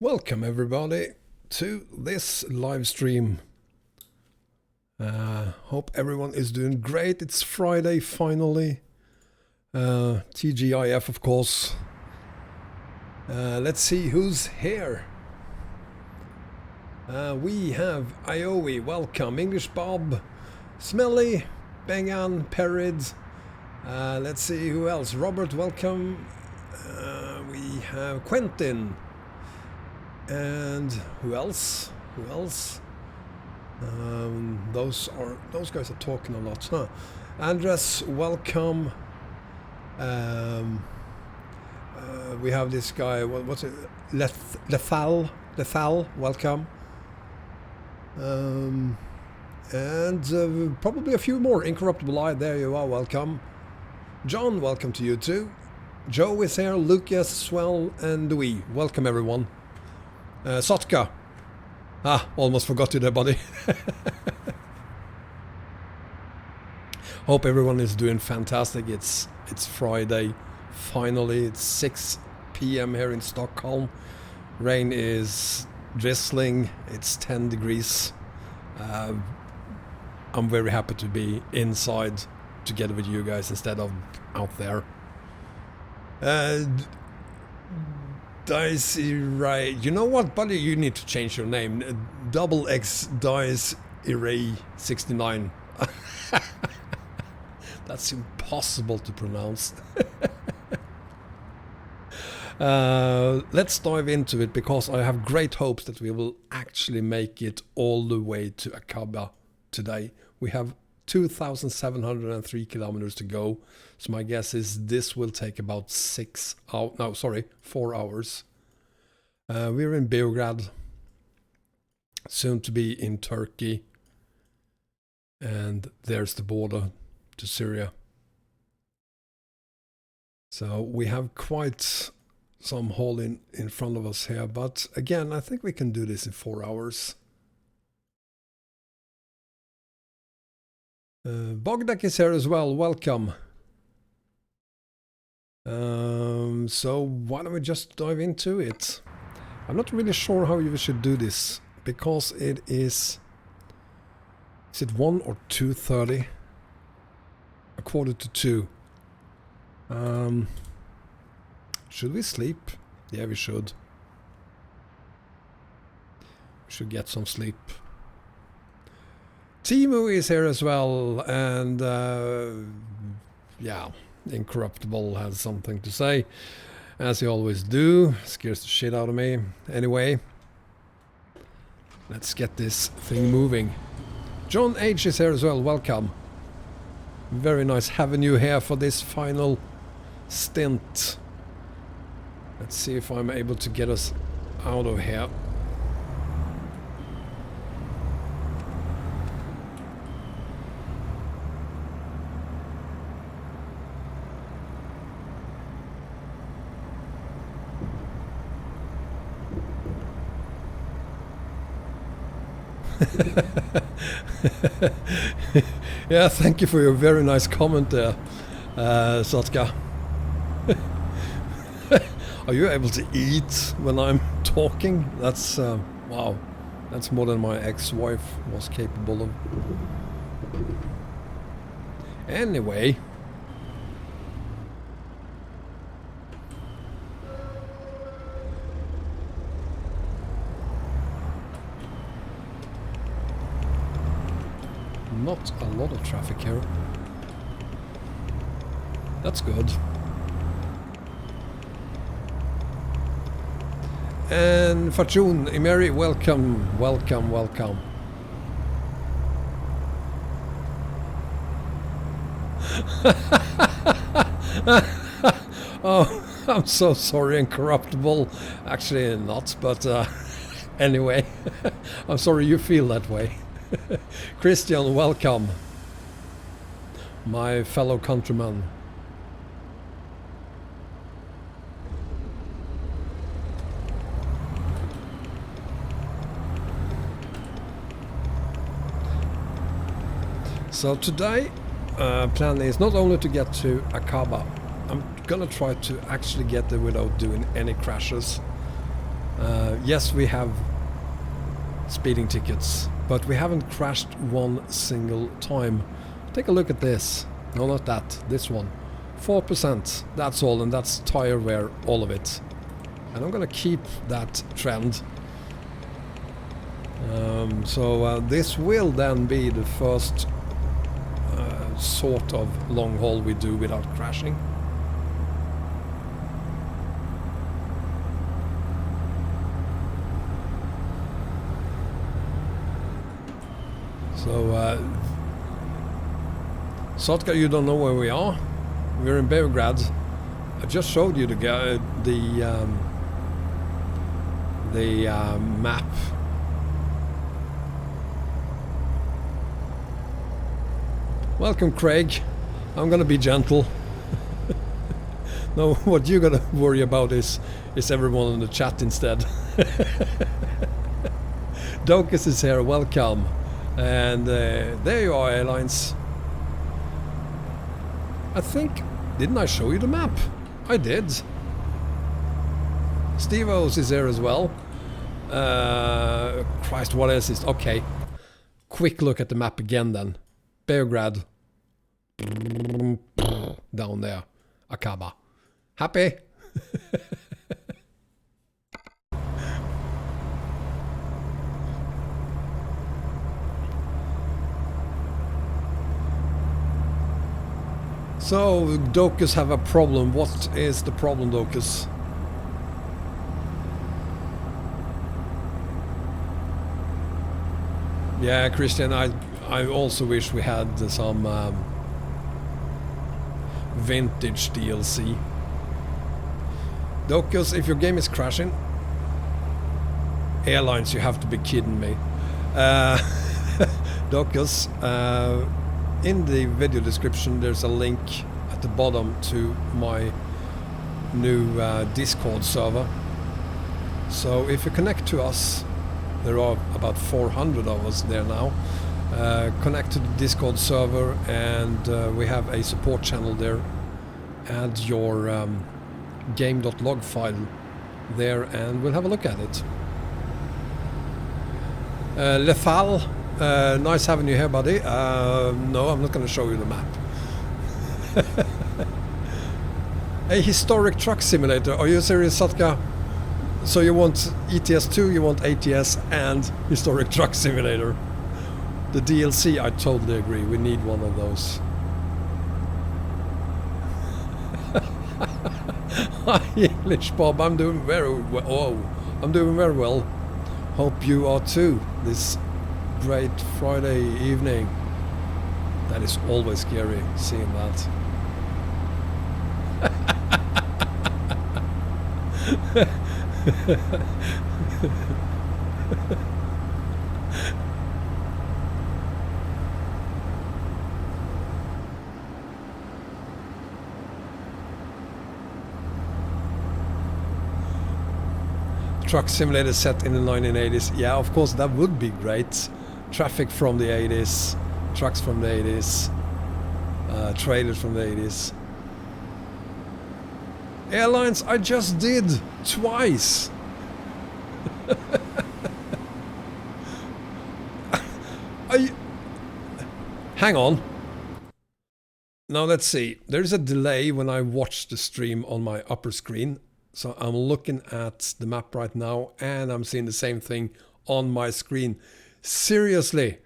Welcome everybody to this live stream. Hope everyone is doing great. It's Friday finally. TGIF of course. Let's see who's here. We have Iowi, welcome. English Bob, Smelly, Bengan, Perid. Let's see who else. Robert, welcome. We have Quentin. And who else? Those guys are talking a lot, huh? Andres, welcome. We have this guy. What's it? Lethal, welcome. And probably a few more. Incorruptible Eye, there you are. Welcome. John, welcome to you too. Joe is here. Lucas, Swell, and we. Welcome everyone. Sotka. Almost forgot you there, buddy. Hope everyone is doing fantastic. It's Friday. Finally, it's 6 p.m. here in Stockholm. Rain is drizzling. It's 10 degrees. I'm very happy to be inside together with you guys instead of out there. Dice, right? You know what, buddy? You need to change your name. Double X Dice Array 69. That's impossible to pronounce. Let's dive into it because I have great hopes that we will actually make it all the way to Aqaba today. We have 2,703 kilometers to go. So my guess is this will take about 4 hours. We're in Beograd, soon to be in Turkey, and there's the border to Syria. So we have quite some haul in front of us here, but again, I think we can do this in 4 hours. Bogdak is here as well, welcome. So why don't we just dive into it? I'm not really sure how you should do this, because it is it 1 or 2:30? 1:45. Should we sleep? Yeah, we should. We should get some sleep. Timu is here as well, and yeah, Incorruptible has something to say, as he always do. Scares the shit out of me. Anyway, let's get this thing moving. John H is here as well, welcome. Very nice having you here for this final stint. Let's see if I'm able to get us out of here. Yeah, thank you for your very nice comment there, Sotka. Are you able to eat when I'm talking? That's wow, that's more than my ex-wife was capable of. Anyway, not a lot of traffic here. That's good. And Fortune, Imeri, welcome. Oh, I'm so sorry, Incorruptible. Actually not, but anyway, I'm sorry you feel that way. Christian, welcome, my fellow countryman. So today, plan is not only to get to Aqaba. I'm gonna try to actually get there without doing any crashes. Yes, we have speeding tickets, but we haven't crashed one single time. Take a look at this. No, not that. This one. 4%. That's all, and that's tire wear, all of it. And I'm gonna keep that trend. So this will then be the first sort of long haul we do without crashing. So Sotka, you don't know where we are? We're in Beograd. I just showed you the map. Welcome, Craig. I'm gonna be gentle. No, what you're gonna worry about is everyone in the chat instead. Docus is here, welcome. And there you are, Airlines. I think, didn't I show you the map? I did. Steve-O's is there as well. Christ, what else is... Okay. Quick look at the map again then. Beograd. Down there. Aqaba. Happy? So, Docus have a problem. What is the problem, Docus? Yeah, Christian, I also wish we had some vintage DLC. Docus, if your game is crashing, Airlines, you have to be kidding me. Docus, in the video description there's a link at the bottom to my new Discord server. So if you connect to us, there are about 400 of us there now. Connect to the Discord server, and we have a support channel there. Add your game.log file there and we'll have a look at it. Lefal, nice having you here, buddy. No, I'm not going to show you the map. A historic truck simulator. Are you serious, Satka? So you want ETS2, you want ATS and historic truck simulator. The DLC, I totally agree. We need one of those. Hi, English Bob. I'm doing very well. Oh, I'm doing very well. Hope you are too. This great Friday evening. That is always scary, seeing that. Truck simulator set in the 1980s. Yeah, of course, that would be great. Traffic from the 80s, trucks from the 80s, trailers from the 80s. Airlines, I just did twice. Hang on. Now let's see. There's a delay when I watch the stream on my upper screen. So I'm looking at the map right now and I'm seeing the same thing on my screen. Seriously,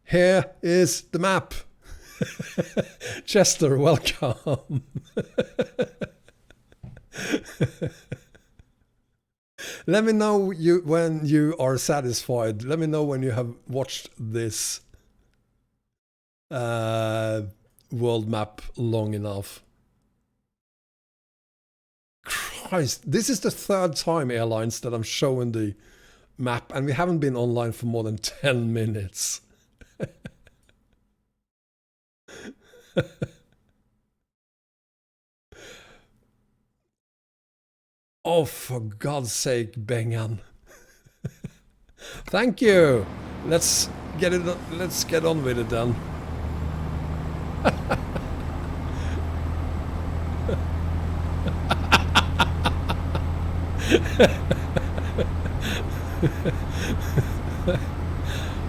here is the map. Chester, welcome. Let me know when you are satisfied. Let me know when you have watched this world map long enough. Christ, this is the third time, Airlines, that I'm showing the map, and we haven't been online for more than 10 minutes. Oh, for God's sake, Bengan. Thank you. Let's get on with it then.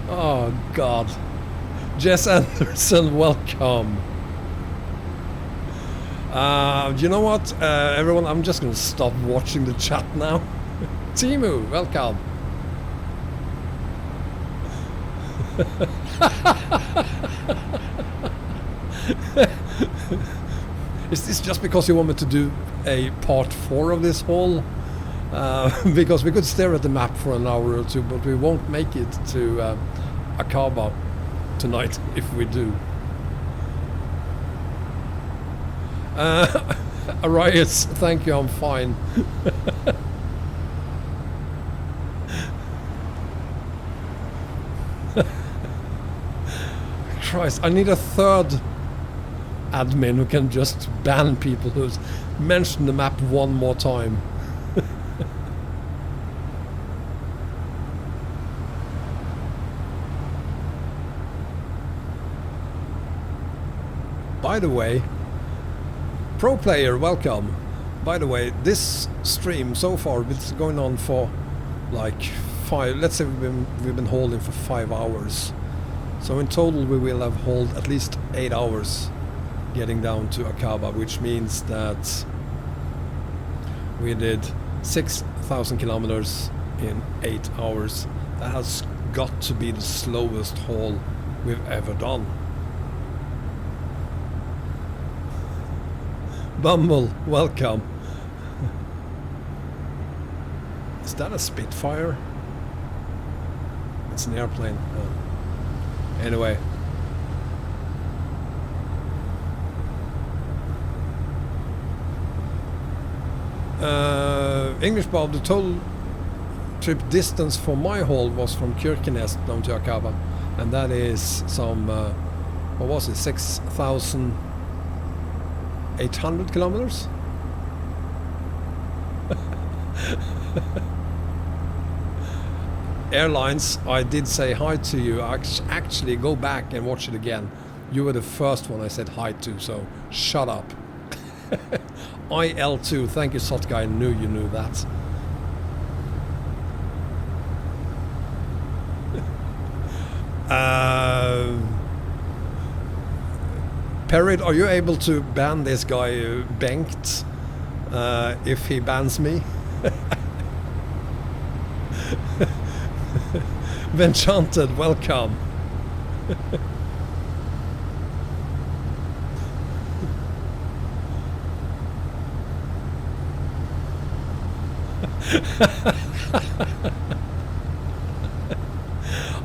Oh God. Jess Anderson, welcome. You know what, everyone, I'm just gonna stop watching the chat now. Timu, welcome. Is this just because you want me to do a part 4 of this haul? Because we could stare at the map for an hour or two, but we won't make it to Aqaba tonight if we do. Arias, thank you, I'm fine. Christ, I need a third admin who can just ban people who mention the map one more time. By the way, pro player, welcome. By the way, this stream so far it's going on for like 5. Let's say we've been holding for 5 hours. So in total we will have hauled at least 8 hours getting down to Aqaba, which means that we did 6,000 kilometers in 8 hours. That has got to be the slowest haul we've ever done. Bumble, welcome. Is that a Spitfire? It's an airplane. Oh. Anyway. English Bob, the total trip distance for my haul was from Kirkenes down to Aqaba, and that is some, what was it, 6,800 kilometers? Airlines, I did say hi to you. Actually, go back and watch it again. You were the first one I said hi to, so shut up. IL2, thank you, Sotka. I knew you knew that. Perrid, are you able to ban this guy, Bengt, if he bans me? Venchanted, welcome.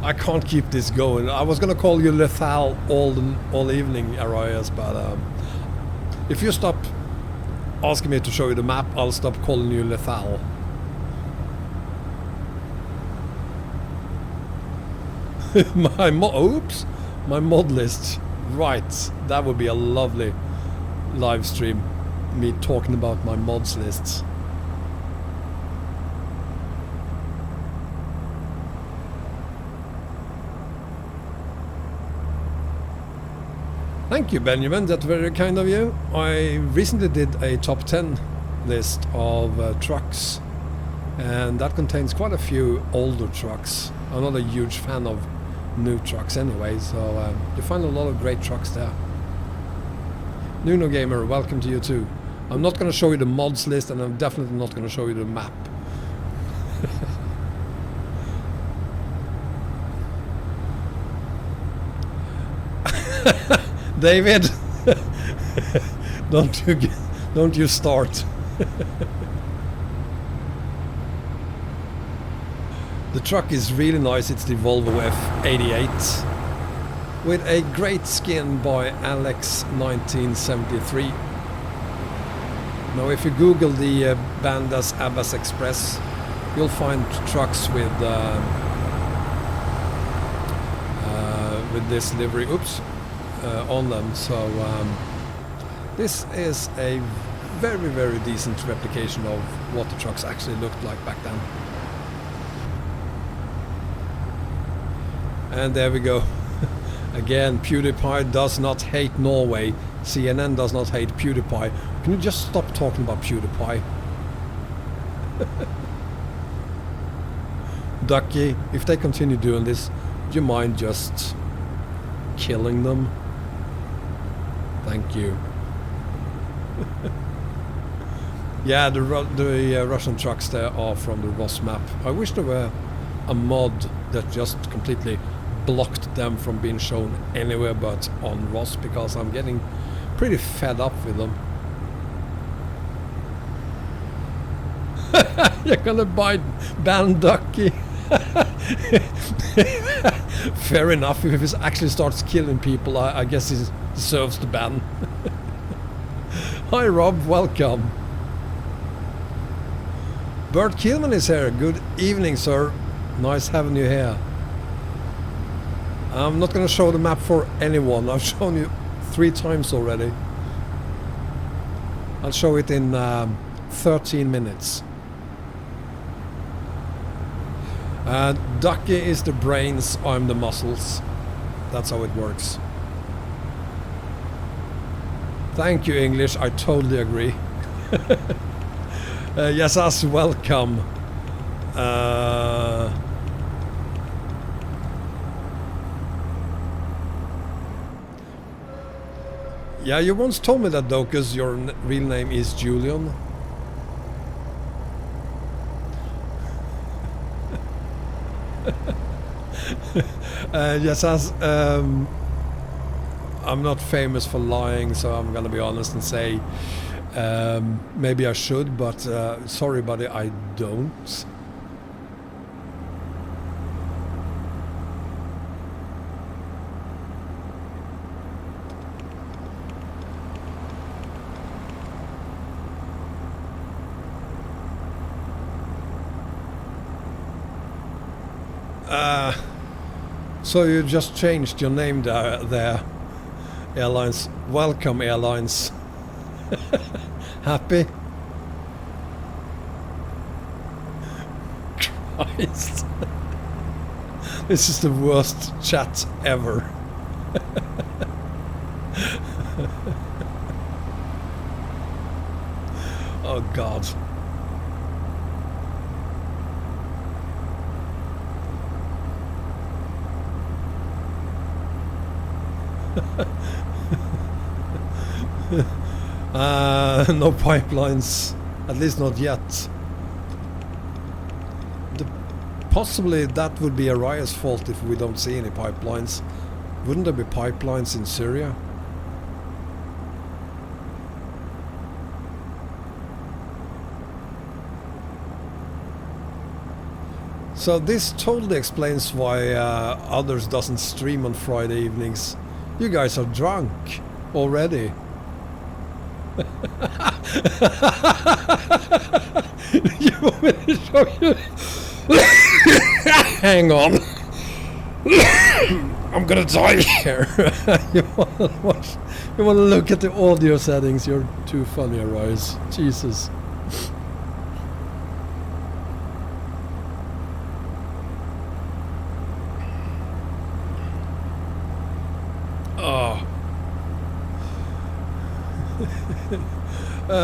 I can't keep this going. I was gonna call you Lethal all evening, Arias, but if you stop asking me to show you the map, I'll stop calling you Lethal. My mod list. Right, that would be a lovely live stream. Me talking about my mods lists. Thank you, Benjamin. That's very kind of you. I recently did a top 10 list of trucks, and that contains quite a few older trucks. I'm not a huge fan of new trucks anyway, so you find a lot of great trucks there. Nuno Gamer, welcome to you too. I'm not going to show you the mods list, and I'm definitely not going to show you the map. David, don't you start. The truck is really nice. It's the Volvo F88 with a great skin by Alex 1973. Now if you Google the Bandar Abbas Express, you'll find trucks with this livery on them. So this is a very, very decent replication of what the trucks actually looked like back then. And there we go. Again, PewDiePie does not hate Norway. CNN does not hate PewDiePie. Can you just stop talking about PewDiePie? Ducky, if they continue doing this, do you mind just killing them? Thank you. Yeah, the Russian trucks there are from the Ross map. I wish there were a mod that just completely blocked them from being shown anywhere but on Ross, because I'm getting pretty fed up with them. You're gonna ban Ducky. Fair enough, if he actually starts killing people, I guess he deserves the ban. Hi Rob, welcome. Bert Kilman is here. Good evening, sir. Nice having you here. I'm not going to show the map for anyone. I've shown you 3 times already. I'll show it in 13 minutes. Ducky is the brains, I'm the muscles. That's how it works. Thank you, English. I totally agree. Yes, us welcome. Yeah, you once told me that, Docus, your real name is Julian. Yes, as I'm not famous for lying, so I'm gonna be honest and say maybe I should, but sorry buddy, I don't. So you just changed your name there, Airlines. Welcome, Airlines. Happy? Christ. This is the worst chat ever. Oh God. No pipelines, at least not yet. Possibly that would be Aria's fault if we don't see any pipelines. Wouldn't there be pipelines in Syria? So this totally explains why others doesn't stream on Friday evenings. You guys are drunk already. You want me to show you? Hang on. I'm gonna die here. You want to look at the audio settings? You're too funny, Arise. Jesus.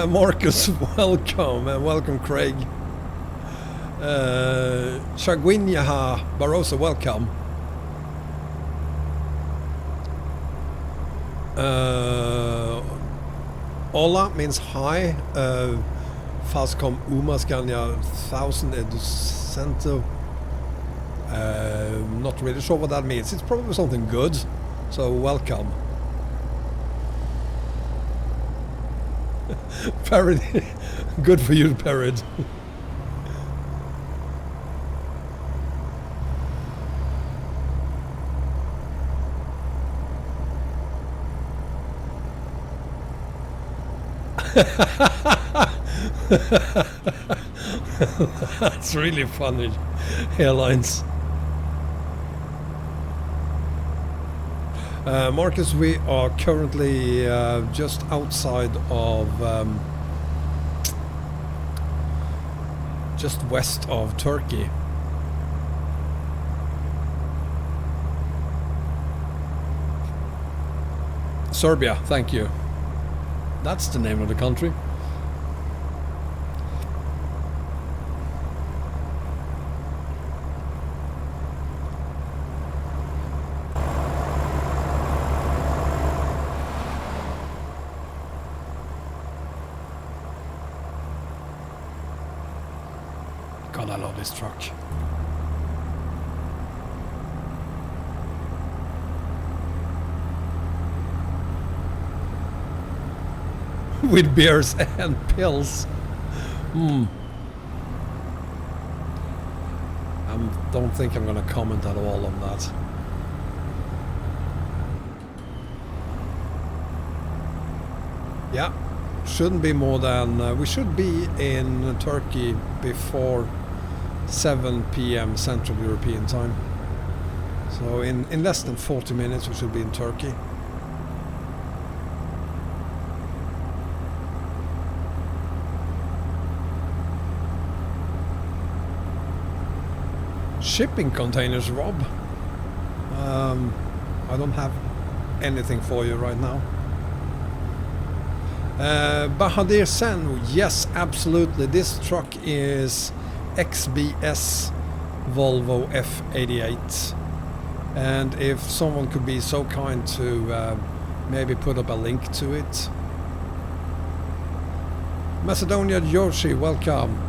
Marcus, welcome, and welcome, Craig. Chagwinyaha Barossa, welcome. Hola means hi. Fascom Umaskanya 1000 Educento. Not really sure what that means. It's probably something good. So welcome. Parody. Good for you, Parrot. That's really funny. Airlines. Marcus, we are currently just outside of just west of Turkey. Serbia, thank you. That's the name of the country. God, I love this truck. With beers and pills. I don't think I'm gonna comment at all on that. Yeah, shouldn't be more than... we should be in Turkey before 7 p.m. Central European time. So in less than 40 minutes we should be in Turkey. Shipping containers, Rob. I don't have anything for you right now. Bahadir Sen, yes, absolutely. This truck is XBS Volvo F88. And if someone could be so kind to maybe put up a link to it. Macedonia Yoshi, welcome.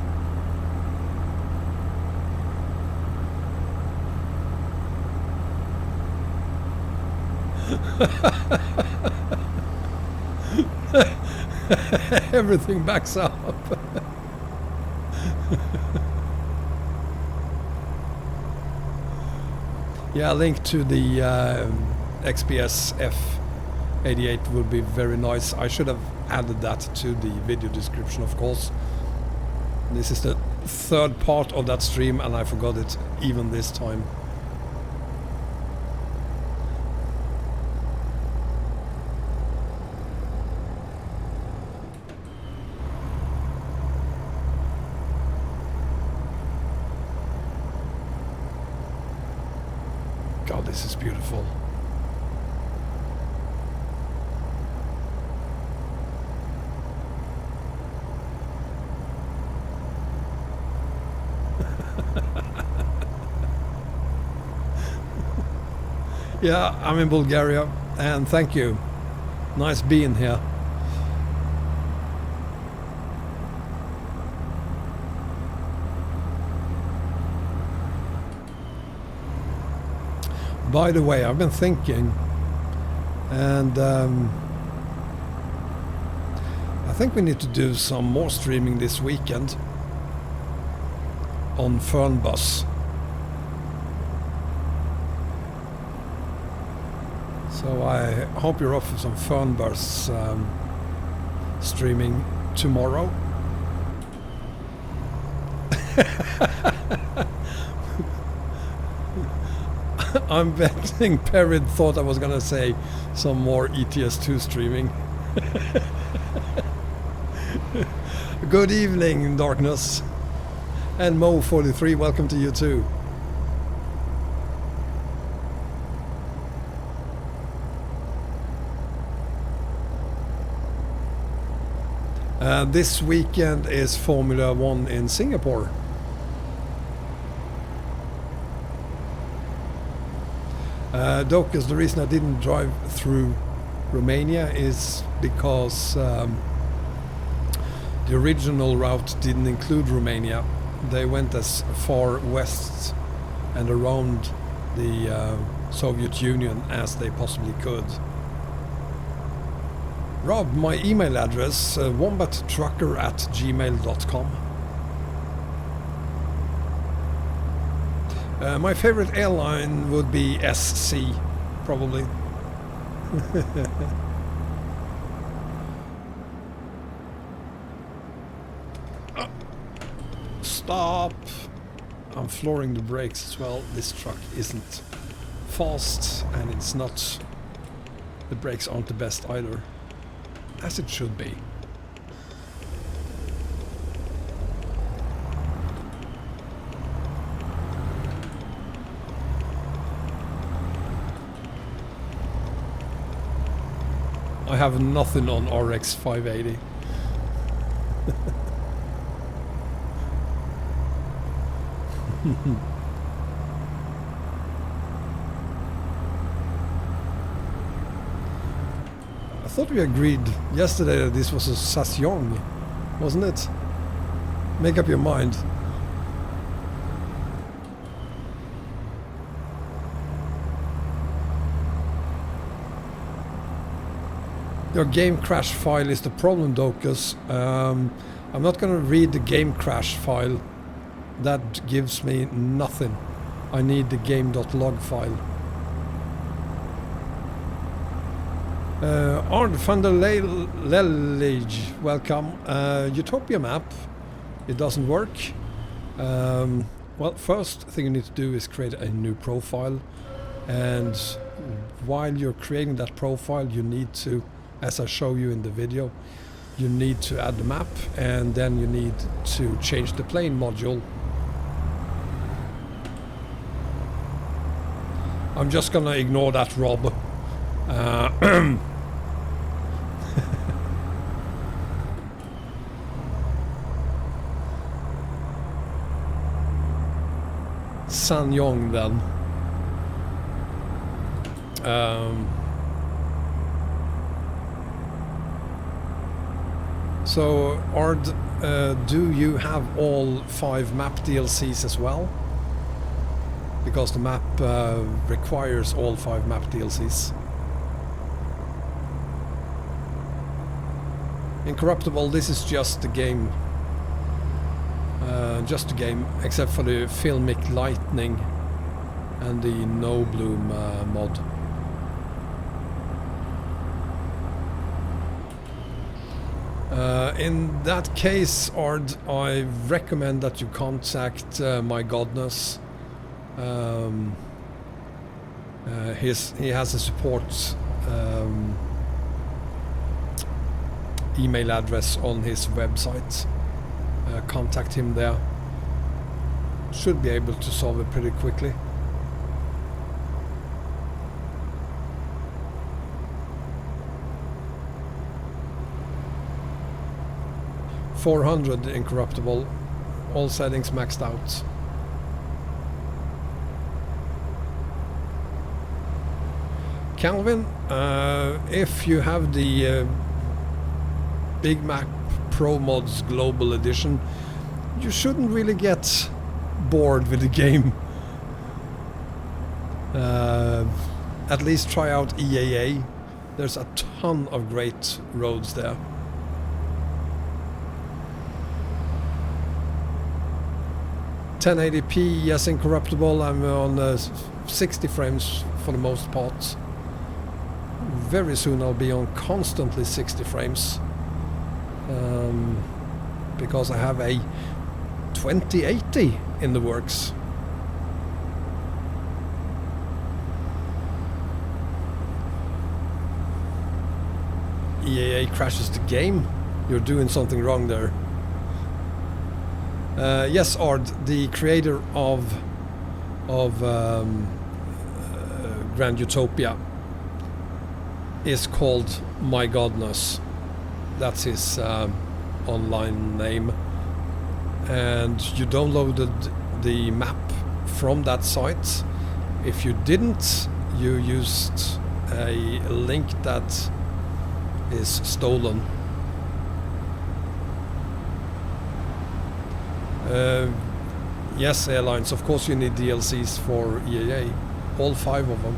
Everything backs up. Yeah, a link to the XPS F88 would be very nice. I should have added that to the video description, of course. This is the third part of that stream and I forgot it even this time. God, this is beautiful. Yeah, I'm in Bulgaria and thank you. Nice being here. By the way, I've been thinking, and I think we need to do some more streaming this weekend on Fernbus. So I hope you're off for some Fernbus streaming tomorrow. I'm betting Perrin thought I was gonna say some more ETS2 streaming. Good evening, Darkness. And Mo43, welcome to you too. This weekend is Formula 1 in Singapore. Docus, the reason I didn't drive through Romania is because the original route didn't include Romania. They went as far west and around the Soviet Union as they possibly could. Rob, my email address, wombattrucker@gmail.com. My favorite airline would be SC, probably. Stop! I'm flooring the brakes as well. This truck isn't fast and it's not... The brakes aren't the best either. As it should be. I have nothing on RX 580. I thought we agreed yesterday that this was a Ssangyong, wasn't it? Make up your mind. Your game crash file is the problem, Docus. I'm not going to read the game crash file. That gives me nothing. I need the game.log file. Arnd van der Lellage, welcome. Utopia map. It doesn't work. Well, first thing you need to do is create a new profile. And while you're creating that profile, you need to, as I show you in the video, you need to add the map, and then you need to change the plane module. I'm just gonna ignore that, Rob. Sanyong then. So, Ard, do you have all 5 map DLCs as well? Because the map requires all 5 map DLCs. Incorruptible, this is just the game. Just a game, except for the filmic lightning and the no bloom mod. In that case, Ard, I recommend that you contact My Godness. He has a support email address on his website. Contact him there. Should be able to solve it pretty quickly. $400 incorruptible, all settings maxed out. Calvin, if you have the Big Map Pro Mods Global Edition, you shouldn't really get bored with the game. At least try out EAA. There's a ton of great roads there. $1080p, yes, incorruptible. I'm on 60 frames for the most part. Very soon I'll be on constantly 60 frames. Because I have a 2080 in the works. EAA crashes the game. You're doing something wrong there. Yes, Ard, the creator of Grand Utopia is called My Godness. That's his online name. And you downloaded the map from that site. If you didn't, you used a link that is stolen. Yes, airlines, of course you need DLCs for EAA, all 5 of them.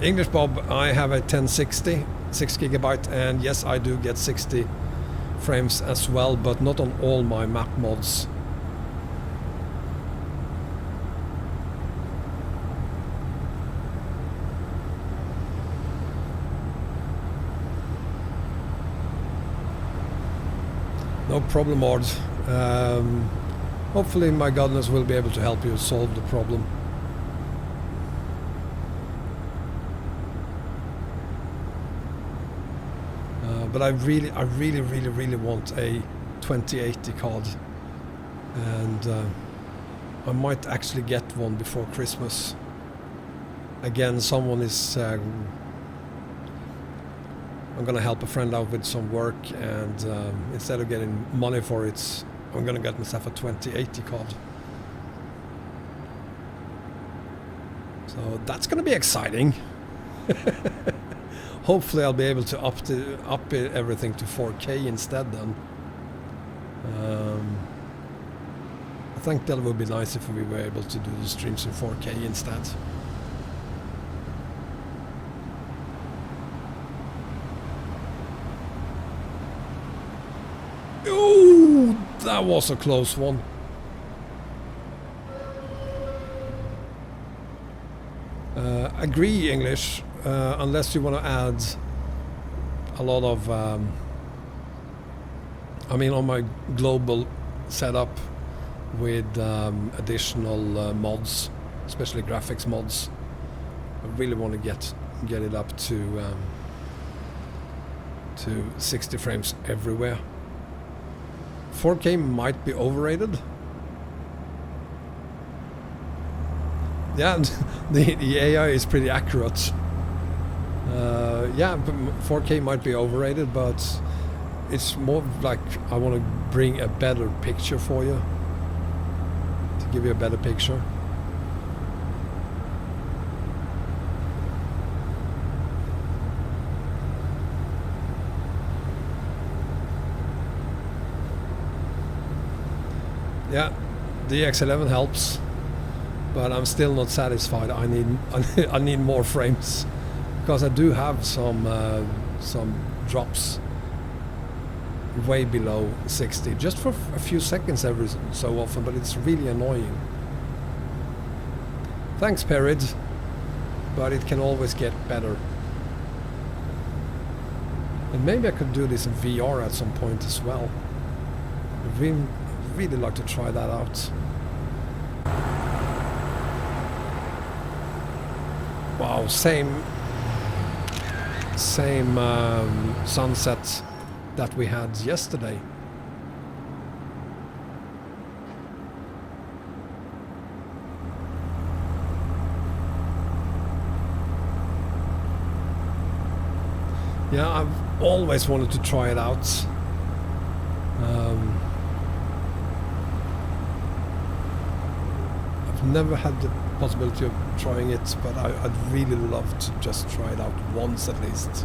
English Bob, I have a 1060, 6 GB, and yes, I do get 60 frames as well, but not on all my map mods. No problem, Ard. Hopefully My Godness will be able to help you solve the problem. But I really want a 2080 card, and I might actually get one before Christmas. Again, someone is I'm gonna help a friend out with some work, and instead of getting money for it, I'm gonna get myself a 2080 card. So that's gonna be exciting. Hopefully I'll be able to up everything to 4K instead then. I think that would be nice if we were able to do the streams in 4K instead. Ooh, that was a close one. Agree, English, unless you want to add a lot of I mean, on my global setup with additional mods, especially graphics mods, I really want to get it up to 60 frames everywhere. 4K might be overrated. Yeah, the AI is pretty accurate. Yeah, 4K might be overrated, but it's more like I want to bring a better picture for you, to give you a better picture. Yeah, the X11 helps, but I'm still not satisfied. I need more frames, because I do have some drops way below 60, just for a few seconds every so often, but it's really annoying. Thanks, Perid, but it can always get better. And maybe I could do this in VR at some point as well. I'd really like to try that out. Wow, same sunset that we had yesterday. Yeah, I've always wanted to try it out. I've never had the possibility of trying it, but I'd really love to just try it out once at least.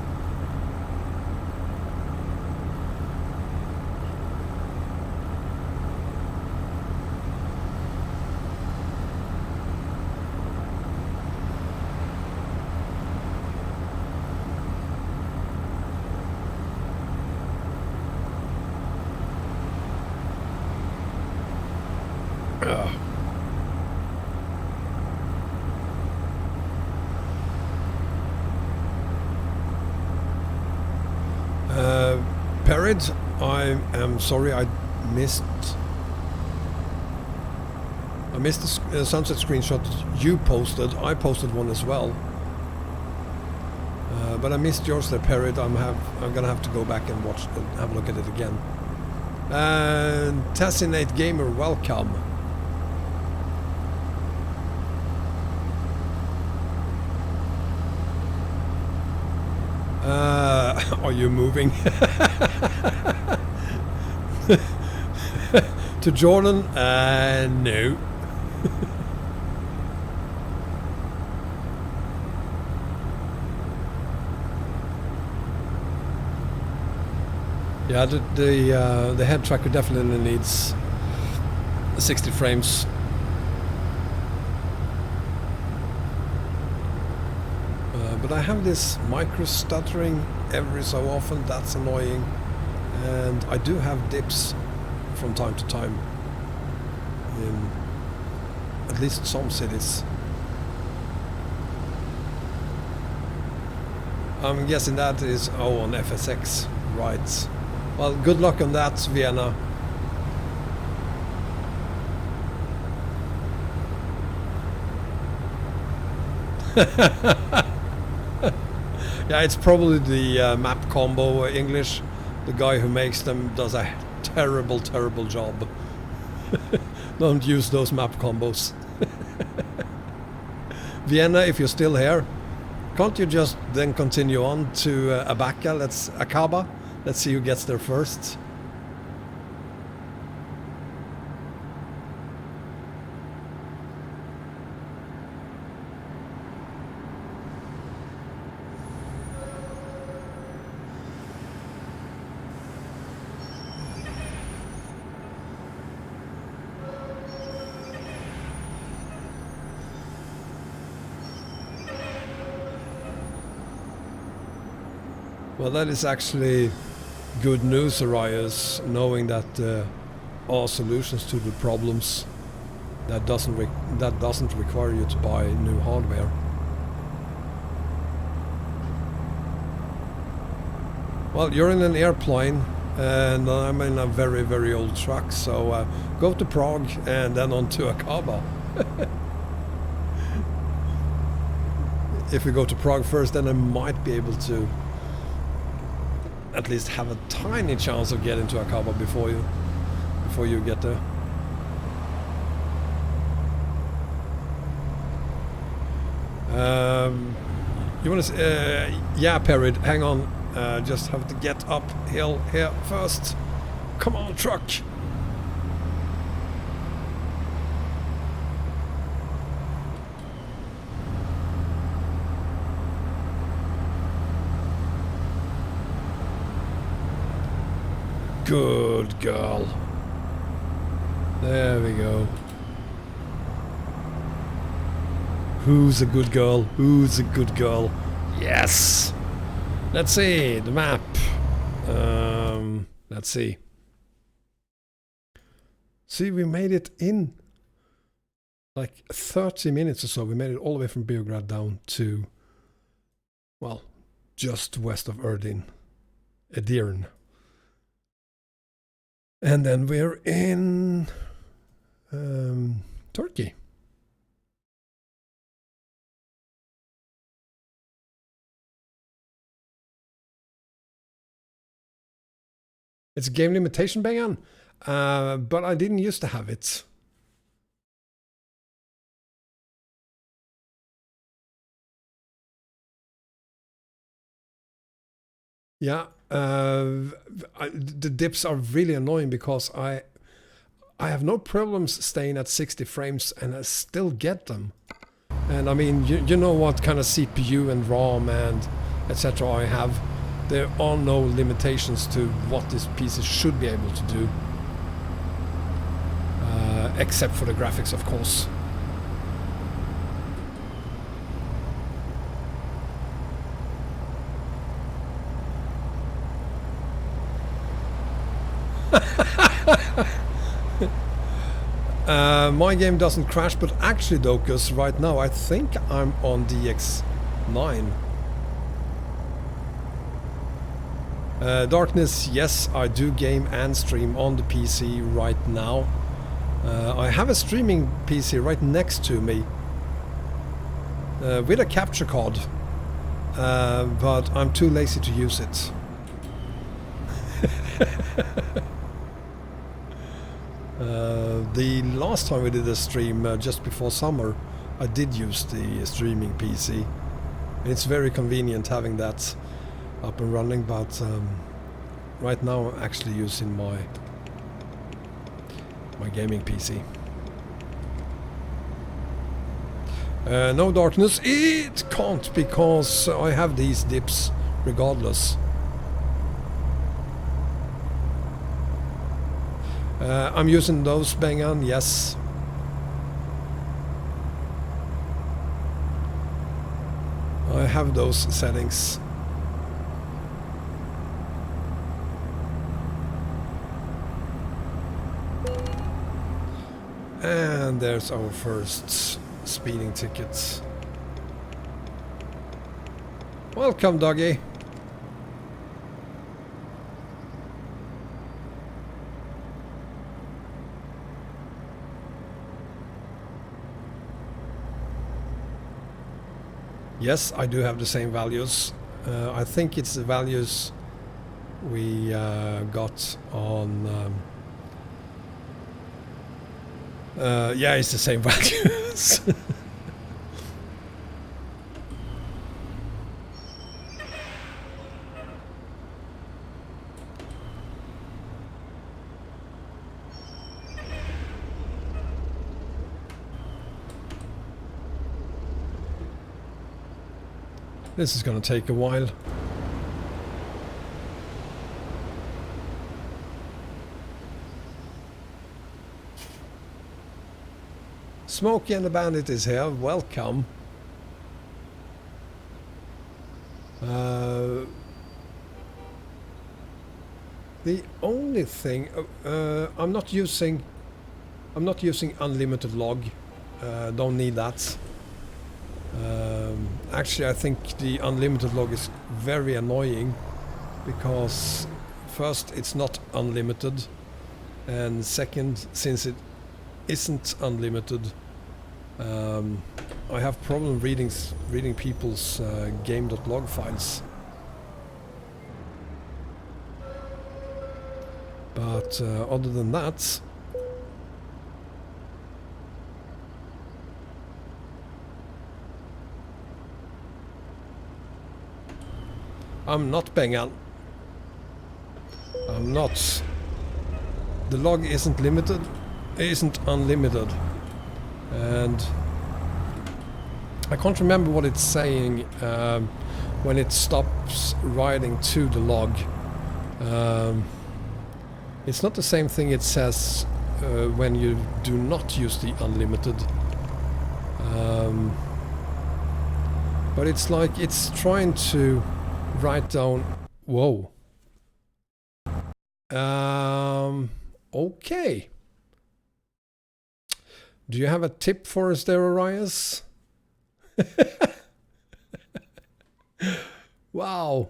Perid, I am sorry I missed the sunset screenshot you posted. I posted one as well, but I missed yours there, Perid. I'm gonna have to go back and have a look at it again. And Tassinate Gamer, welcome. Are you moving to Jordan? No. Yeah, the head tracker definitely needs 60 frames. But I have this micro stuttering every so often. That's annoying, and I do have dips from time to time in at least some cities. I'm guessing that is on FSX, right? Well, good luck on that, Vienna. Yeah, it's probably the map combo English. The guy who makes them does a terrible job. Don't use those map combos. Vienna, if you're still here, can't you just then continue on to Aqaba? Let's see who gets there first. Well, that is actually good news, Arias, knowing that are solutions to the problems that doesn't require you to buy new hardware. Well, you're in an airplane and I'm in a very, very old truck, so go to Prague and then on to Aqaba. If we go to Prague first, then I might be able to at least have a tiny chance of getting to Aqaba before you get there. You want to? Yeah, Perry. Hang on. Just have to get uphill here first. Come on, truck. Good girl. There we go. Who's a good girl? Who's a good girl? Yes! Let's see, the map. Let's see. See, we made it in like 30 minutes or so. We made it all the way from Beograd down to, well, just west of Edirne. And then we're in Turkey. It's a game limitation, Bengan, but I didn't used to have it. Yeah, the dips are really annoying because I have no problems staying at 60 frames and I still get them. And I mean, you know what kind of CPU and ROM and etc. I have. There are no limitations to what this PC should be able to do, except for the graphics, of course. My game doesn't crash, but actually, Docus, right now I think I'm on DX9. Darkness, yes, I do game and stream on the PC right now. I have a streaming PC right next to me with a capture card, but I'm too lazy to use it. The last time we did a stream just before summer, I did use the streaming PC. It's very convenient having that up and running, but right now I'm actually using my gaming PC. No darkness, it can't, because I have these dips regardless. I'm using those, Bengan, yes. I have those settings. And there's our first speeding ticket. Welcome, doggy. Yes, I do have the same values. I think it's the values we got on... yeah, it's the same values. This is going to take a while. Smokey and the Bandit is here. Welcome. The only thing I'm not using unlimited log. Don't need that. Actually, I think the unlimited log is very annoying because first, it's not unlimited, and second, since it isn't unlimited, I have problem reading people's game.log files. But other than that, I'm not Bengal. I'm not. The log isn't limited, isn't unlimited, and I can't remember what it's saying when it stops writing to the log. It's not the same thing it says when you do not use the unlimited. But it's like it's trying to write down. Whoa. Okay. Do you have a tip for us there, Arias? Wow.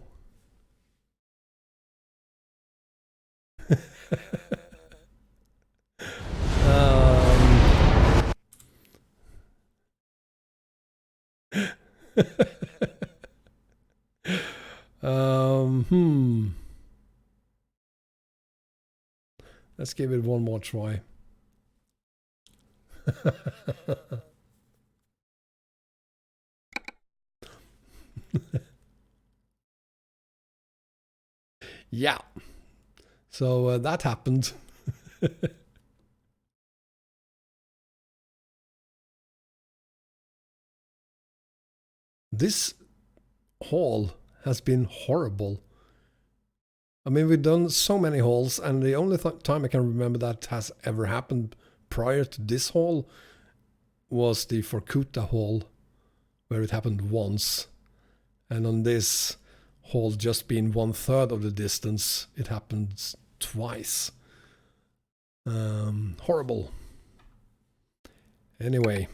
Let's give it one more try. Yeah. So that happened. This haul has been horrible. I mean, we've done so many hauls, and the only time I can remember that has ever happened prior to this haul was the Vorkuta haul, where it happened once. And on this haul, just being 1/3 of the distance, it happened twice. Horrible. Anyway.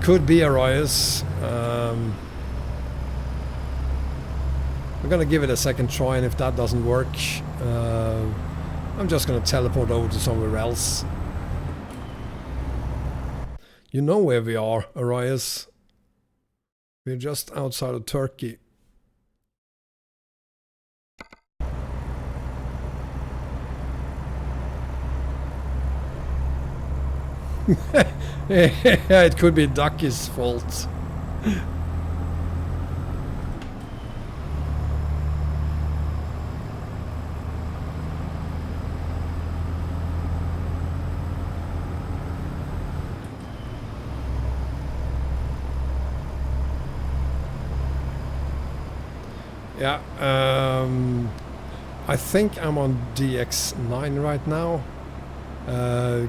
Could be Arias. I'm gonna give it a second try, and if that doesn't work, I'm just gonna teleport over to somewhere else. You know where we are, Arias. We're just outside of Turkey. It could be Ducky's fault. Yeah, I think I'm on DX9 right now.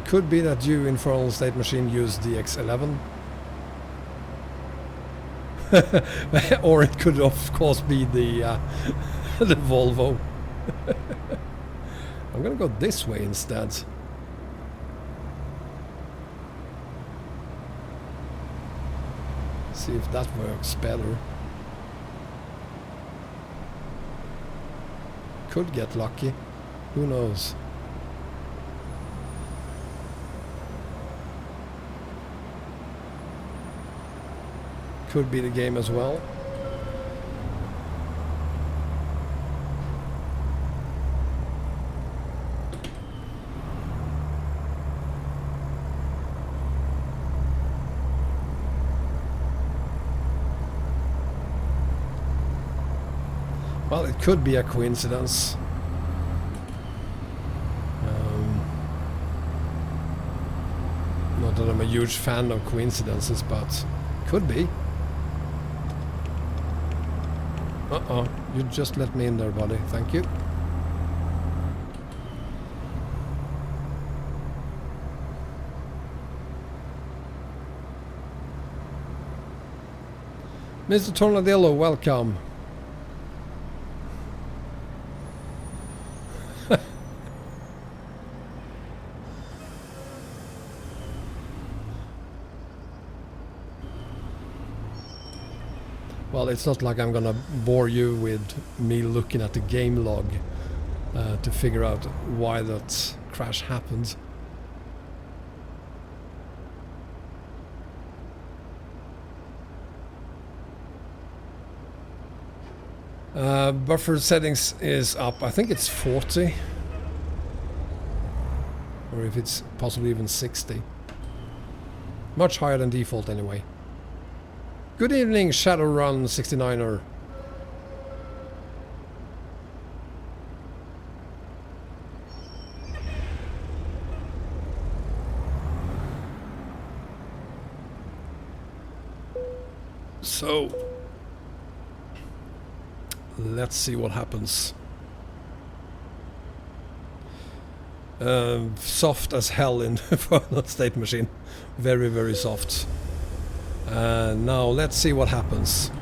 Could be that you, Infernal State Machine, use DX11. Or it could of course be the the Volvo. I'm gonna go this way instead. See if that works better. Could get lucky. Who knows? Could be the game as well. Well, it could be a coincidence. Not that I'm a huge fan of coincidences, but Could be. Uh-oh. You just let me in there, buddy. Thank you. Mr. Tornadillo, welcome. Well, it's not like I'm gonna bore you with me looking at the game log to figure out why that crash happened. Buffer settings is up. I think it's 40. Or if it's possibly even 60. Much higher than default anyway. Good evening, Shadowrun 69er. So, let's see what happens. Soft as hell in the state machine. Very, very soft. Now let's see what happens.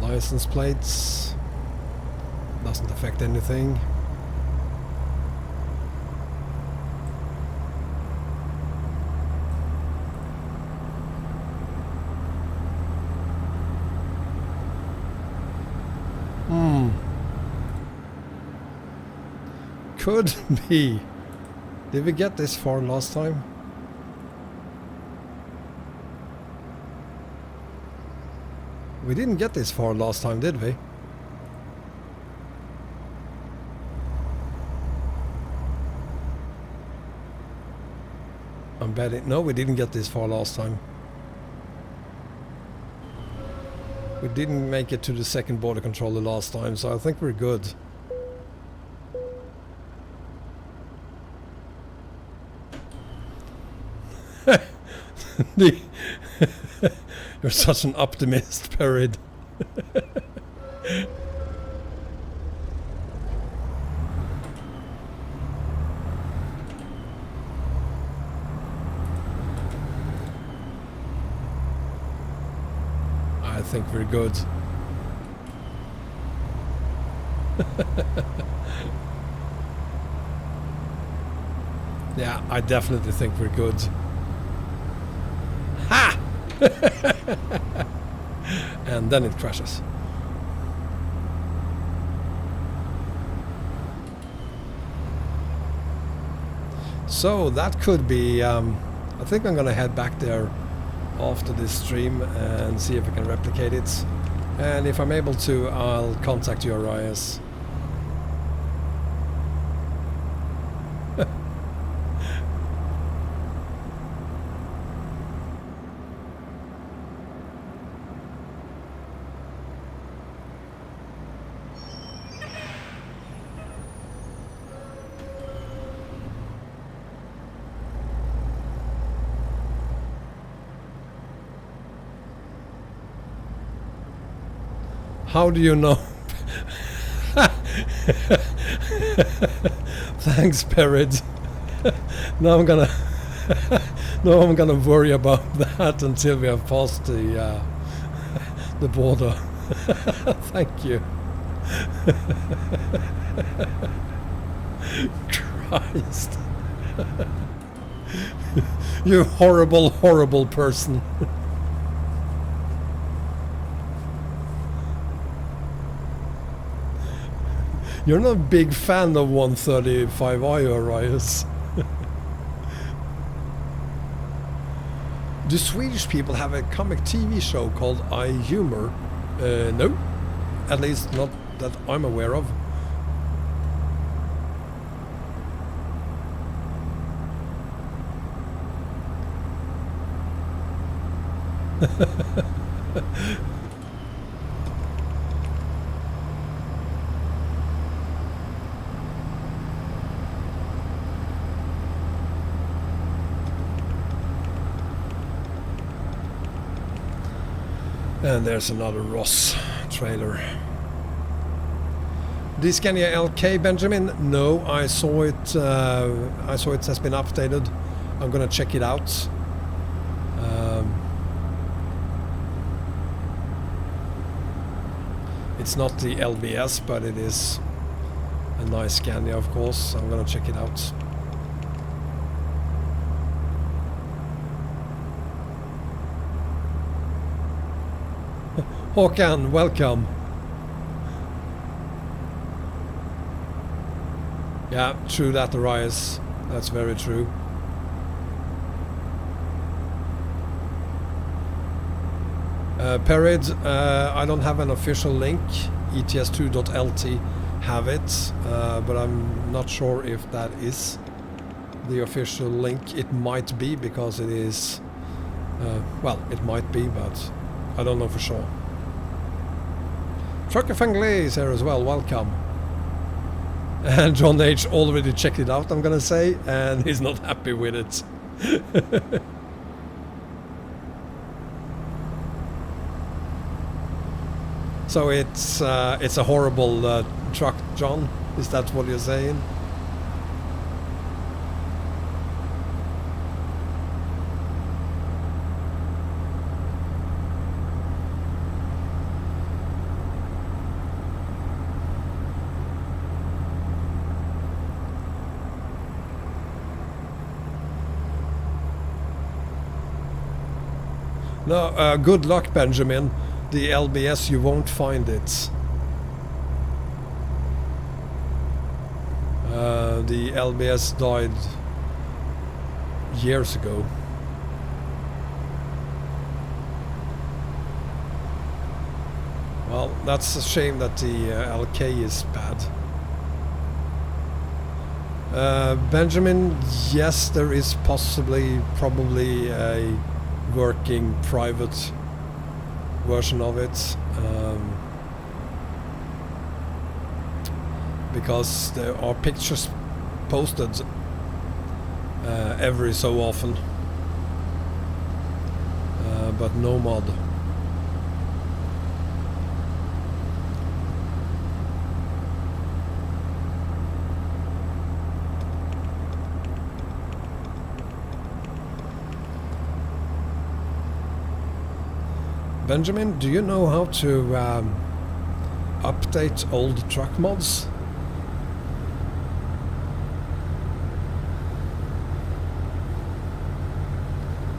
License plates. Doesn't affect anything. Could be. Did we get this far last time? We didn't get this far last time, did we? I'm betting. No, we didn't get this far last time. We didn't make it to the second border controller last time, so I think we're good. You're such an optimist, Perid. I think we're good. Yeah, I definitely think we're good. Ha! And then it crashes. So that could be, I think I'm gonna head back there after this stream and see if I can replicate it. And if I'm able to, I'll contact you, Arias. How do you know? Thanks, Perid. Now I'm gonna worry about that until we have passed the border. Thank you. Christ. You horrible, horrible person. You're not a big fan of 135, are you, Arias? Do Swedish people have a comic TV show called I Humor? No. At least not that I'm aware of. And there's another Ross trailer. The Scania LK, Benjamin? No, I saw it. I saw it has been updated. I'm gonna check it out. It's not the LBS, but it is a nice Scania, of course. I'm gonna check it out. Håkan, welcome. Yeah, true that, Arias. That's very true. Perid, I don't have an official link. ETS2.lt have it, but I'm not sure if that is the official link. It might be, because it is... well, it might be, but I don't know for sure. Trucker Fanglais is here as well, welcome. And John H already checked it out, I'm gonna say, and he's not happy with it. So it's a horrible truck, John? Is that what you're saying? No, good luck, Benjamin. The LBS, you won't find it. The LBS died years ago. Well, that's a shame that the LK is bad. Benjamin, yes, there is probably a working private version of it, because there are pictures posted every so often, but no mod. Benjamin, do you know how to update old truck mods?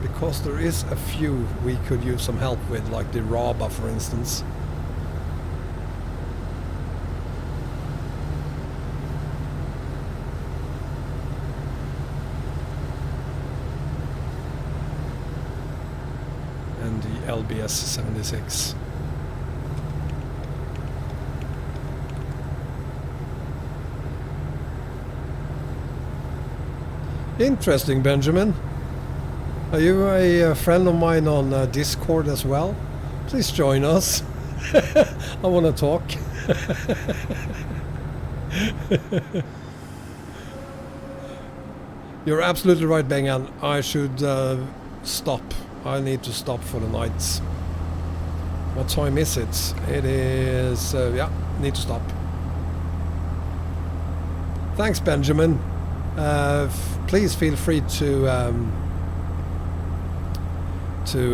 Because there is a few we could use some help with, like the Aqaba, for instance. And the LBS 76. Interesting, Benjamin. Are you a friend of mine on Discord as well? Please join us. I want to talk. You're absolutely right, Bengan. I should stop. I need to stop for the night. What time is it? It is... yeah, need to stop. Thanks, Benjamin. Please feel free to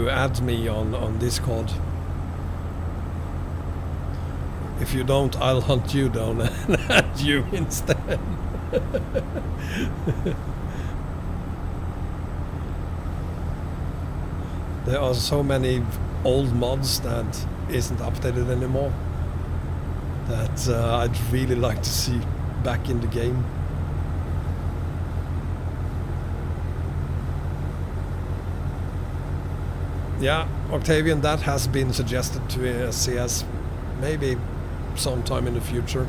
add me on Discord. If you don't, I'll hunt you down and add you instead. There are so many old mods that isn't updated anymore that I'd really like to see back in the game. Yeah, Octavian, that has been suggested to CS maybe sometime in the future,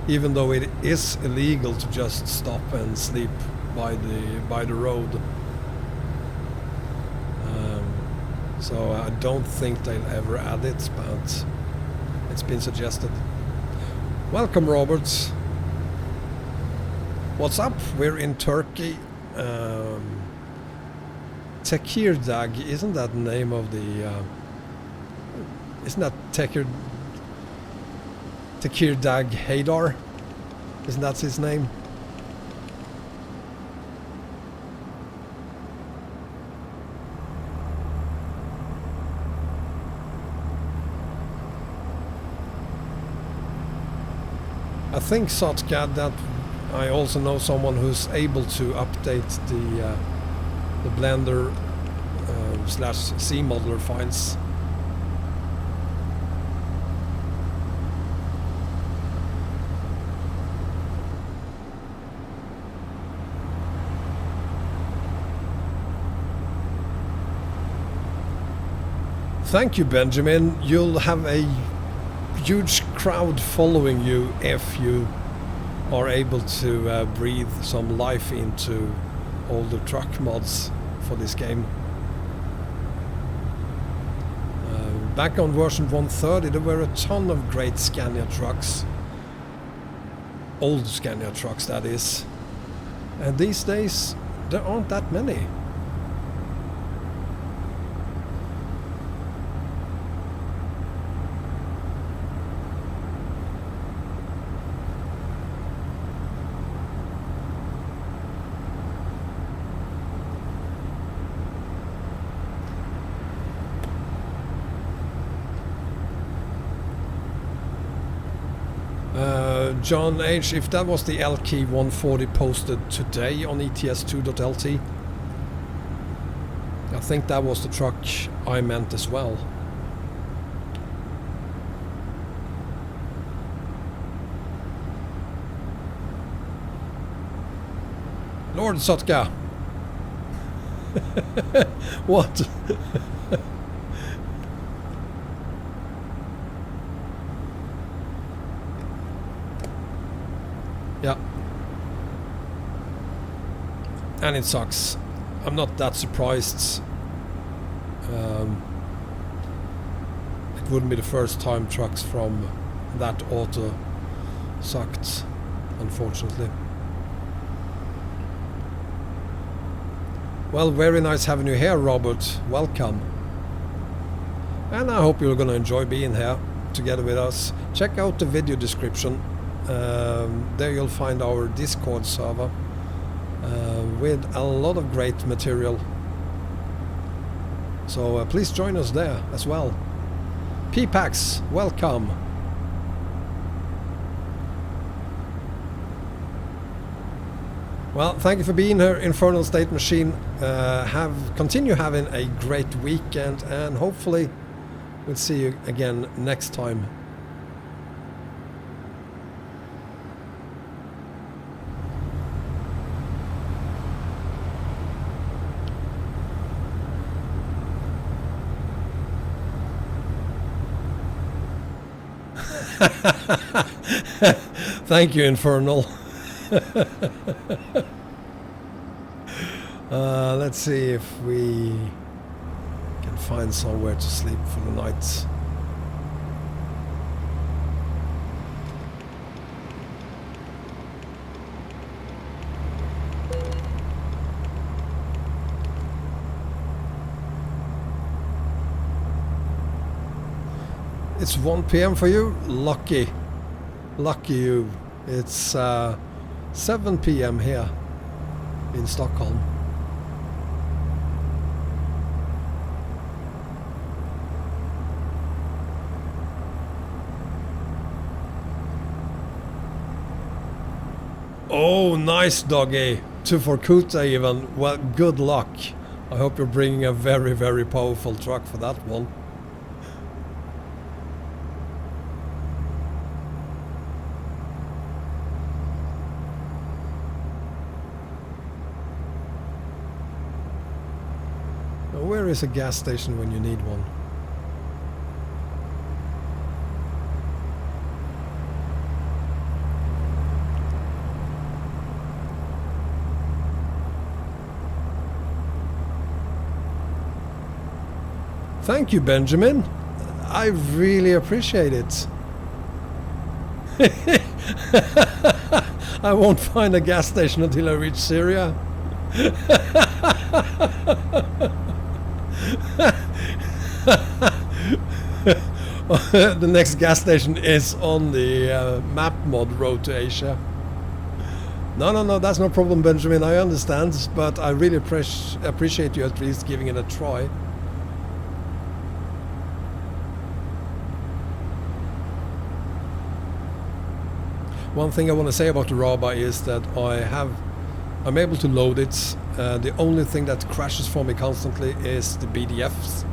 even though it is illegal to just stop and sleep by the road. So I don't think they'll ever add it, but it's been suggested. Welcome, Robert. What's up? We're in Turkey. Tekirdağ, isn't that the name of the... isn't that Tekirdağ Haydar? Isn't that his name? I think, Sotka, that I also know someone who's able to update the Blender slash C modeler files. Thank you, Benjamin. You'll have a huge crowd following you if you are able to breathe some life into all the truck mods for this game. Back on version 130 there were a ton of great Scania trucks. Old Scania trucks, that is. And these days there aren't that many. John H, if that was the LK 140 posted today on ETS2.lt, I think that was the truck I meant as well. Lord Sotka. What? Yeah. And it sucks. I'm not that surprised. It wouldn't be the first time trucks from that auto sucked, unfortunately. Well, very nice having you here, Robert. Welcome. And I hope you're going to enjoy being here together with us. Check out the video description. There you'll find our Discord server with a lot of great material. So please join us there as well. P-Pax, welcome. Well, thank you for being here, Infernal State Machine. Continue having a great weekend, and hopefully we'll see you again next time. Thank you, Infernal. Let's see if we can find somewhere to sleep for the night. It's 1 PM for you? Lucky. Lucky you. It's 7 PM here in Stockholm. Oh, nice, doggy. 2 for Kuta even. Well, good luck. I hope you're bringing a very, very powerful truck for that one. Where is a gas station when you need one? Thank you, Benjamin. I really appreciate it. I won't find a gas station until I reach Syria. The next gas station is on the map mod road to Asia. No, that's no problem, Benjamin. I understand, but I really appreciate you at least giving it a try. One thing I want to say about the Aqaba is that I'm able to load it. The only thing that crashes for me constantly is the BDFs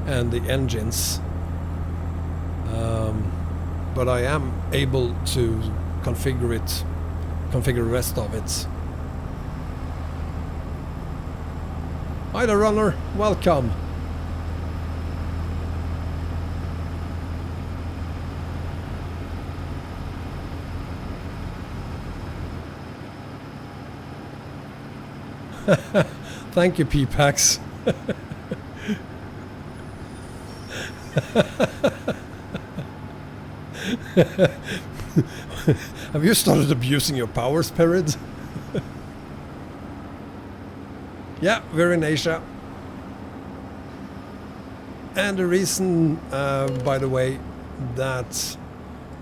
and the engines. But I am able to configure the rest of it. Hi there, runner. Welcome. Thank you, P-Pax. Have you started abusing your powers, Perid? Yeah, we're in Asia. And the reason, by the way, that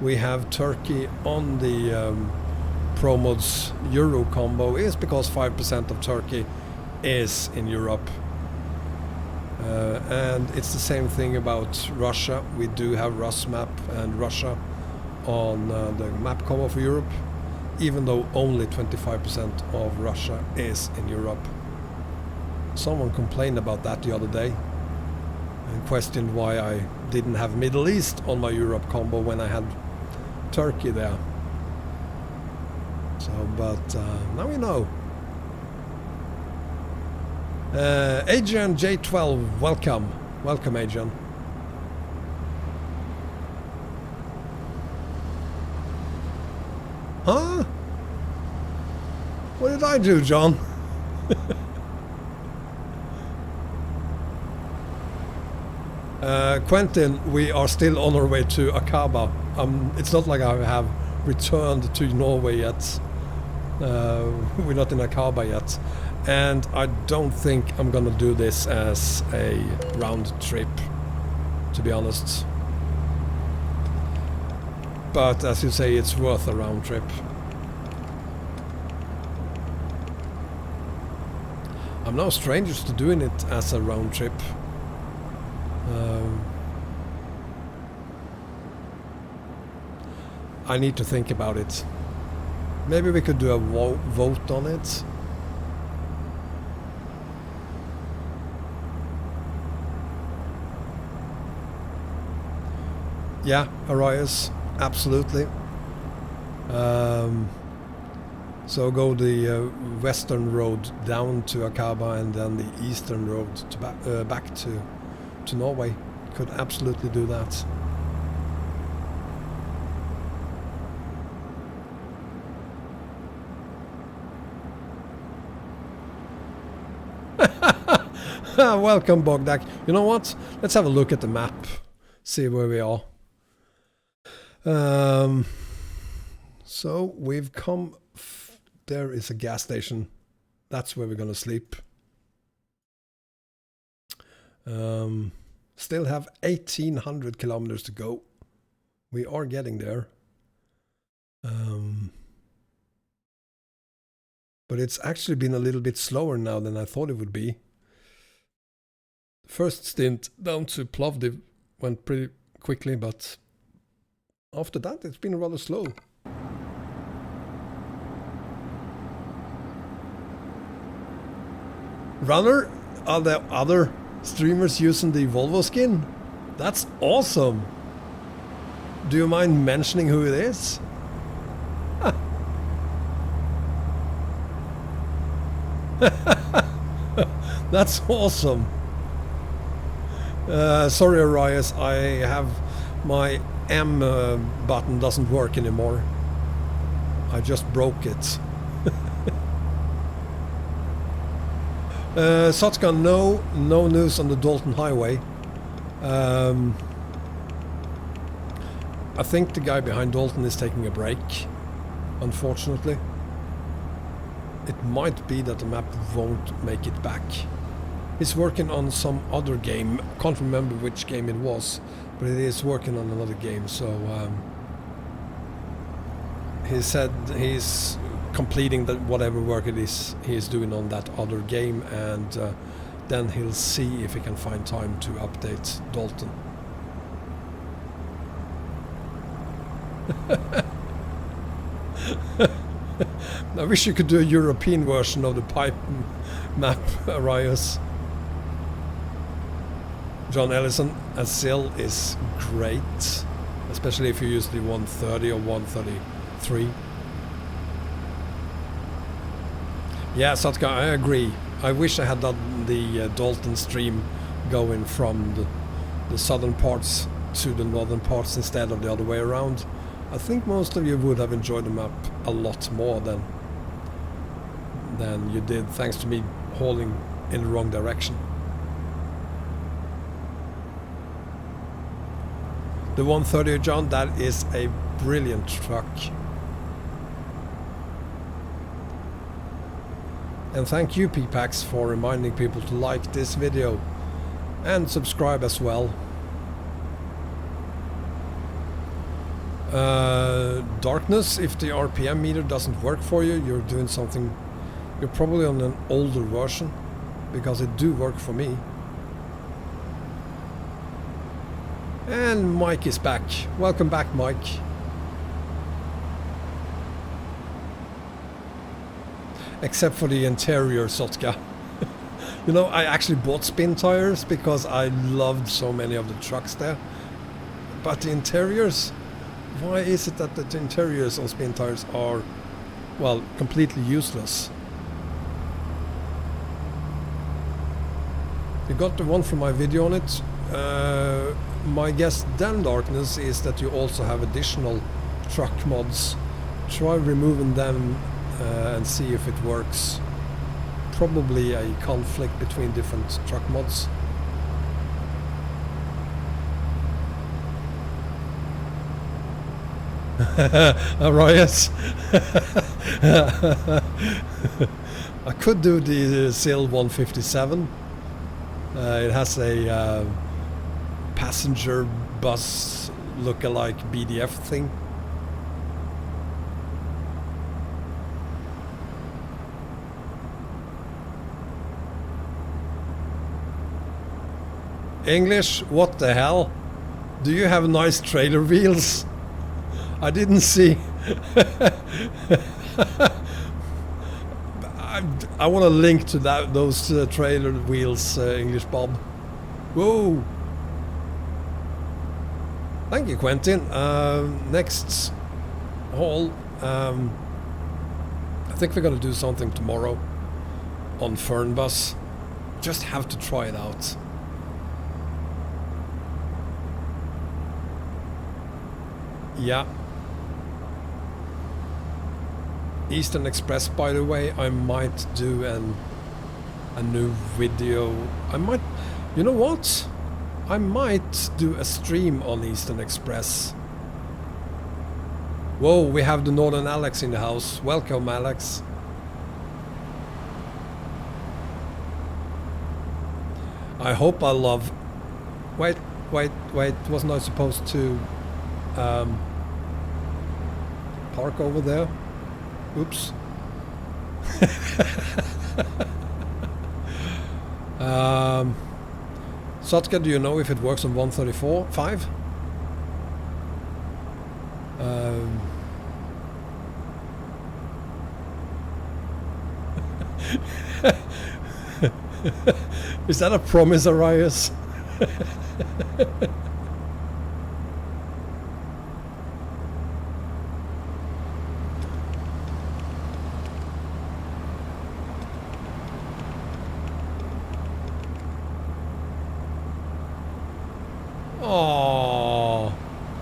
we have Turkey on the ProMods Euro combo is because 5% of Turkey is in Europe. And it's the same thing about Russia. We do have Rusmap and Russia on the map combo for Europe, even though only 25% of Russia is in Europe. Someone complained about that the other day and questioned why I didn't have Middle East on my Europe combo when I had Turkey there. So, but now we know. Adrian J12, welcome. Welcome, Adrian. Huh? What did I do, John? Quentin, we are still on our way to Aqaba. It's not like I have returned to Norway yet. We're not in Aqaba yet. And I don't think I'm gonna do this as a round trip, to be honest. But as you say, it's worth a round trip. I'm no strangers to doing it as a round trip. I need to think about it. Maybe we could do a vote on it. Yeah, Arias, absolutely. So go the western road down to Aqaba and then the eastern road to back to Norway. Could absolutely do that. Welcome, Bogdak. You know what? Let's have a look at the map. See where we are. So we've come... There is a gas station. That's where we're gonna sleep. Still have 1,800 kilometers to go. We are getting there. But it's actually been a little bit slower now than I thought it would be. First stint down to Plovdiv went pretty quickly, but after that it's been rather slow. Runner, are there other streamers using the Volvo skin? That's awesome. Do you mind mentioning who it is? That's awesome. Sorry, Arias, I have my M button doesn't work anymore. I just broke it. Sotka, no news on the Dalton Highway. I think the guy behind Dalton is taking a break, unfortunately. It might be that the map won't make it back. He's working on some other game. Can't remember which game it was, but it is working on another game. So he said he's completing whatever work it is he's doing on that other game, and then he'll see if he can find time to update Dalton. I wish you could do a European version of the pipe map, Arias. John Ellison as Sill is great, especially if you use the 130 or 133. Yeah, Satka, I agree. I wish I had done the Dalton stream going from the southern parts to the northern parts instead of the other way around. I think most of you would have enjoyed the map a lot more than you did, thanks to me hauling in the wrong direction. The 130, John, that is a brilliant truck. And thank you, P-Pax, for reminding people to like this video and subscribe as well. Darkness, if the RPM meter doesn't work for you, you're doing something. You're probably on an older version, because it do work for me. And Mike is back. Welcome back, Mike. Except for the interior, Sotka. You know, I actually bought spin tires because I loved so many of the trucks there. But the interiors, why is it that the interiors on spin tires are, well, completely useless? You got the one from my video on it. My guess then, Darkness, is that you also have additional truck mods. Try removing them and see if it works. Probably a conflict between different truck mods. Arias. I could do the SIL 157. It has a passenger bus look-alike BDF thing. English, what the hell? Do you have nice trailer wheels? I didn't see. I want to link to those trailer wheels, English Bob. Whoa! Thank you, Quentin. Next haul. I think we're gonna do something tomorrow on Fernbus. Just have to try it out. Yeah. Eastern Express, by the way, I might do a new video. I might, you know what? I might do a stream on Eastern Express. Whoa, we have the Northern Alex in the house. Welcome, Alex. I hope I love... Wait. Wasn't I supposed to park over there? Oops. Sotka, do you know if it works on 134.5? Is that a promise, Arias?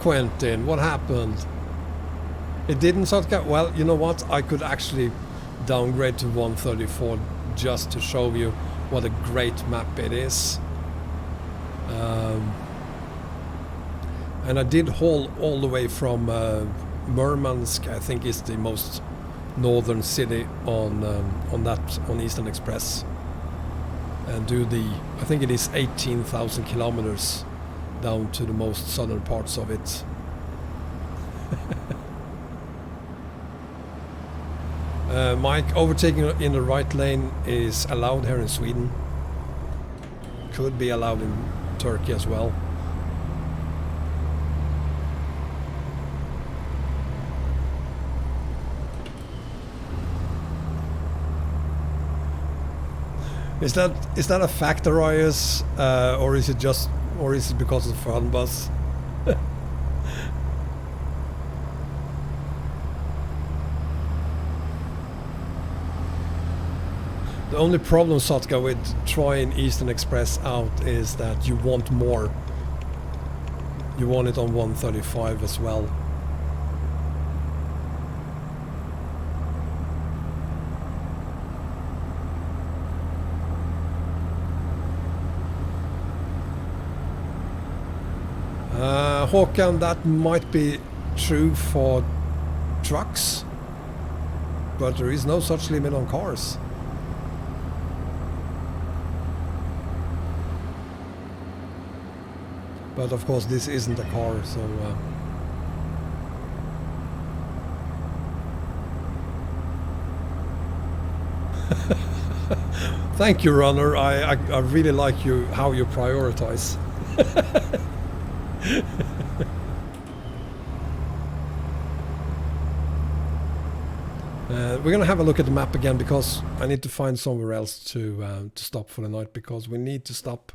Quentin, what happened? It didn't, Sotka? Well, you know what? I could actually downgrade to 134 just to show you what a great map it is. And I did haul all the way from Murmansk, I think is the most northern city on Eastern Express, and do the, I think it is 18,000 kilometers down to the most southern parts of it. Mike, overtaking in the right lane is allowed here in Sweden. Could be allowed in Turkey as well. Is that a factor, Arius, or is it because of Fernbus? The only problem, Sotka, with trying Eastern Express out is that you want more. You want it on 135 as well. Håkan, that might be true for trucks, but there is no such limit on cars. But of course this isn't a car, so thank you, Runner. I really like how you prioritize. We're gonna have a look at the map again, because I need to find somewhere else to stop for the night, because we need to stop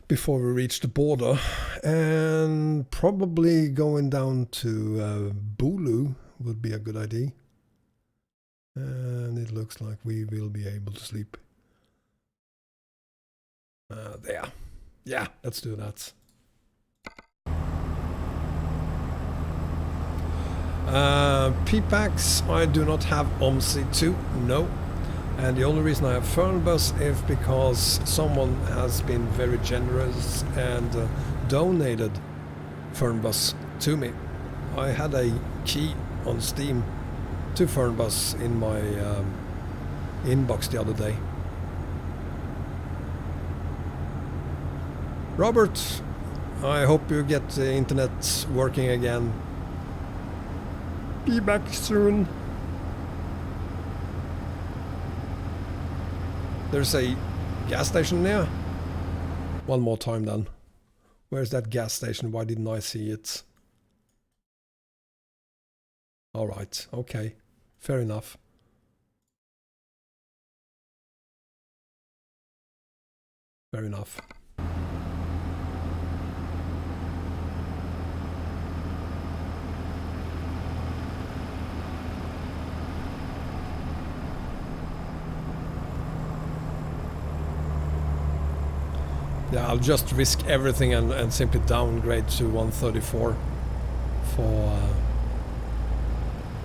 before we reach the border, and probably going down to Bulu would be a good idea. And it looks like we will be able to sleep there. Yeah, let's do that. P-Packs, I do not have OMSI2, no. And the only reason I have Fernbus is because someone has been very generous and donated Fernbus to me. I had a key on Steam to Fernbus in my inbox the other day. Robert, I hope you get the internet working again. Be back soon. There's a gas station there. One more time then. Where's that gas station? Why didn't I see it? Alright, okay. Fair enough. Fair enough. Yeah, I'll just risk everything and simply downgrade to 134 for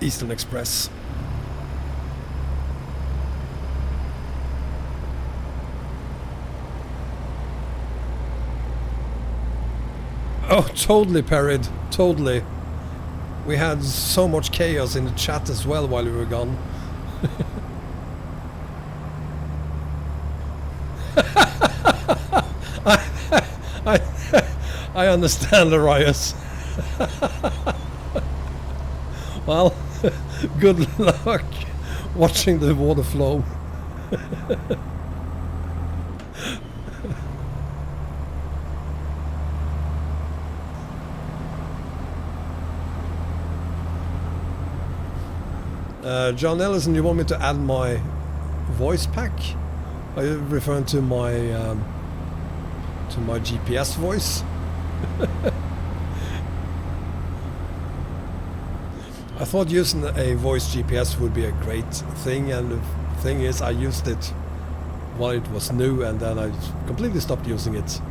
Eastern Express. Oh, totally, Parried. Totally. We had so much chaos in the chat as well while we were gone. I understand, Arias. Well, good luck watching the water flow. John Ellison, you want me to add my voice pack? Are you referring to my GPS voice? I thought using a voice GPS would be a great thing, and the thing is I used it while it was new and then I completely stopped using it.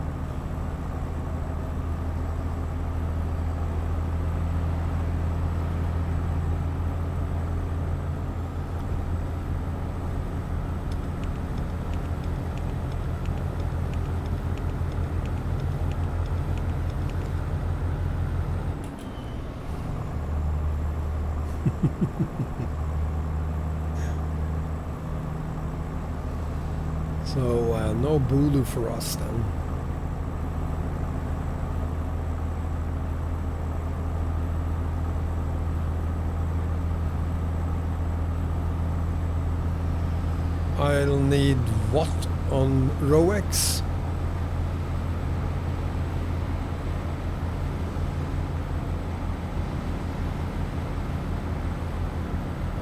So no Bulu for us then. I'll need what on row X?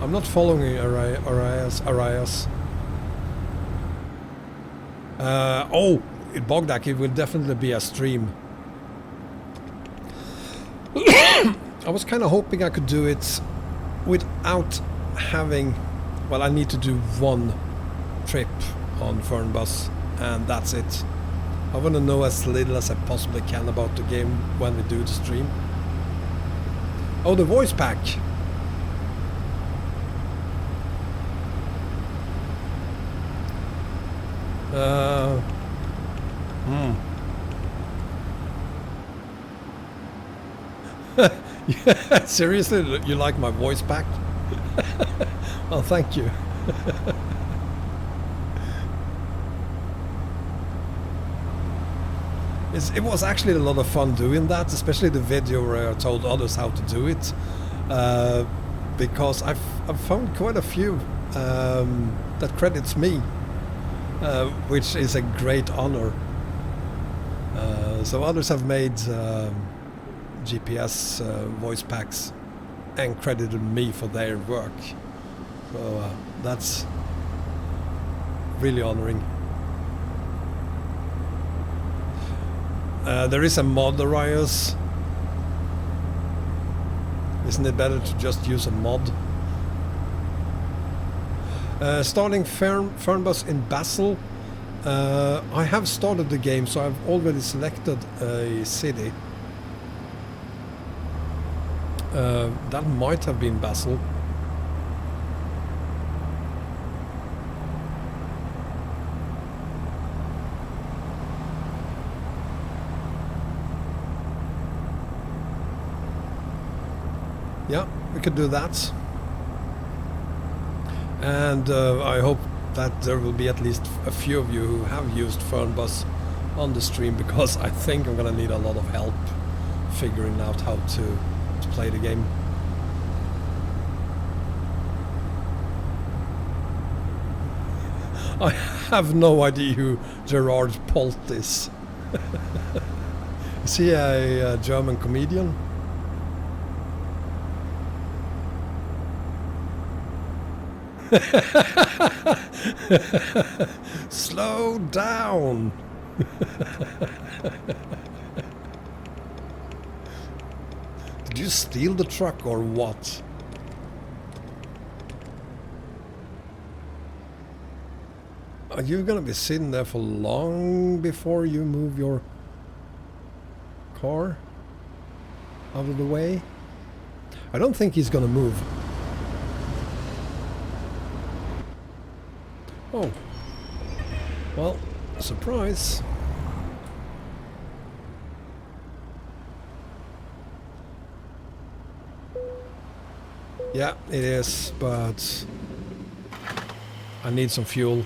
I'm not following Arias. Oh, in Bogdak it will definitely be a stream. I was kind of hoping I could do it without having... Well, I need to do one trip on Fernbus and that's it. I want to know as little as I possibly can about the game when we do the stream. Oh, the voice pack. Yeah, seriously, you like my voice pack? Well, thank you. It was actually a lot of fun doing that, especially the video where I told others how to do it, because I've found quite a few that credits me, which is a great honor. So others have made GPS voice packs and credited me for their work, so that's really honoring. There is a mod, Arias. Isn't it better to just use a mod? Starting Fernbus in Basel. I have started the game, so I've already selected a city. That might have been Basel. Yeah, we could do that. And I hope that there will be at least a few of you who have used Fernbus on the stream, because I think I'm gonna need a lot of help figuring out how to play the game. I have no idea who Gerard Polt is. Is he a German comedian? Slow down. Did you steal the truck or what? Are you gonna be sitting there for long before you move your car out of the way? I don't think he's gonna move. Oh, well, surprise. Yeah, it is, but I need some fuel.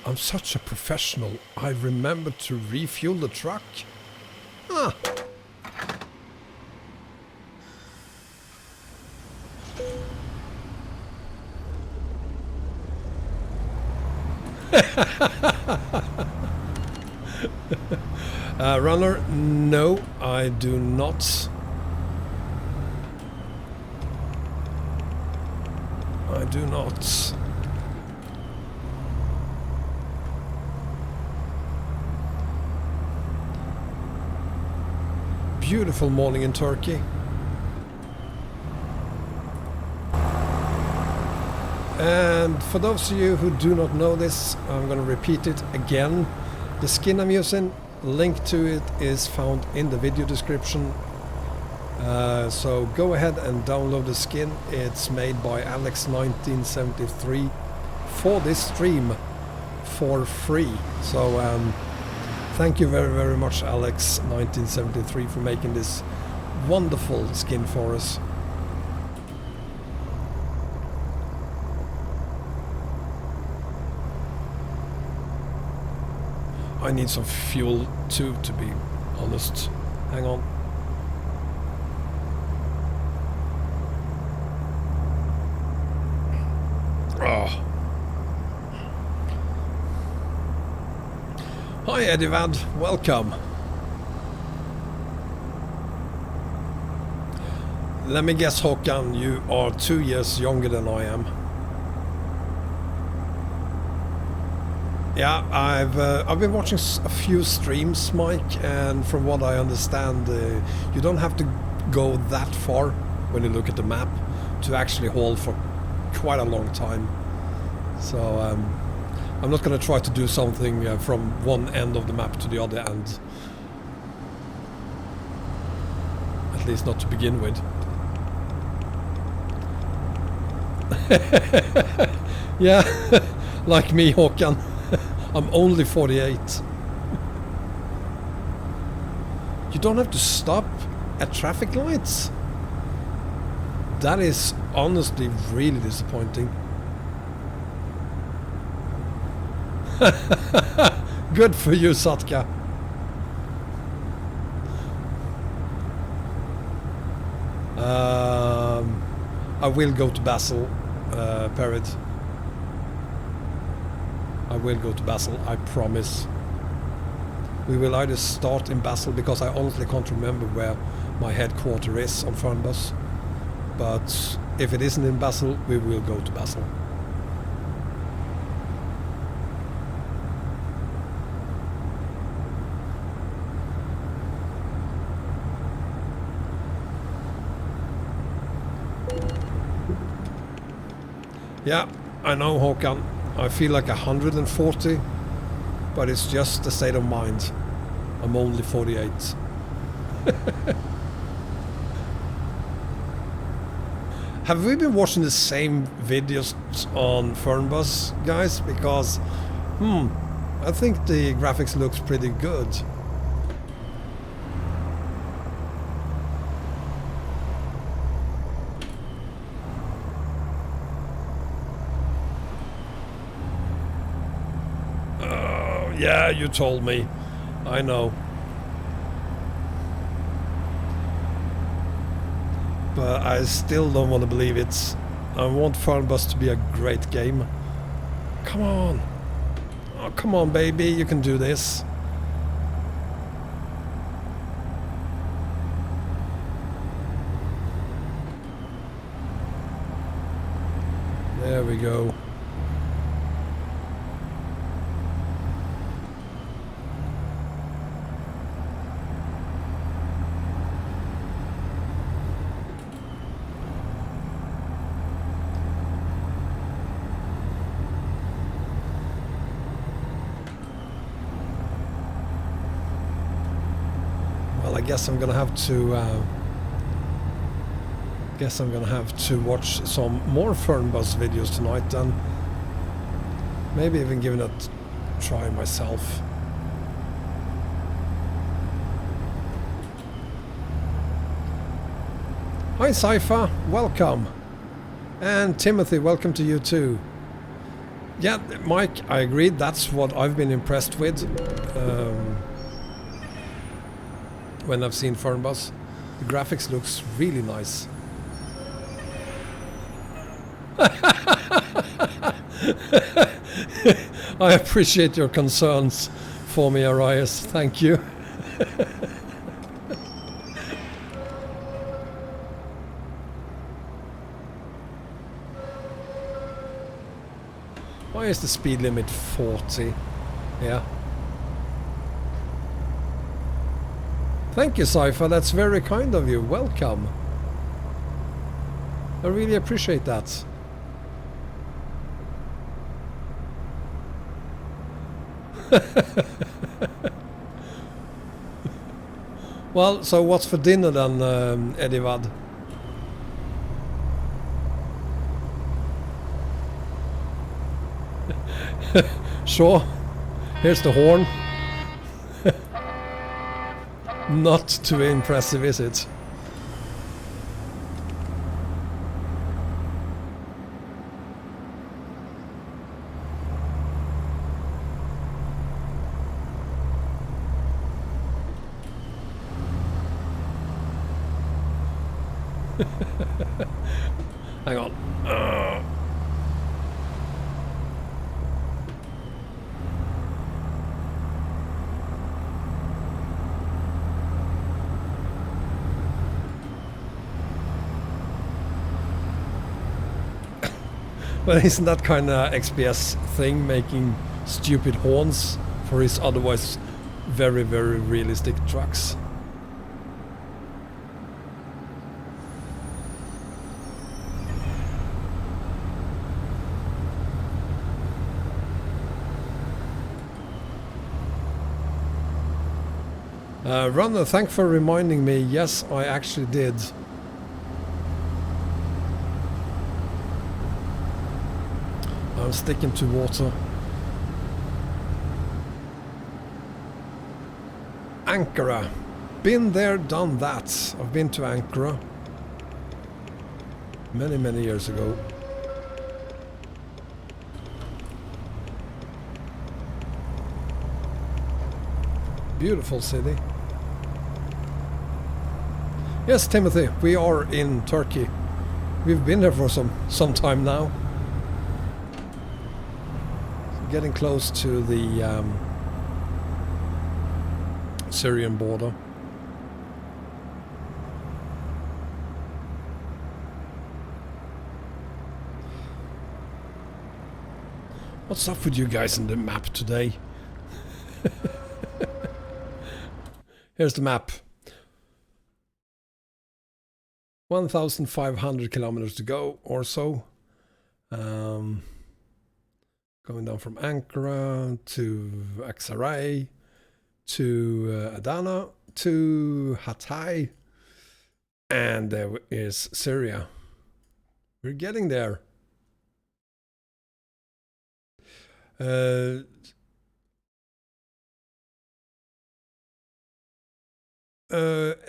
I'm such a professional. I remembered to refuel the truck. Ah. Runner, no, I do not. I do not. Beautiful morning in Turkey. And for those of you who do not know this, I'm going to repeat it again. The skin I'm using, link to it is found in the video description. So go ahead and download the skin. It's made by Alex1973 for this stream for free. So thank you very, very much, Alex1973, for making this wonderful skin for us. I need some fuel too, to be honest. Hang on. Oh. Hi Edivad, welcome. Let me guess, Håkan, you are 2 years younger than I am. Yeah, I've been watching a few streams, Mike, and from what I understand, you don't have to go that far when you look at the map to actually haul for quite a long time. So I'm not going to try to do something from one end of the map to the other end. At least not to begin with. Yeah, like me, Håkan. I'm only 48. You don't have to stop at traffic lights? That is honestly really disappointing. Good for you, Satka. I will go to Basel, Perid. I will go to Basel, I promise. We will either start in Basel, because I honestly can't remember where my headquarter is on Fernbus. But if it isn't in Basel, we will go to Basel. Yeah, I know, Håkan. I feel like 140, but it's just a state of mind. I'm only 48. Have we been watching the same videos on Fernbus, guys? Because, I think the graphics looks pretty good. Yeah, you told me. I know. But I still don't want to believe it. I want Fernbus to be a great game. Come on. Oh, come on, baby. You can do this. There we go. I guess I'm gonna have to watch some more Fernbus videos tonight, and maybe even give it a try myself. Hi Saifa, welcome, and Timothy, welcome to you too. Yeah, Mike, I agree. That's what I've been impressed with. When I've seen Fernbus, the graphics looks really nice. I appreciate your concerns for me, Arias. Thank you. Why is the speed limit 40? Yeah. Thank you, Saifa. That's very kind of you. Welcome. I really appreciate that. Well, so what's for dinner then, Edivad? Sure. Here's the horn. Not too impressive, is it? Hang on. Well, isn't that kind of XPS thing, making stupid horns for his otherwise very, very realistic trucks? Runner, thanks for reminding me. Yes, I actually did. I'm sticking to water. Ankara. Been there, done that. I've been to Ankara many, many years ago. Beautiful city. Yes, Timothy, we are in Turkey. We've been there for some time now. Getting close to the Syrian border. What's up with you guys in the map today? Here's the map. 1,500 kilometers to go or so. Going down from Ankara to Aksaray to Adana to Hatay, and there is Syria. We're getting there.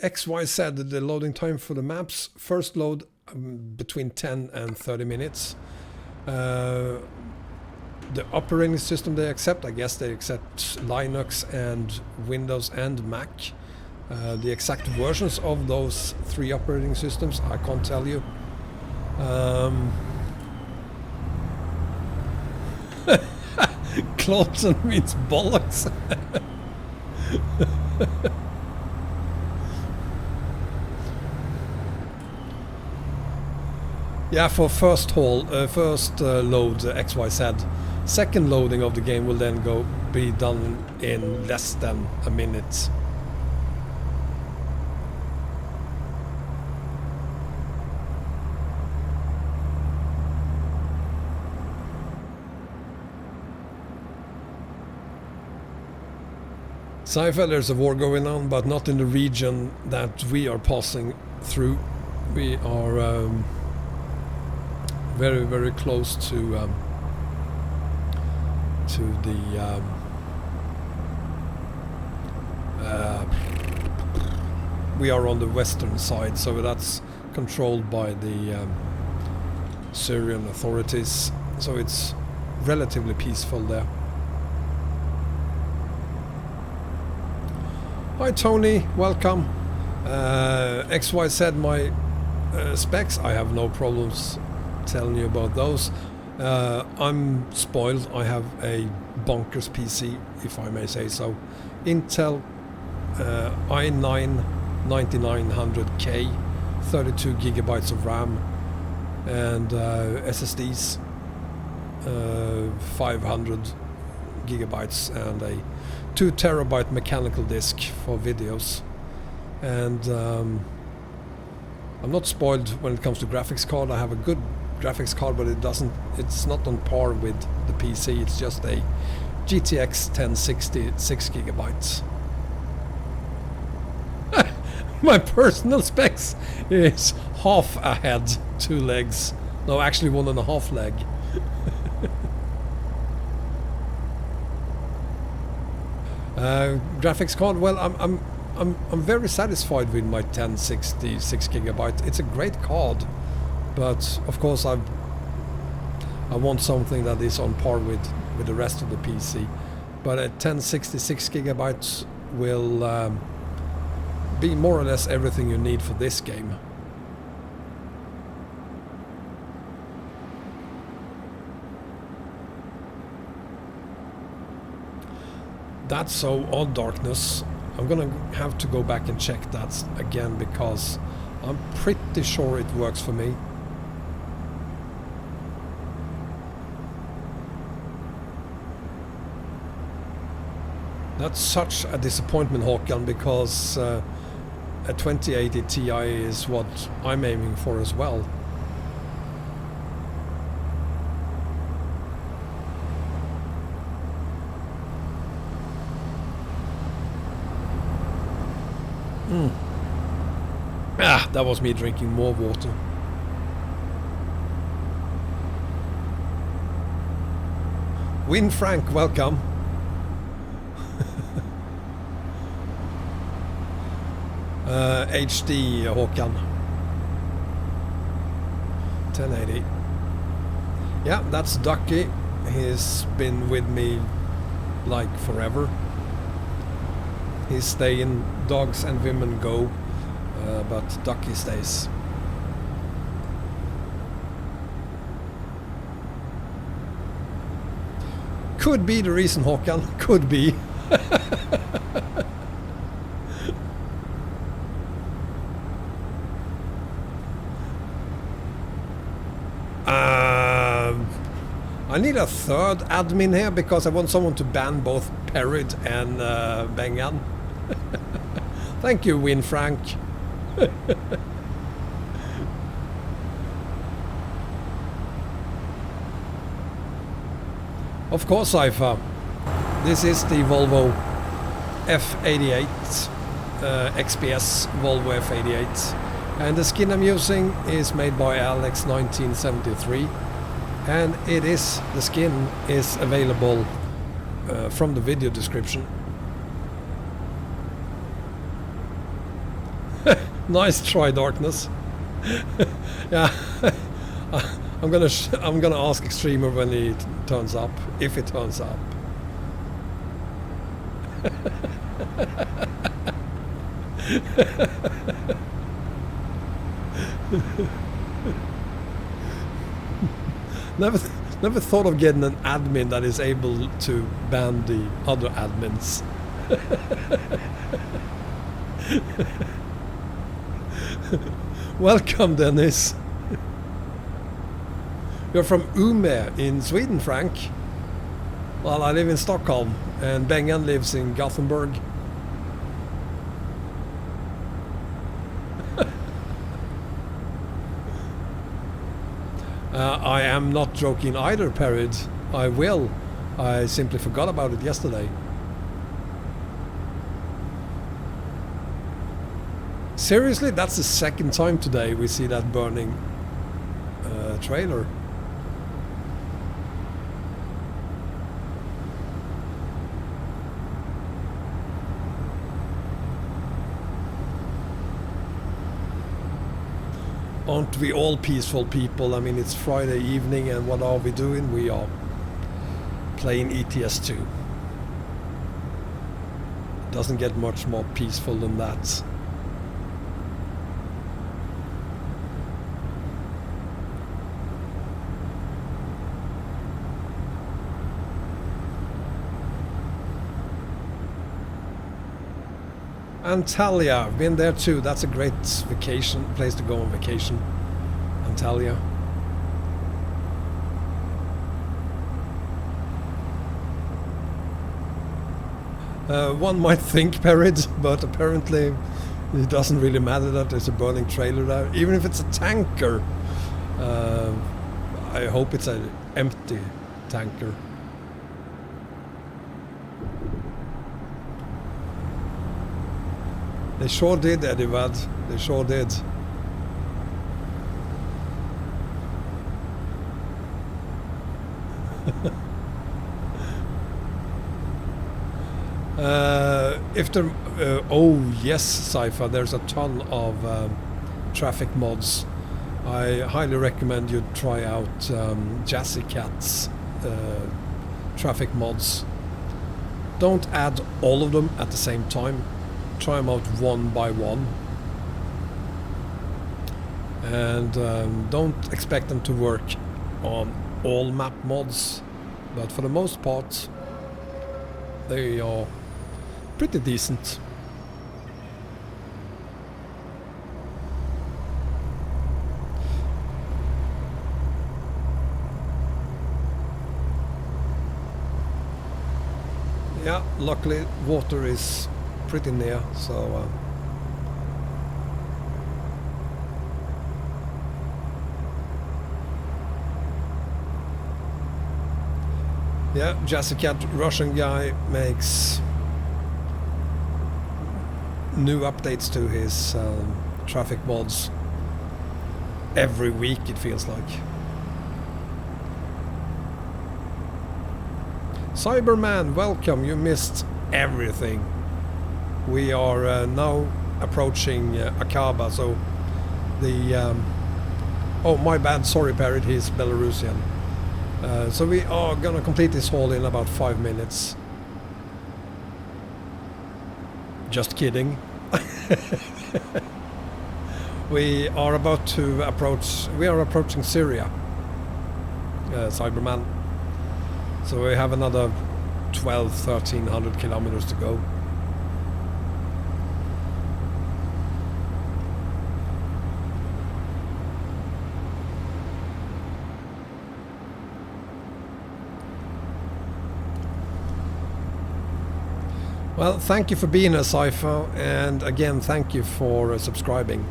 XYZ, the loading time for the maps. First load between 10 and 30 minutes. The operating system they accept, I guess they accept Linux and Windows and Mac. The exact versions of those three operating systems, I can't tell you. Clausen means bollocks. Yeah, for first load XYZ. Second loading of the game will then be done in less than a minute. Sci-fi, there's a war going on, but not in the region that we are passing through. We are very, very close to the we are on the western side, so that's controlled by the Syrian authorities, so it's relatively peaceful there. Hi Tony, welcome. XYZ, my specs, I have no problems telling you about those. I'm spoiled. I have a bonkers PC, if I may say so. Intel i9 9900K, 32 gigabytes of RAM, and SSDs 500 gigabytes, and a 2 terabyte mechanical disk for videos. And I'm not spoiled when it comes to graphics card. I have a good graphics card, but it's not on par with the PC. It's just a GTX 1060 6 gigabytes. My personal specs is half a head, 2 legs. No, actually 1.5 leg. Graphics card, well, I'm very satisfied with my 1060 6 gigabyte. It's a great card, but of course I want something that is on par with the rest of the PC. But a 1060 6 gigabytes will be more or less everything you need for this game. That's so odd, Darkness. I'm gonna have to go back and check that again, because I'm pretty sure it works for me. That's such a disappointment, Håkan, because a 2080 Ti is what I'm aiming for as well. Ah, that was me drinking more water. Win Frank, welcome. HD Håkan. 1080. Yeah, that's Ducky. He's been with me like forever. He's staying, dogs and women go, but Ducky stays. Could be the reason, Håkan. Could be. I need a third admin here because I want someone to ban both Perid and Bengan. Thank you, Win Frank. Of course, Cypher. This is the Volvo F88, XPS Volvo F88. And the skin I'm using is made by Alex 1973. And the skin is available from the video description. Nice try, Darkness. Yeah, I'm gonna ask Extremer when he turns up, if it turns up. Never thought of getting an admin that is able to ban the other admins. Welcome, Dennis. You're from Umeå in Sweden, Frank. Well, I live in Stockholm, and Bengan lives in Gothenburg. I am not joking either, Perid. I will. I simply forgot about it yesterday. Seriously, that's the second time today we see that burning trailer. Aren't we all peaceful people? I mean, it's Friday evening, and what are we doing? We are playing ETS2. Doesn't get much more peaceful than that. Antalya, been there too. That's a great vacation place to go on vacation. Antalya. One might think Perid, but apparently it doesn't really matter that there's a burning trailer there. Even if it's a tanker, I hope it's an empty tanker. They sure did, Edivad. They sure did. If there... oh, yes, Cypher. There's a ton of traffic mods. I highly recommend you try out Jazzy Cat's traffic mods. Don't add all of them at the same time. Try them out one by one, and don't expect them to work on all map mods, but for the most part They are pretty decent. Yeah, luckily water is pretty near, so yeah, Jessica, Russian guy, makes new updates to his traffic mods every week, it feels like. Cyberman, welcome. You missed everything. We are now approaching Aqaba, so the oh, my bad, sorry Parrot, he's Belarusian. So we are gonna complete this haul in about 5 minutes. Just kidding. We are about to approach, we are approaching Syria, Cyberman. So we have another 1300 kilometers to go. Well, thank you for being a Cypher, and again, thank you for subscribing.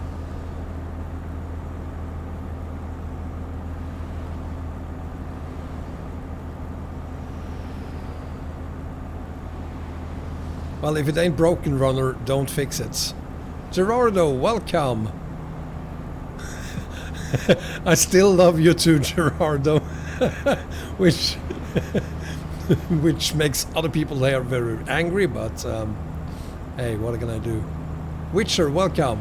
Well, if it ain't broken, runner, don't fix it. Gerardo, welcome. I still love you too, Gerardo. which which makes other people there very angry, but hey, what can I do? Witcher, welcome.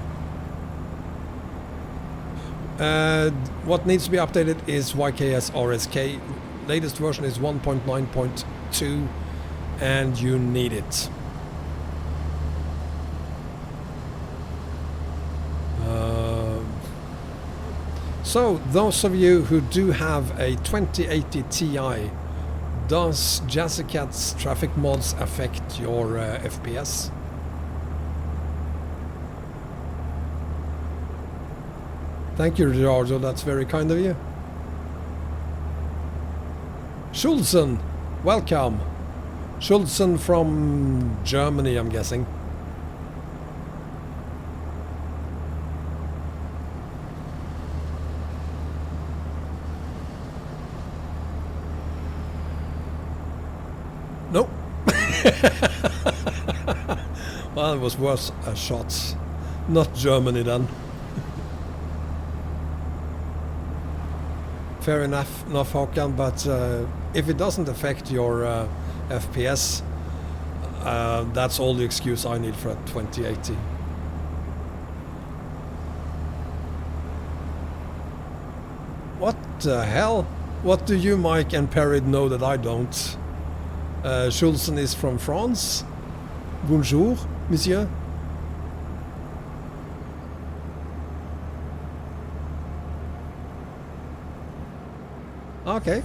What needs to be updated is YKS RSK. Latest version is 1.9.2 and you need it. So, those of you who do have a 2080 Ti, does Jazzicat's traffic mods affect your FPS? Thank you, Giorgio, that's very kind of you. Schulzen, welcome. Schulzen from Germany, I'm guessing. Nope. Well, it was worth a shot. Not Germany then. Fair enough, Håkan, but if it doesn't affect your FPS, that's all the excuse I need for a 2080. What the hell? What do you, Mike and Perid, know that I don't? Schulzen is from France. Bonjour, monsieur. Okay.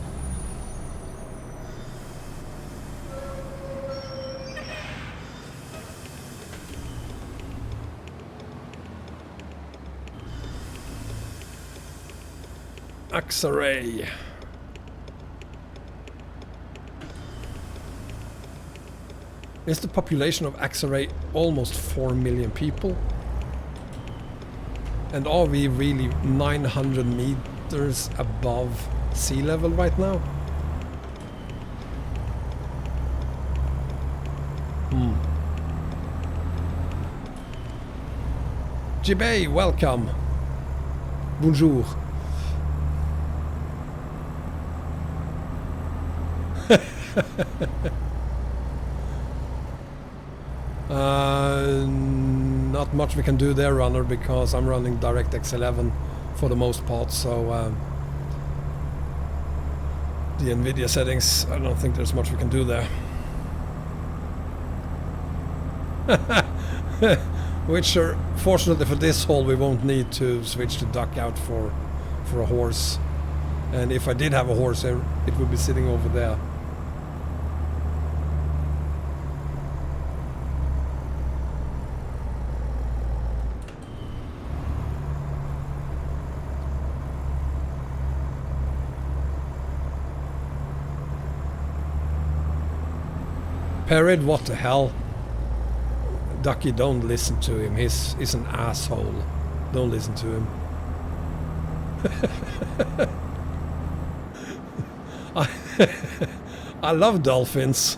Axaray. Is the population of Axaray almost 4 million people? And are we really 900 meters above sea level right now? Jibay, welcome. Bonjour. Not much we can do there, runner, because I'm running DirectX 11 for the most part, so the NVIDIA settings, I don't think there's much we can do there. Which are, fortunately for this haul, we won't need to switch to duck out for a horse. And if I did have a horse, it would be sitting over there. Perid, what the hell? Ducky, don't listen to him. He's an asshole. Don't listen to him. I love dolphins,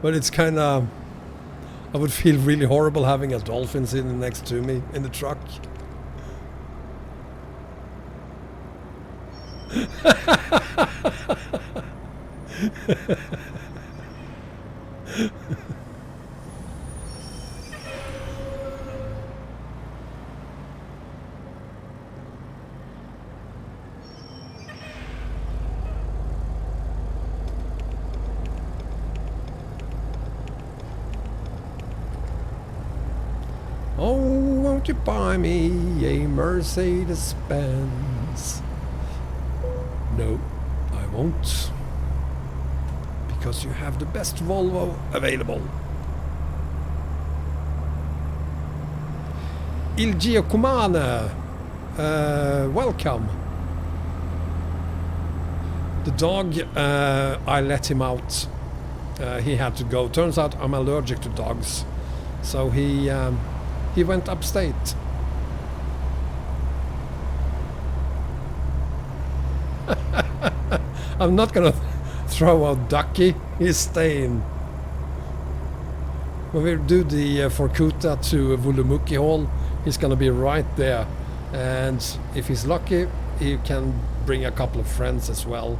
but it's kind of... I would feel really horrible having a dolphin sitting next to me in the truck. Oh, won't you buy me a Mercedes-Benz? No, I won't. Because you have the best Volvo available. Il Giacomane, welcome. The dog, I let him out. He had to go. Turns out I'm allergic to dogs. So he went upstate. I'm not gonna throw out Ducky. He's staying. When we do the Vorkuta to Volumuki Hall, he's gonna be right there. And if he's lucky, he can bring a couple of friends as well.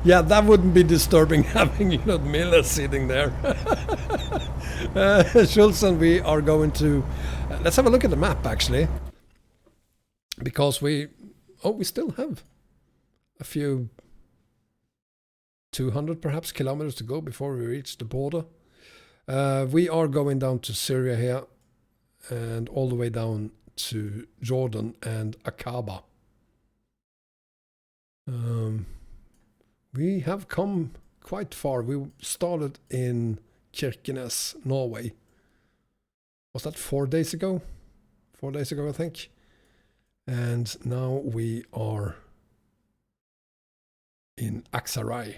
Yeah, that wouldn't be disturbing having Miller sitting there. Schultz and we are going to... let's have a look at the map actually. Because we still have a few 200 perhaps kilometers to go before we reach the border. We are going down to Syria here and all the way down to Jordan and Aqaba. We have come quite far. We started in Kirkenes, Norway. Was that 4 days ago? 4 days ago, I think. And now we are in Aksaray.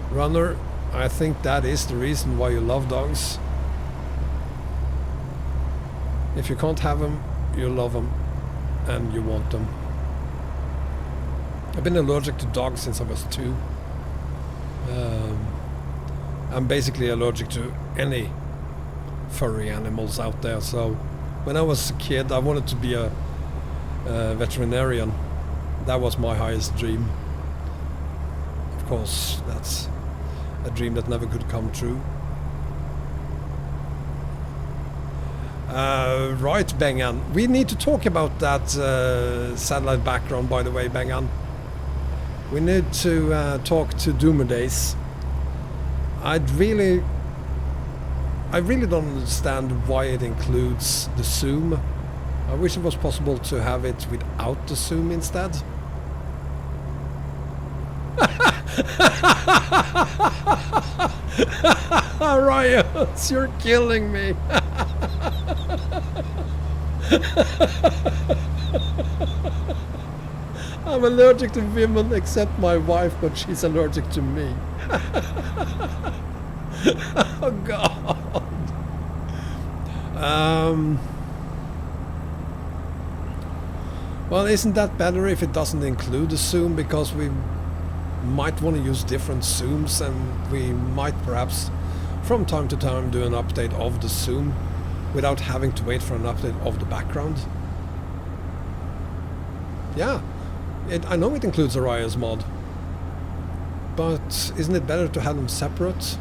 Runner, I think that is the reason why you love dogs. If you can't have them, you love them and you want them. I've been allergic to dogs since I was 2. I'm basically allergic to any furry animals out there. So when I was a kid, I wanted to be a veterinarian. That was my highest dream. Of course, that's a dream that never could come true. Right, Bengan. We need to talk about that satellite background, by the way, Bengan. We need to talk to Doomerdays. I really don't understand why it includes the zoom. I wish it was possible to have it without the zoom instead. Riots, you're killing me. I'm allergic to women except my wife, but she's allergic to me. Oh God. Well, isn't that better if it doesn't include the zoom, because we might want to use different zooms and we might perhaps from time to time do an update of the zoom without having to wait for an update of the background. Yeah, I know it includes a Arias mod, but isn't it better to have them separate?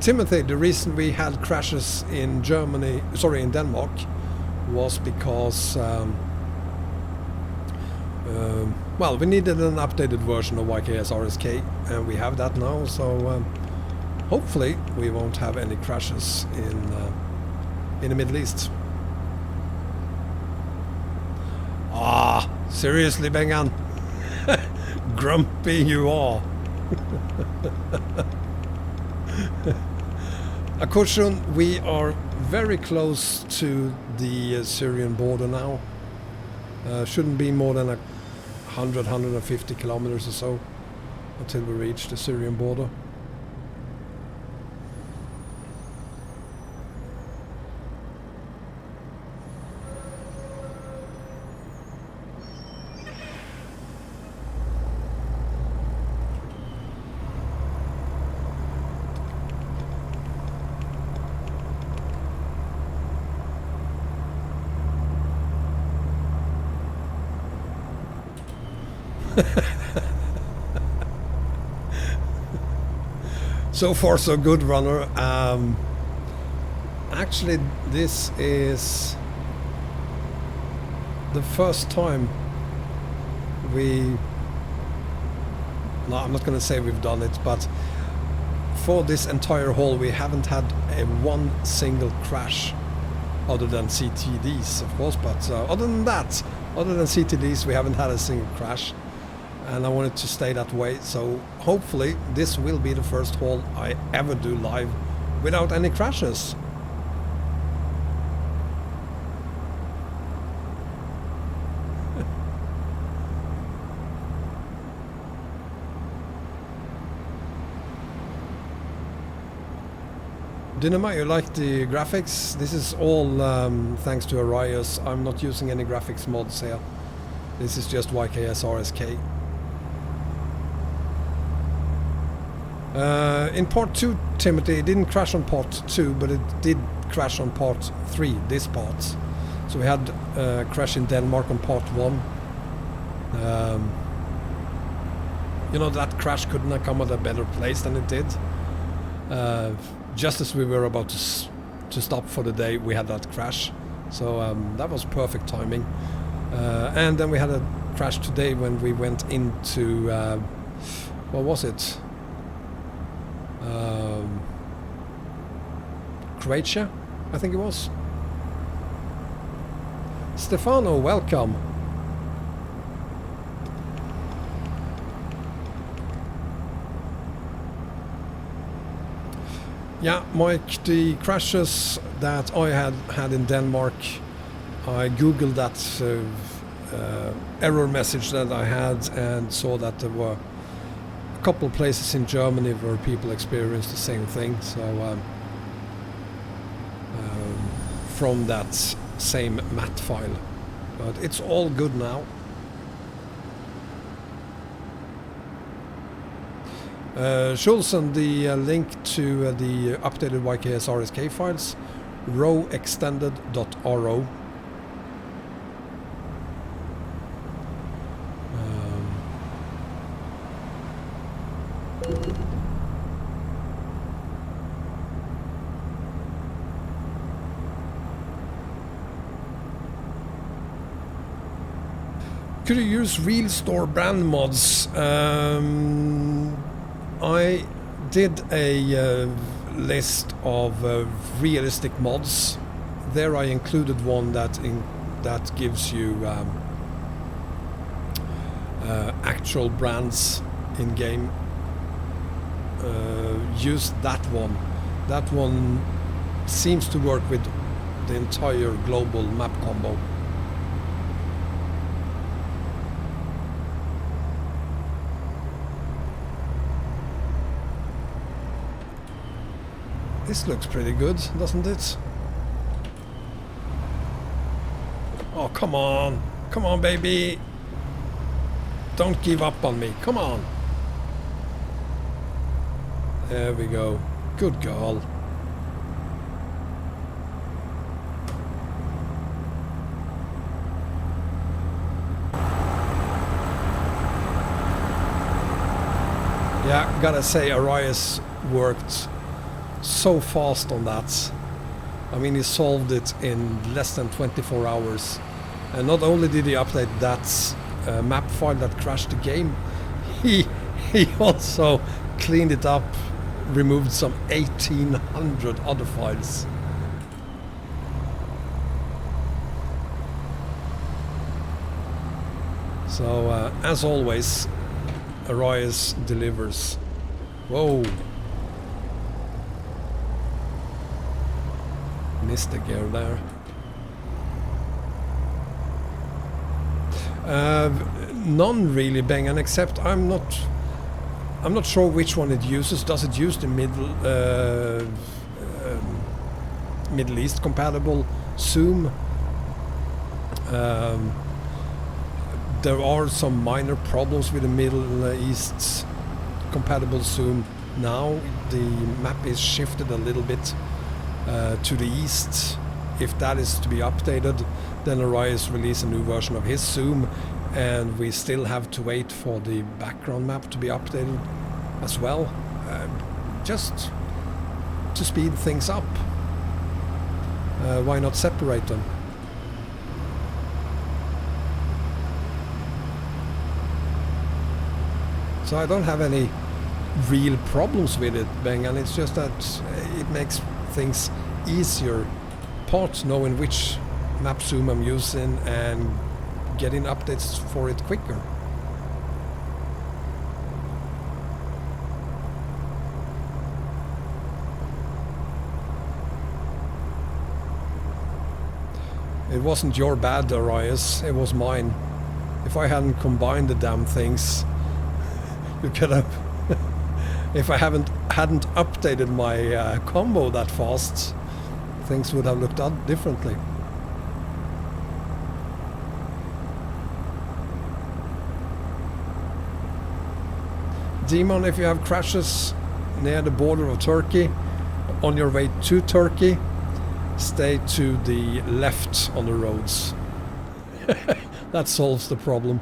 Timothy, the reason we had crashes in in Denmark, was because Well, we needed an updated version of YKS RSK, and we have that now, so hopefully we won't have any crashes in the Middle East. Ah, seriously, Bengan? Grumpy you are. Akurshun, we are very close to the Syrian border now. Shouldn't be more than 100-150 kilometers or so until we reach the Syrian border. So far so good, runner. Actually this is the first time no, I'm not gonna say we've done it, but for this entire haul we haven't had one single crash, other than CTDs of course, but other than CTDs we haven't had a single crash. And I want it to stay that way, so hopefully this will be the first haul I ever do live without any crashes. Dinama, you like the graphics? This is all thanks to Arias. I'm not using any graphics mods here. This is just YKS RSK. In part 2, Timothy, it didn't crash on part 2, but it did crash on part 3, this part. So we had a crash in Denmark on part 1. You know, that crash couldn't have come at a better place than it did. Just as we were about to stop for the day, we had that crash. So that was perfect timing. And then we had a crash today when we went into... what was it? Croatia, I think it was. Stefano, welcome. Yeah, Mike, the crashes that I had in Denmark, I googled that error message that I had and saw that there were a couple of places in Germany where people experienced the same thing. So from that same mat file, but it's all good now. Schulzen, the link to the updated YKS RSK files, rowextended.ro. Could you use real store brand mods? I did a list of realistic mods. There I included one that gives you actual brands in game. Use that one. That one seems to work with the entire global map combo. This looks pretty good, doesn't it? Oh, come on. Come on, baby. Don't give up on me. Come on. There we go. Good girl. Yeah, gotta say, Arias worked so fast on that. I mean, he solved it in less than 24 hours. And not only did he update that map file that crashed the game, he also cleaned it up, removed some 1800 other files. So as always, Arias delivers. Whoa! Missed the gear there. None really, Bengan, except I'm not sure which one it uses. Does it use the Middle East compatible zoom? There are some minor problems with the Middle East compatible zoom now. The map is shifted a little bit to the east. If that is to be updated, then Arias release a new version of his zoom, and we still have to wait for the background map to be updated as well, just to speed things up. Why not separate them? So I don't have any real problems with it, Beng, and it's just that it makes things easier, part knowing which map zoom I'm using and getting updates for it quicker. It wasn't your bad, Arias, it was mine. If I hadn't combined the damn things, you could have... if I hadn't updated my combo that fast, things would have looked out differently. Demon, if you have crashes near the border of Turkey, on your way to Turkey, stay to the left on the roads. That solves the problem.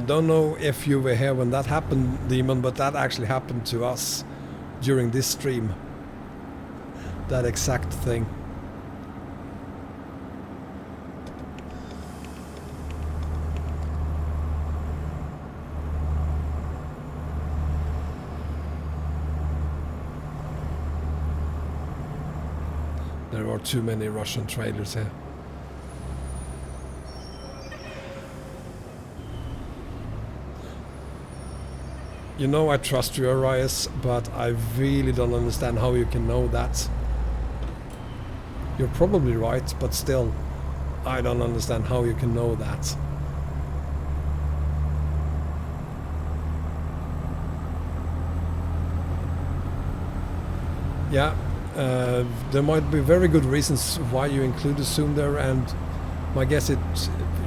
Don't know if you were here when that happened, Demon, but that actually happened to us during this stream. That exact thing. There are too many Russian trailers here. You know I trust you, Arias, but I really don't understand how you can know that. You're probably right, but still, I don't understand how you can know that. Yeah, there might be very good reasons why you include the zoom there, and my guess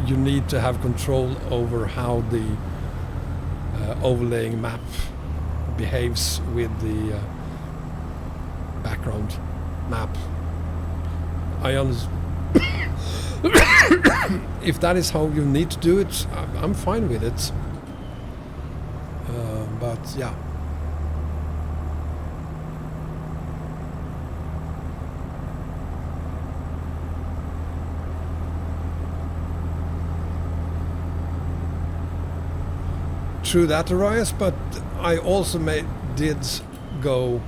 you need to have control over how the overlaying map behaves with the background map. I understand. If that is how you need to do it, I'm fine with it. But yeah. True that, Arias, but I also did go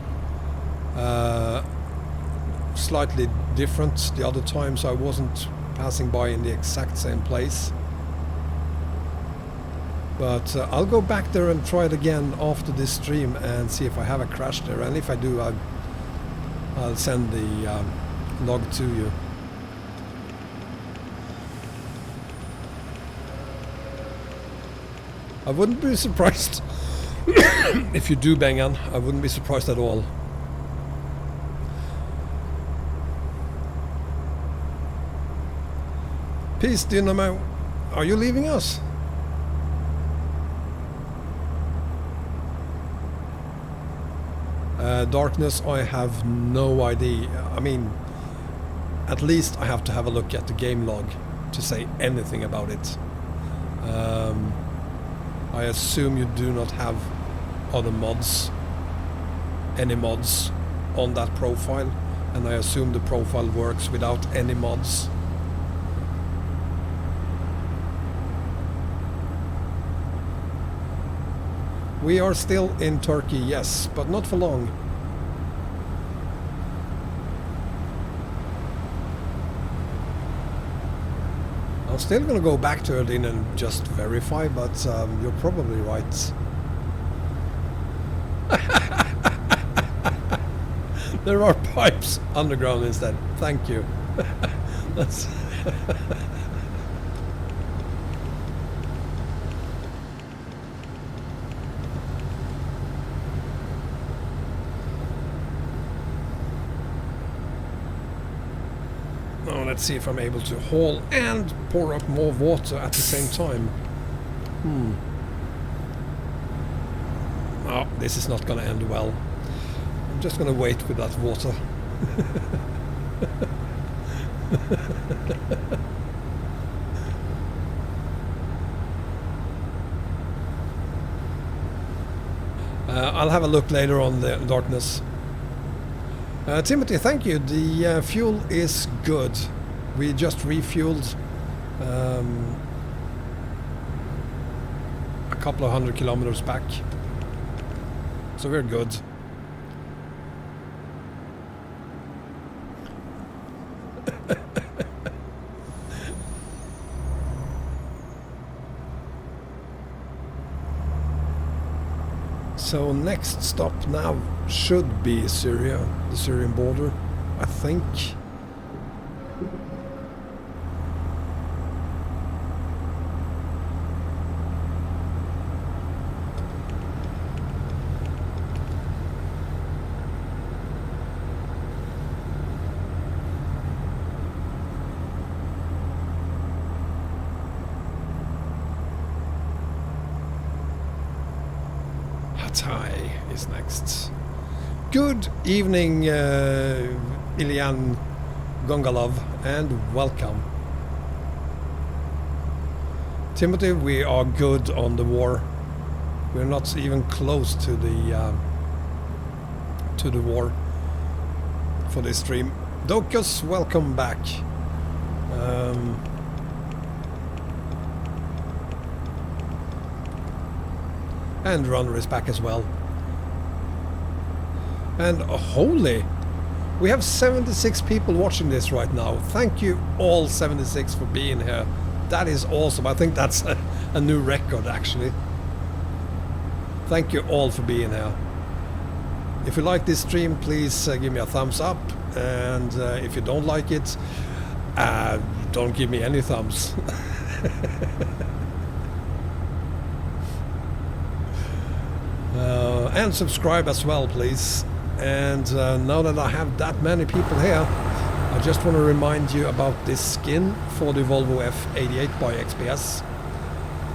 slightly different the other time, so I wasn't passing by in the exact same place. But I'll go back there and try it again after this stream and see if I have a crash there, and if I do, I'll send the log to you. I wouldn't be surprised if you do bang on. I wouldn't be surprised at all. Peace, Dynamo. Are you leaving us? Darkness, I have no idea. I mean, at least I have to have a look at the game log to say anything about it. I assume you do not have other mods, any mods on that profile, and I assume the profile works without any mods. We are still in Turkey, yes, but not for long. I'm still gonna go back to Erdin and just verify, but you're probably right. There are pipes underground instead. Thank you. That's now let's see if I'm able to haul and pour up more water at the same time. Oh, this is not gonna end well. I'm just gonna wait with that water. I'll have a look later on the darkness. Timothy, thank you. The fuel is good. We just refueled a couple of 100 kilometers back. So we're good. So next stop now should be Syria, the Syrian border, I think. Hatay is next. Good evening, Ilyan Gongalov, and welcome. Timothy, we are good on the war. We're not even close to the war for this stream. Dokus, welcome back. And Runner is back as well. And holy, we have 76 people watching this right now. Thank you all 76 for being here. That is awesome. I think that's a new record actually. Thank you all for being here. If you like this stream, please give me a thumbs up, and if you don't like it, don't give me any thumbs. And subscribe as well, please. And now that I have that many people here, I just want to remind you about this skin for the Volvo F88 by XPS.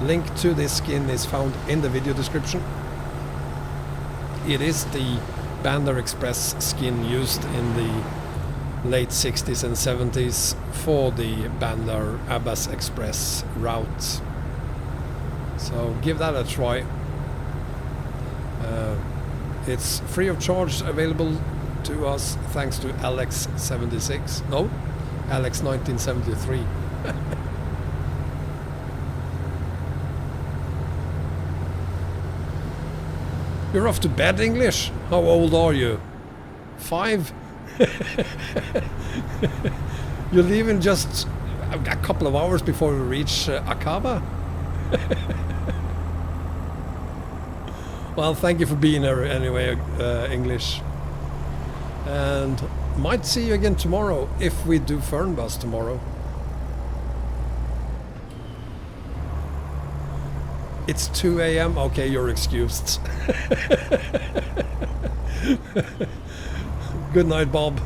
Link to this skin is found in the video description. It is the Bandar Express skin used in the late 60s and 70s for the Bandar Abbas Express route. So give that a try. It's free of charge, available to us thanks to Alex76. No, Alex1973. You're off to bed, English? How old are you? 5? You're leaving just a couple of hours before we reach Aqaba? Well, thank you for being here anyway, English. And might see you again tomorrow if we do Fernbus tomorrow. It's 2 AM? Okay, you're excused. Good night, Bob.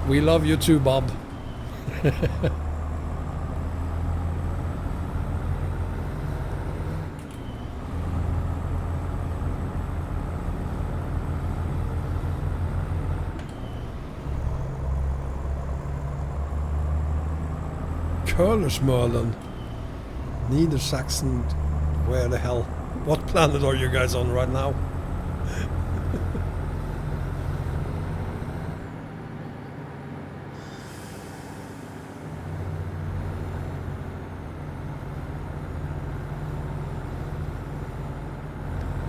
We love you too, Bob. Curlersmölen. Niedersachsen. Where the hell? What planet are you guys on right now?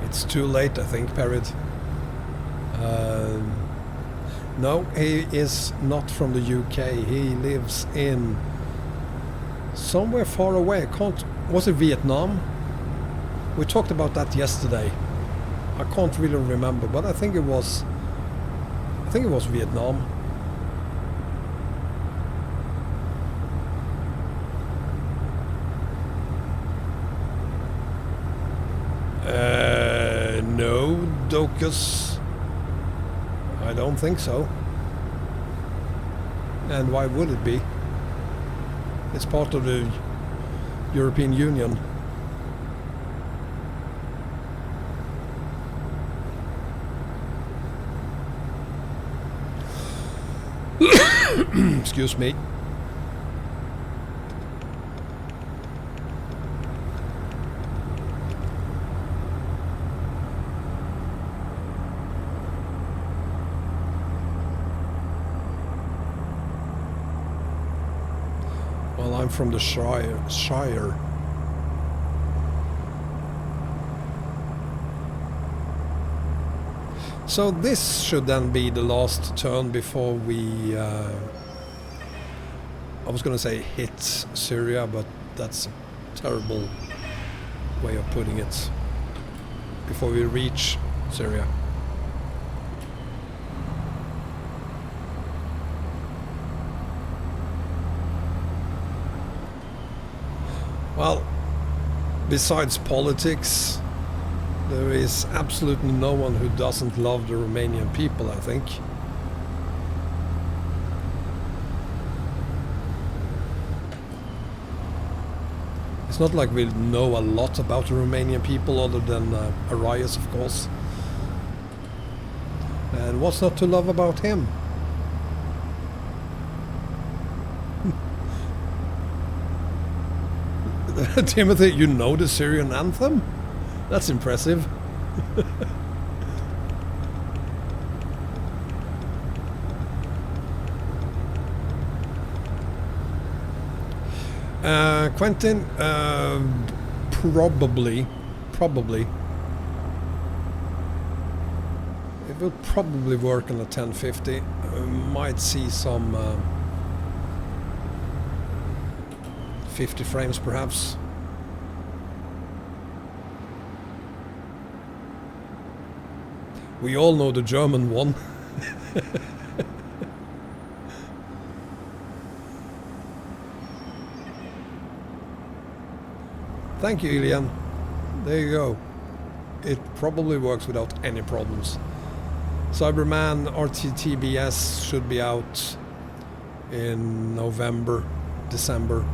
It's too late, I think, Parrot. No, he is not from the UK. He lives in somewhere far away. Was it Vietnam? We talked about that yesterday. I can't really remember, but I think it was Vietnam. No, Docus. I don't think so. And why would it be? It's part of the European Union. Excuse me. Well, I'm from the Shire. So this should then be the last turn before we, I was going to say hit Syria, but that's a terrible way of putting it. Before we reach Syria. Well, besides politics, there is absolutely no one who doesn't love the Romanian people, I think. It's not like we know a lot about the Romanian people other than Arias, of course. And what's not to love about him? Timothy, you know the Syrian anthem? That's impressive. Quentin, probably. It will probably work on a 1050. Might see some 50 frames perhaps. We all know the German one. Thank you, Ilian. There you go. It probably works without any problems. Cyberman RTTBS should be out in November, December.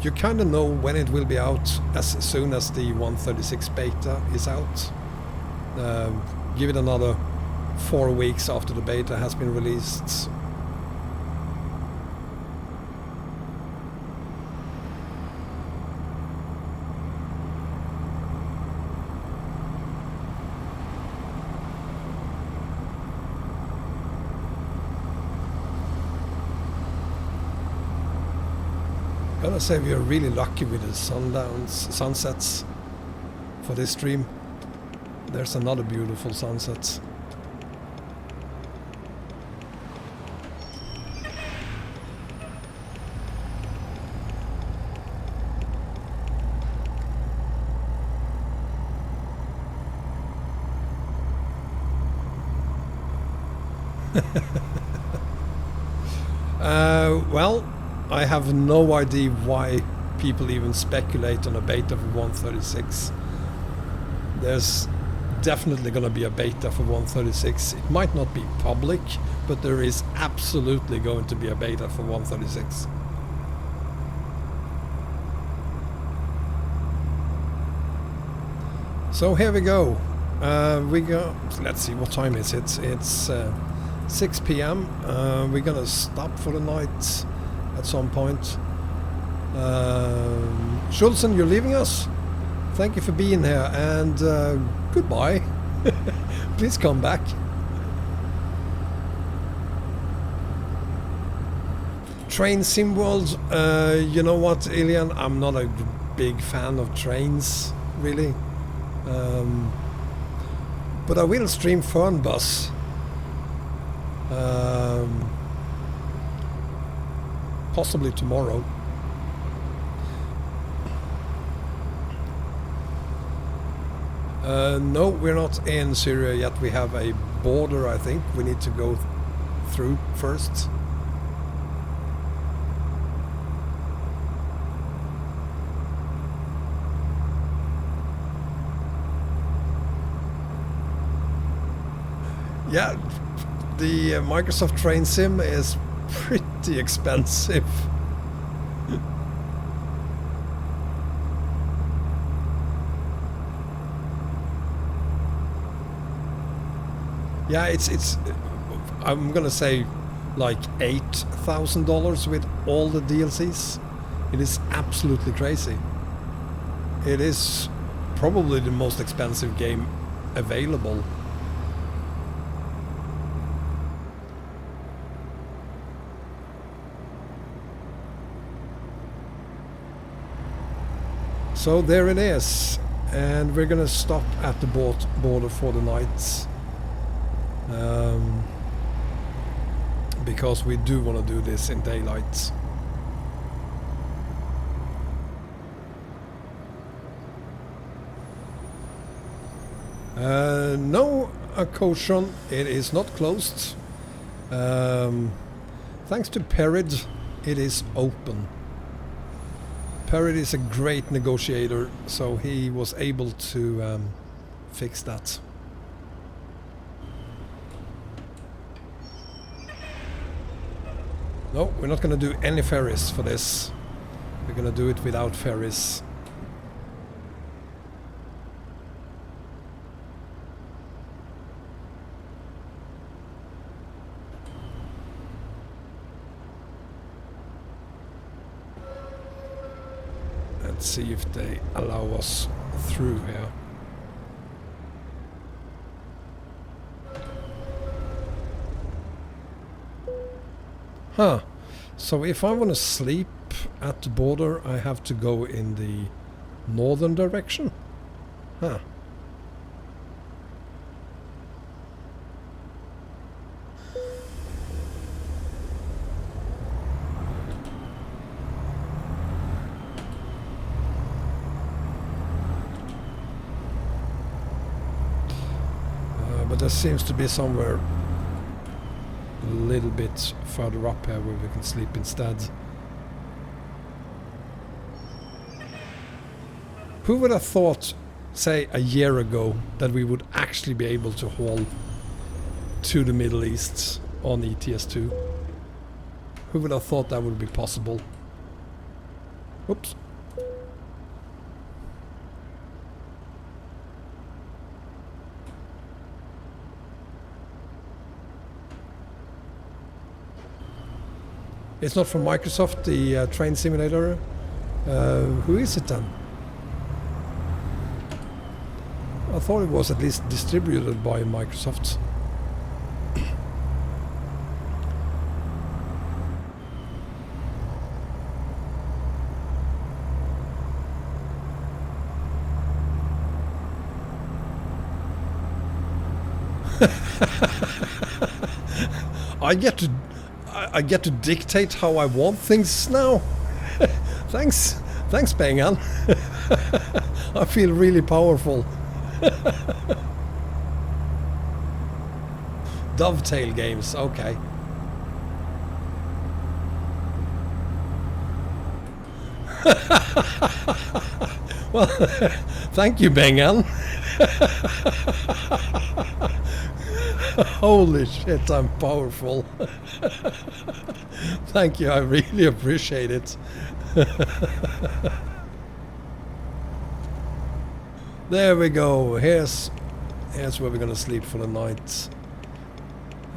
You kind of know when it will be out as soon as the 136 beta is out. Give it another 4 weeks after the beta has been released. Gotta say we are really lucky with the sunsets for this stream. There's another beautiful sunset. Well, I have no idea why people even speculate on a beta for 136. There's definitely going to be a beta for 136. It might not be public, but there is absolutely going to be a beta for 136. So here we go. Let's see, what time is it? It's 6 p.m. We're gonna stop for the night at some point. Schulzen, you're leaving us? Thank you for being here, and goodbye. Please come back. Train sim world, you know what, Ilian, I'm not a big fan of trains, really. But I will stream Fernbus. Possibly tomorrow. No, we're not in Syria yet. We have a border, I think, we need to go through first. Yeah, the Microsoft Train Sim is pretty expensive. Yeah, it's I'm gonna say like $8,000 with all the DLCs. It is absolutely crazy. It is probably the most expensive game available. So there it is, and we're gonna stop at the border for the night, because we do want to do this in daylight. No, Koshan, it is not closed. Thanks to Perid, it is open. Perid is a great negotiator, so he was able to fix that. No, we're not going to do any ferries for this. We're going to do it without ferries. Let's see if they allow us through here. Huh. So if I want to sleep at the border, I have to go in the northern direction? Huh. But there seems to be somewhere a little bit further up here where we can sleep instead. Who would have thought, say, a year ago, that we would actually be able to haul to the Middle East on ETS2? Who would have thought that would be possible? Oops. It's not from Microsoft, the train simulator. Who is it then? I thought it was at least distributed by Microsoft. I get to dictate how I want things now. Thanks, Bengan. I feel really powerful. Dovetail games, okay. Well, thank you, Bengan. Holy shit, I'm powerful. Thank you, I really appreciate it. There we go. Here's where we're gonna sleep for the night.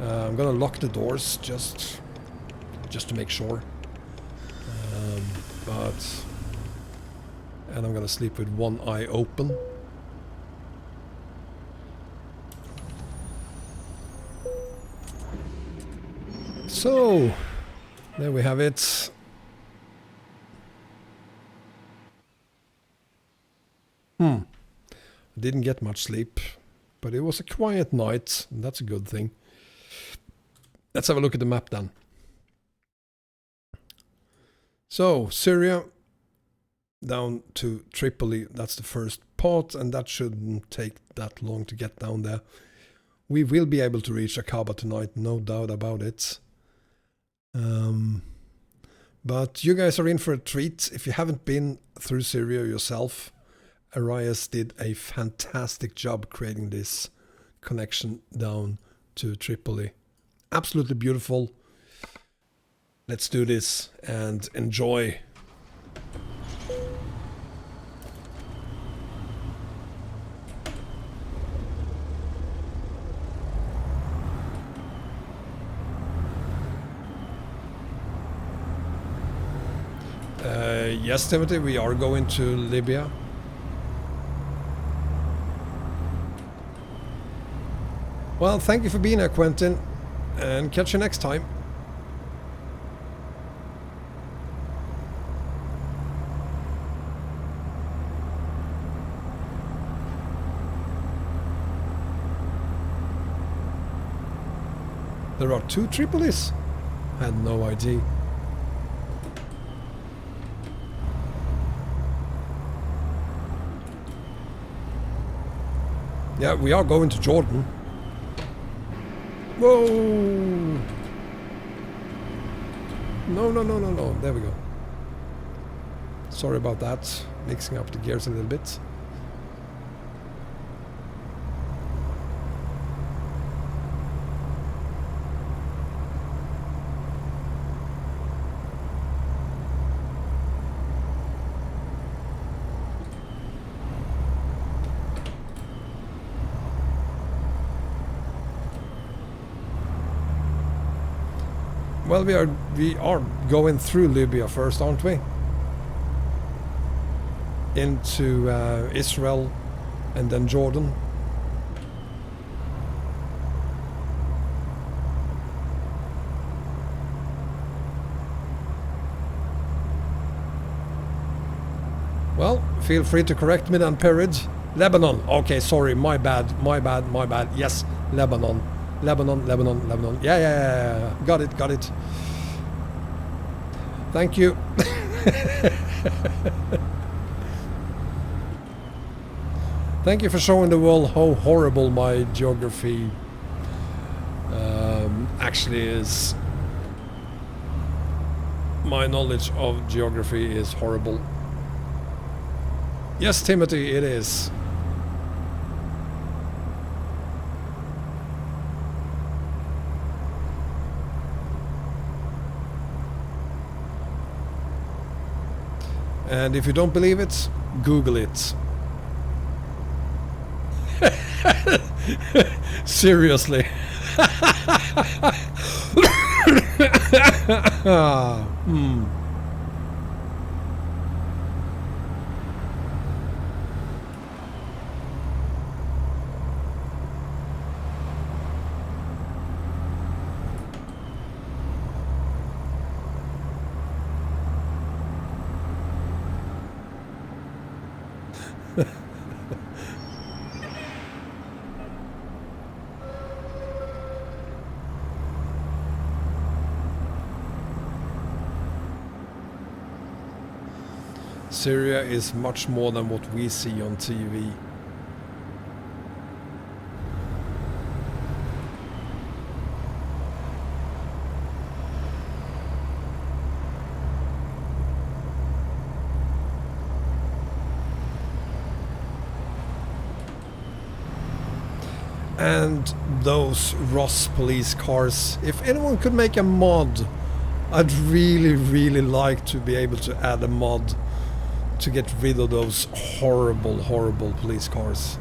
I'm gonna lock the doors just to make sure. but... And I'm gonna sleep with one eye open. So, there we have it. Didn't get much sleep, but it was a quiet night, and that's a good thing. Let's have a look at the map then. So, Syria down to Tripoli, that's the first part, and that shouldn't take that long to get down there. We will be able to reach Aqaba tonight, no doubt about it. But you guys are in for a treat. If you haven't been through Syria yourself, Arias did a fantastic job creating this connection down to Tripoli. Absolutely beautiful. Let's do this and enjoy. Yes, Timothy, we are going to Libya. Well, thank you for being here, Quentin, and catch you next time. There are 2 Tripolis? I had no idea. Yeah, we are going to Jordan. Whoa! No. There we go. Sorry about that. Mixing up the gears a little bit. Well, we are going through Libya first, aren't we? Into Israel and then Jordan. Well, feel free to correct me then, Perid. Lebanon. Okay, sorry, my bad. Yes, Lebanon. Lebanon. Yeah. Got it. Thank you. Thank you for showing the world how horrible my geography actually is. My knowledge of geography is horrible. Yes, Timothy, it is. And if you don't believe it, Google it. Seriously. Syria is much more than what we see on TV. And those Ross police cars, if anyone could make a mod, I'd really like to be able to add a mod to get rid of those horrible police cars.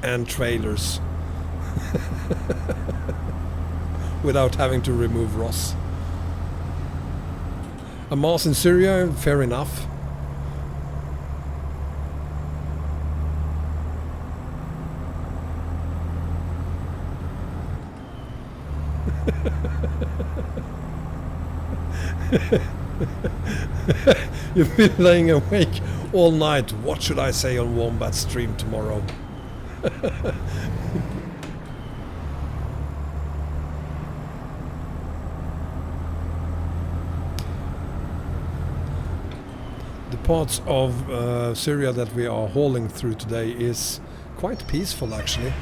And trailers. Without having to remove Ross. A Mars in Syria, fair enough. You've been laying awake all night. What should I say on Wombat stream tomorrow? The parts of Syria that we are hauling through today is quite peaceful, actually.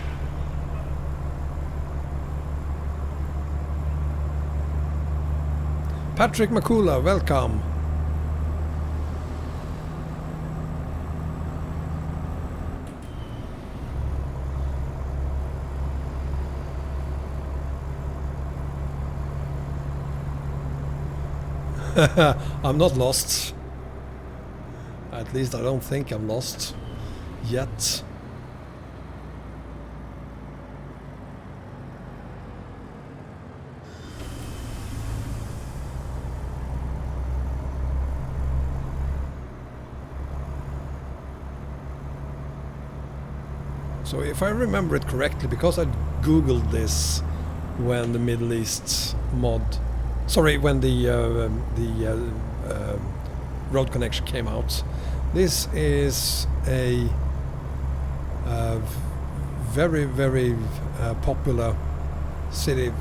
Patrick Makula, welcome. I'm not lost. At least I don't think I'm lost yet. So if I remember it correctly, because I googled this when the Middle East mod, sorry, when the road connection came out, this is a very, very popular city,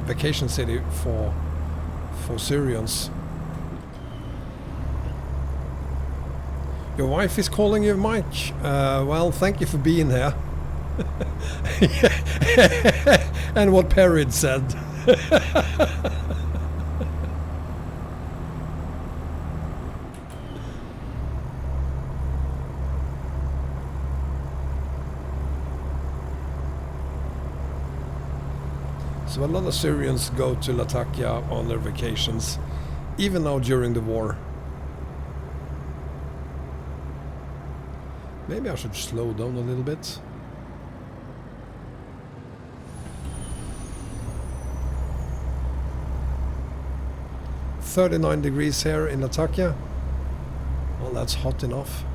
vacation city for Syrians. Your wife is calling you, Mike. Well, thank you for being here. And what Perry said. So a lot of Syrians go to Latakia on their vacations, even now during the war. Maybe I should slow down a little bit. "39 degrees here in Latakia." Well, that's hot enough.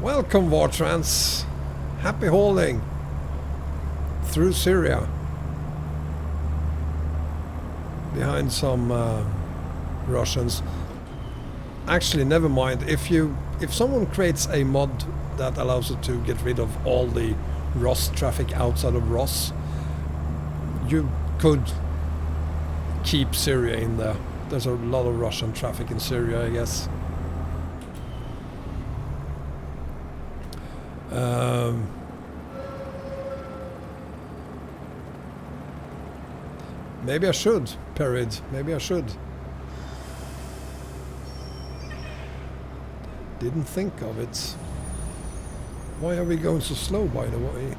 Welcome, Wartrans. Happy hauling through Syria. Behind some Russians. Actually, never mind. If someone creates a mod that allows you to get rid of all the Ross traffic outside of Ross, you could keep Syria in there. There's a lot of Russian traffic in Syria, I guess. Maybe I should, Perid. Maybe I should. Didn't think of it. Why are we going so slow, by the way?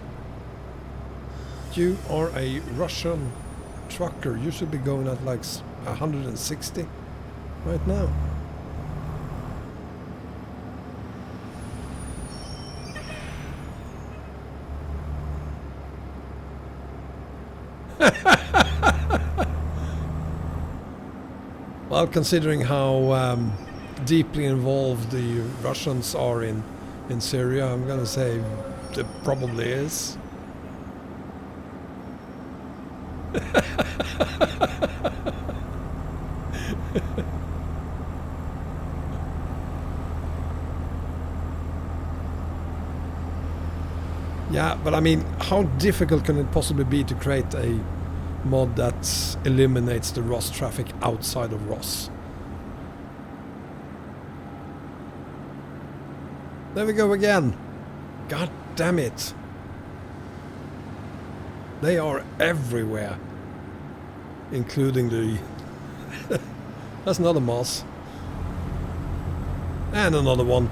You are a Russian trucker. You should be going at like 160 right now. Well, considering how deeply involved the Russians are in Syria, I'm gonna say it probably is. Yeah, but I mean, how difficult can it possibly be to create a mod that eliminates the Ross traffic outside of Ross? There we go again. God damn it. They are everywhere. Including the... That's another moss. And another one.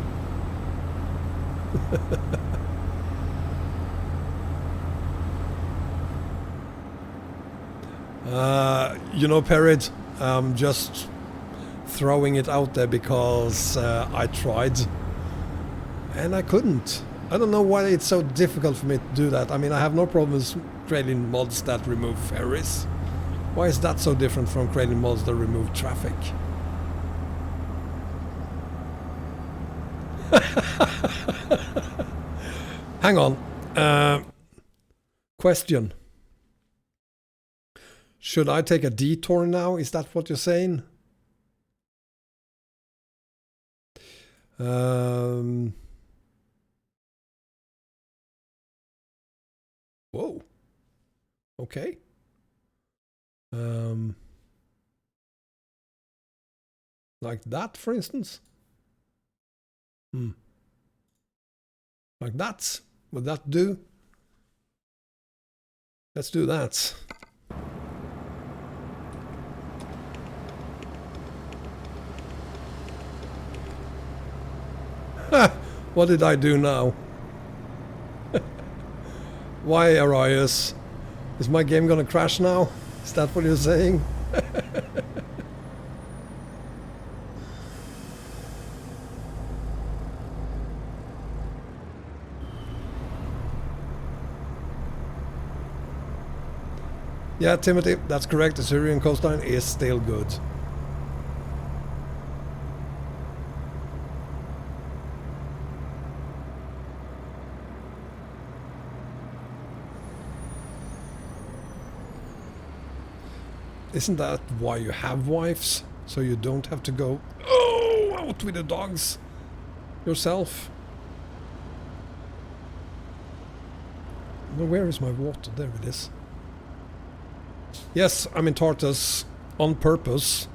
You know, Perrid, I'm just throwing it out there because I tried and I couldn't. I don't know why it's so difficult for me to do that. I mean, I have no problems creating mods that remove ferries. Why is that so different from creating mods that remove traffic? Hang on. Question. Should I take a detour now? Is that what you're saying? Whoa. Okay. Like that, for instance? Like that? Would that do? Let's do that. What did I do now? Why, Arias? Is my game gonna crash now? Is that what you're saying? Yeah, Timothy, that's correct. The Syrian coastline is still good. Isn't that why you have wives? So you don't have to go, oh, out with the dogs yourself? No, where is my water? There it is. Yes, I'm in Tartus on purpose.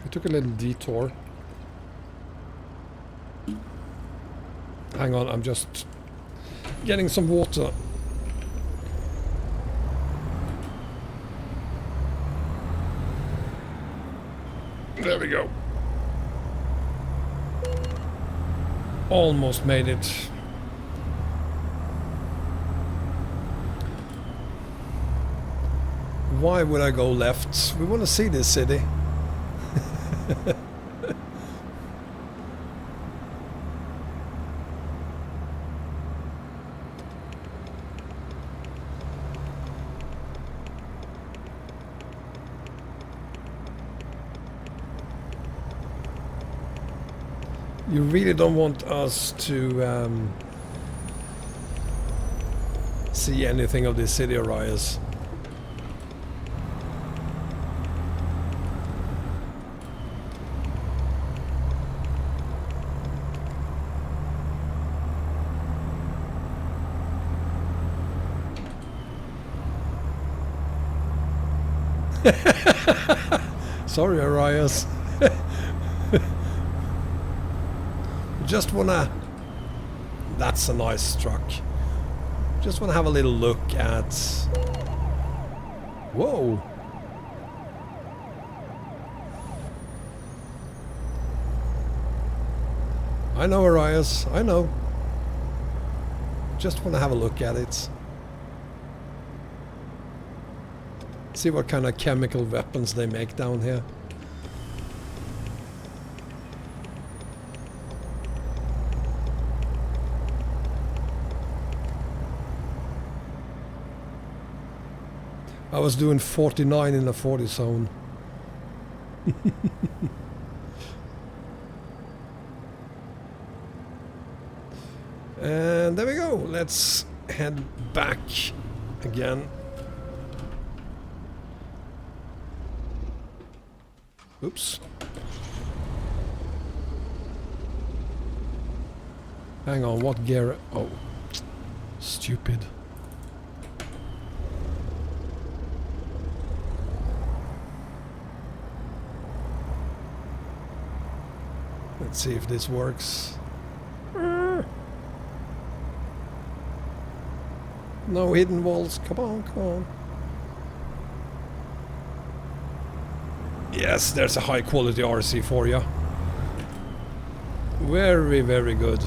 I took a little detour. Hang on, I'm just getting some water. There we go. Almost made it. Why would I go left? We want to see this city. You really don't want us to see anything of this city, Arias. Sorry, Arias. Just wanna... That's a nice truck. Just wanna have a little look at... Whoa! I know, Arias. I know. Just wanna have a look at it. See what kind of chemical weapons they make down here. I was doing 49 in a 40 zone. And there we go. Let's head back again. Oops. Hang on, what gear? Oh, stupid. Let's see if this works. No hidden walls. Come on, come on. Yes, there's a high quality RC for you. Very, very good.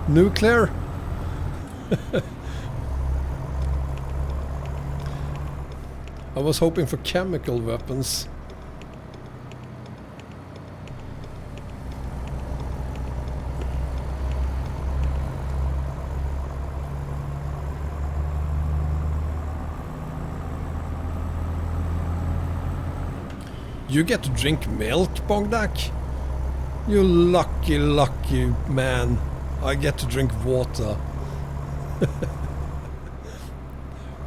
Nuclear? I was hoping for chemical weapons. You get to drink milk, Bogdak? You lucky, lucky man. I get to drink water.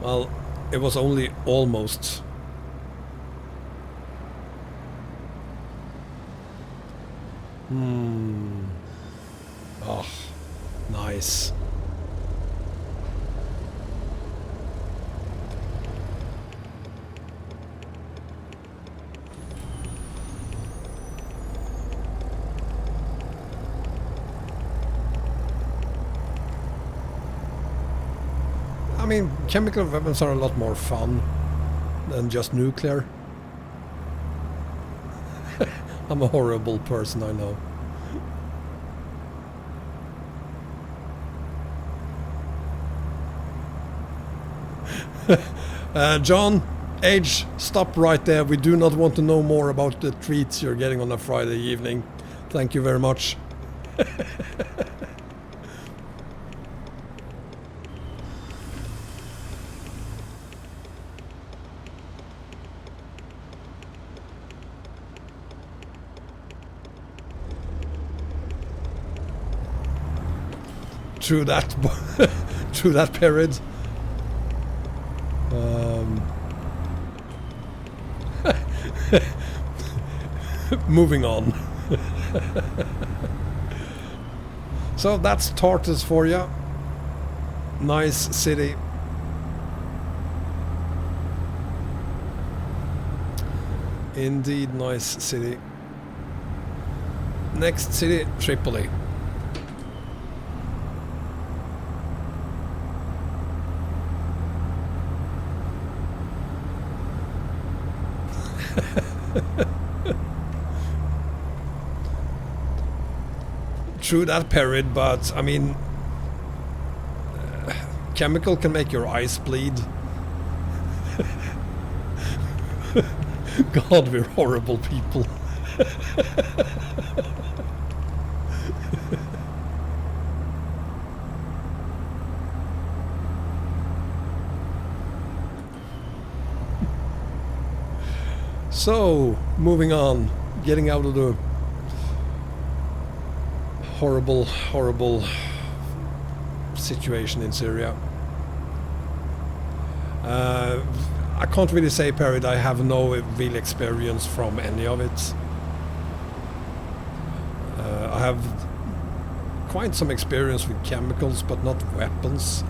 Well, it was only almost. Oh, nice. I mean, chemical weapons are a lot more fun than just nuclear. I'm a horrible person, I know. John, Age, stop right there. We do not want to know more about the treats you're getting on a Friday evening. Thank you very much. Through that, through that period. Moving on. So that's Tartus for you. Nice city. Indeed, nice city. Next city, Tripoli. Through that period, but I mean, chemical can make your eyes bleed. God, we're horrible people. So, moving on, getting out of the horrible, horrible situation in Syria. I can't really say, Perry, I have no real experience from any of it. I have quite some experience with chemicals, but not weapons.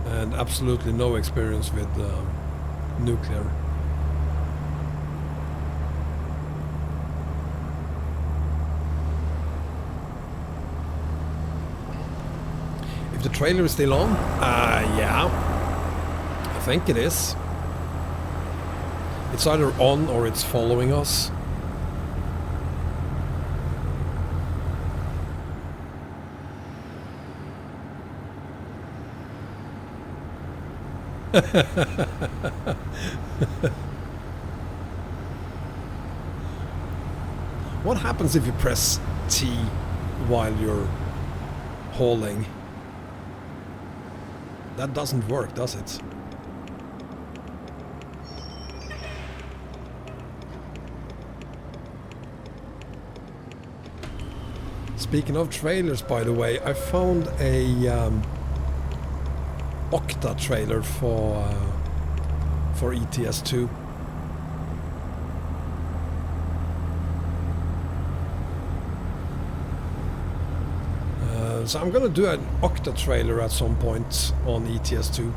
And absolutely no experience with nuclear. If the trailer is still on, yeah, I think it is. It's either on or it's following us. What happens if you press T while you're hauling? That doesn't work, does it? Speaking of trailers, by the way, I found a Octa trailer for ETS2. So I'm gonna do an Octa trailer at some point on ETS2.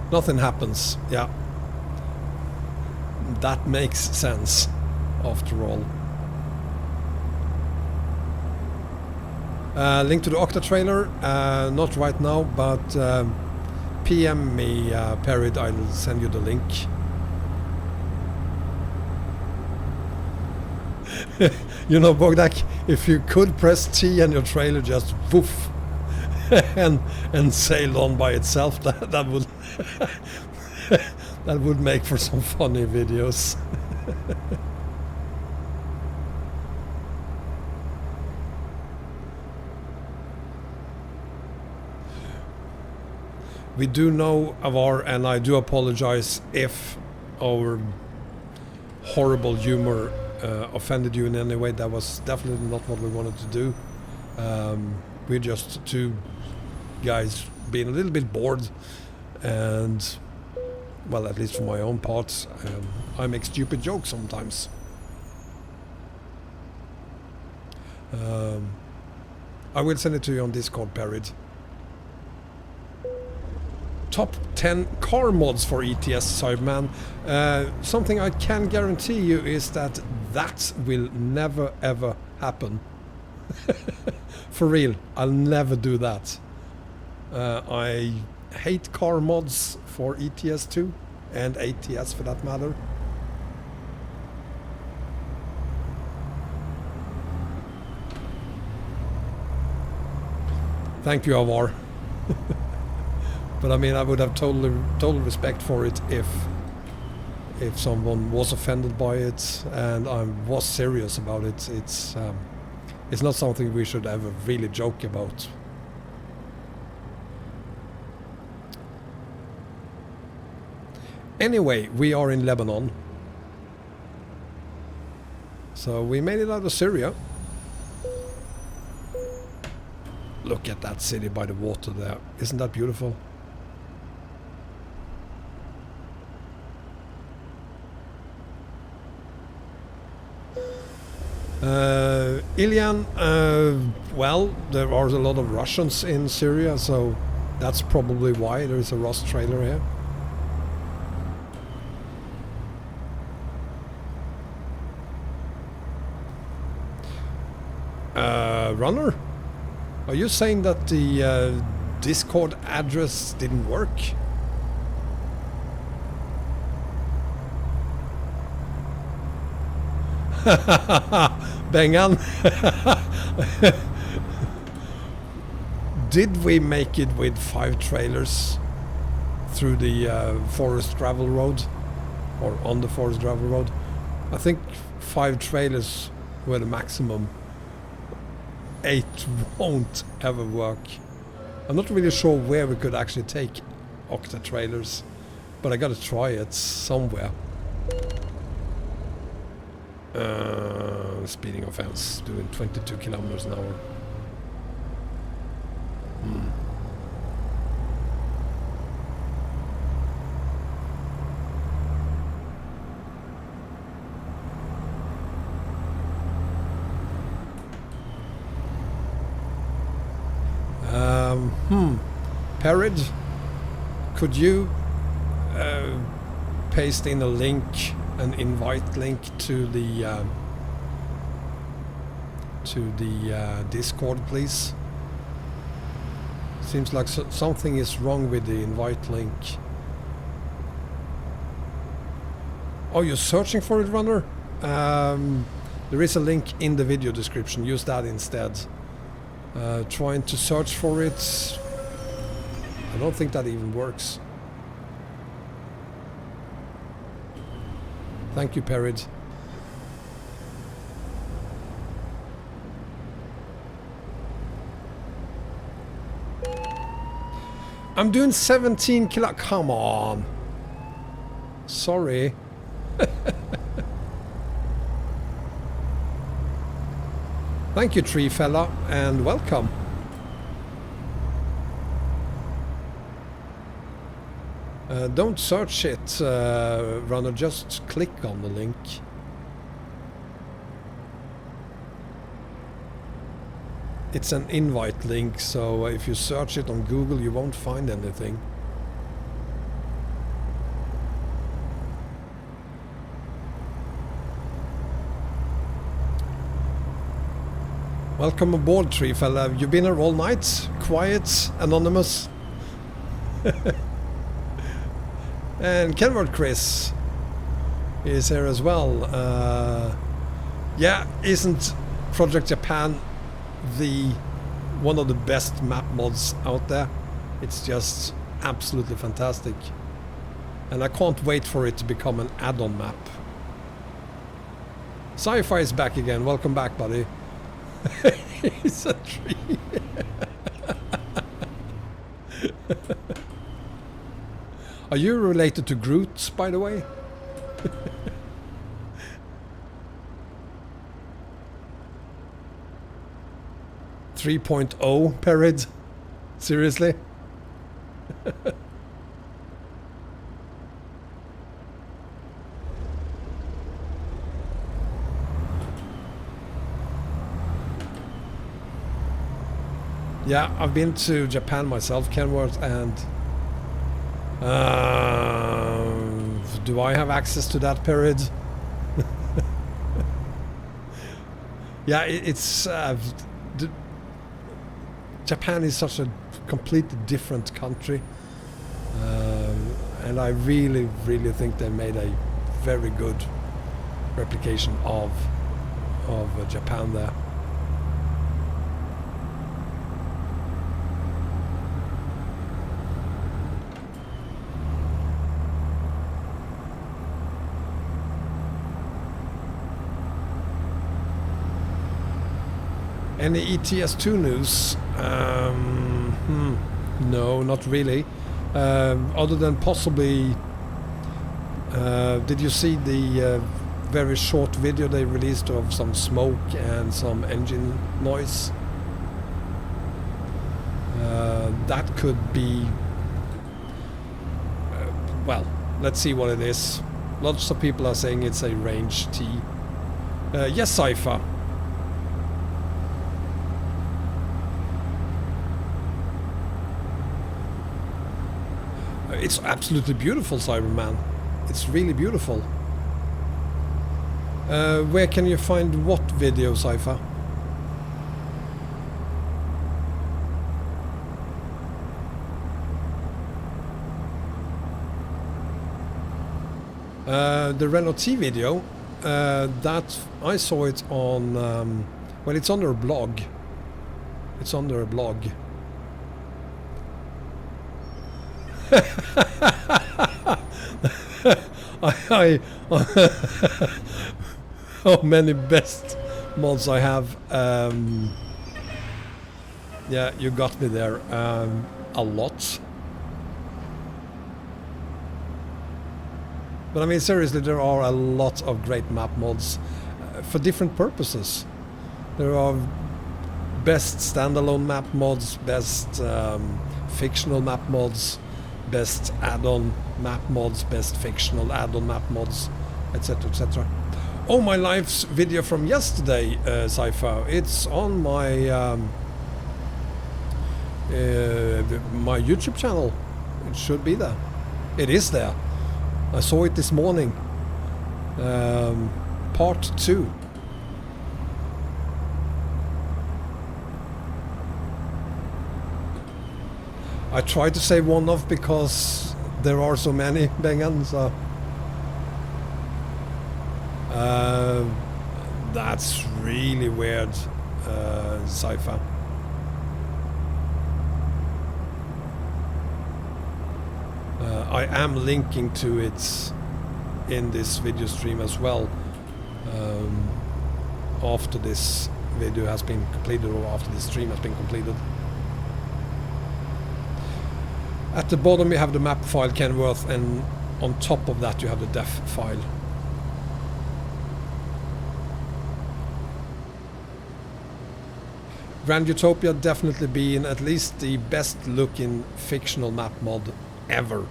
Nothing happens, yeah. That makes sense, after all. Link to the Octa trailer, not right now, but PM me, Perid, I'll send you the link. You know, Bogdak, if you could press T and your trailer just woof and sailed on by itself, that would that would make for some funny videos. We do know of our, and I do apologize if our horrible humor offended you in any way. That was definitely not what we wanted to do. We're just two guys being a little bit bored, and well, at least for my own part, I make stupid jokes sometimes. I will send it to you on Discord, Perid. Top 10 car mods for ETS, Cyberman. Something I can guarantee you is that will never ever happen. For real, I'll never do that. I hate car mods for ETS2 and ATS for that matter. Thank you, Avar. But I mean, I would have total respect for it if someone was offended by it and I was serious about it. It's not something we should ever really joke about. Anyway, we are in Lebanon. So we made it out of Syria. Look at that city by the water there. Isn't that beautiful? Ilian, well, there are a lot of Russians in Syria, so that's probably why there is a Rust trailer here. Runner, are you saying that the Discord address didn't work? Bengan. Did we make it with 5 trailers through the forest gravel road, or on the forest gravel road? I think 5 trailers were the maximum. 8 won't ever work. I'm not really sure where we could actually take octa trailers, but I gotta try it somewhere. Speeding offense, doing 22 kilometers an hour. Perid, could you paste in a link, an invite link to the Discord, please? Seems like something is wrong with the invite link. Oh, you're searching for it, Runner? There is a link in the video description. Use that instead. Trying to search for it, I don't think that even works. Thank you, Perid. I'm doing 17 kilo. Come on. Sorry. Thank you, tree fella, and welcome. Don't search it, Runner, just click on the link. It's an invite link, so if you search it on Google you won't find anything. Welcome aboard, tree fella. You've been here all night? Quiet, anonymous? And Kenward Chris is here as well. Yeah, isn't Project Japan the one of the best map mods out there? It's just absolutely fantastic. And I can't wait for it to become an add-on map. Sci-Fi is back again. Welcome back, buddy. It's a tree. Are you related to Groot, by the way? 3.0 Perid? Seriously? Yeah, I've been to Japan myself, Kenworth, and do I have access to that period? Yeah, it's Japan is such a completely different country, and I really think they made a very good replication of Japan there. Any ETS2 news? No, not really. Other than possibly, did you see the very short video they released of some smoke and some engine noise? That could be, well, let's see what it is. Lots of people are saying it's a range T. Yes, Cypher. It's absolutely beautiful, Cyberman. It's really beautiful. Where can you find what video, Cypher? The Renault T video, that I saw it on, well, it's under a blog. It's under a blog. How many best mods I have. Yeah, you got me there. A lot. But I mean, seriously, there are a lot of great map mods for different purposes. There are best standalone map mods, best fictional map mods, best add-on map mods, best fictional add-on map mods, etc, etc. Oh, my live's video from yesterday, Cypher, it's on my my YouTube channel. It should be there. It is there. I saw it this morning. Part 2. I tried to say one off because there are so many, Bengan, so that's really weird, Cypher. I am linking to it in this video stream as well, after this video has been completed, or after this stream has been completed. At the bottom you have the map file, Kenworth, and on top of that you have the def file. Grand Utopia definitely being at least the best looking fictional map mod ever.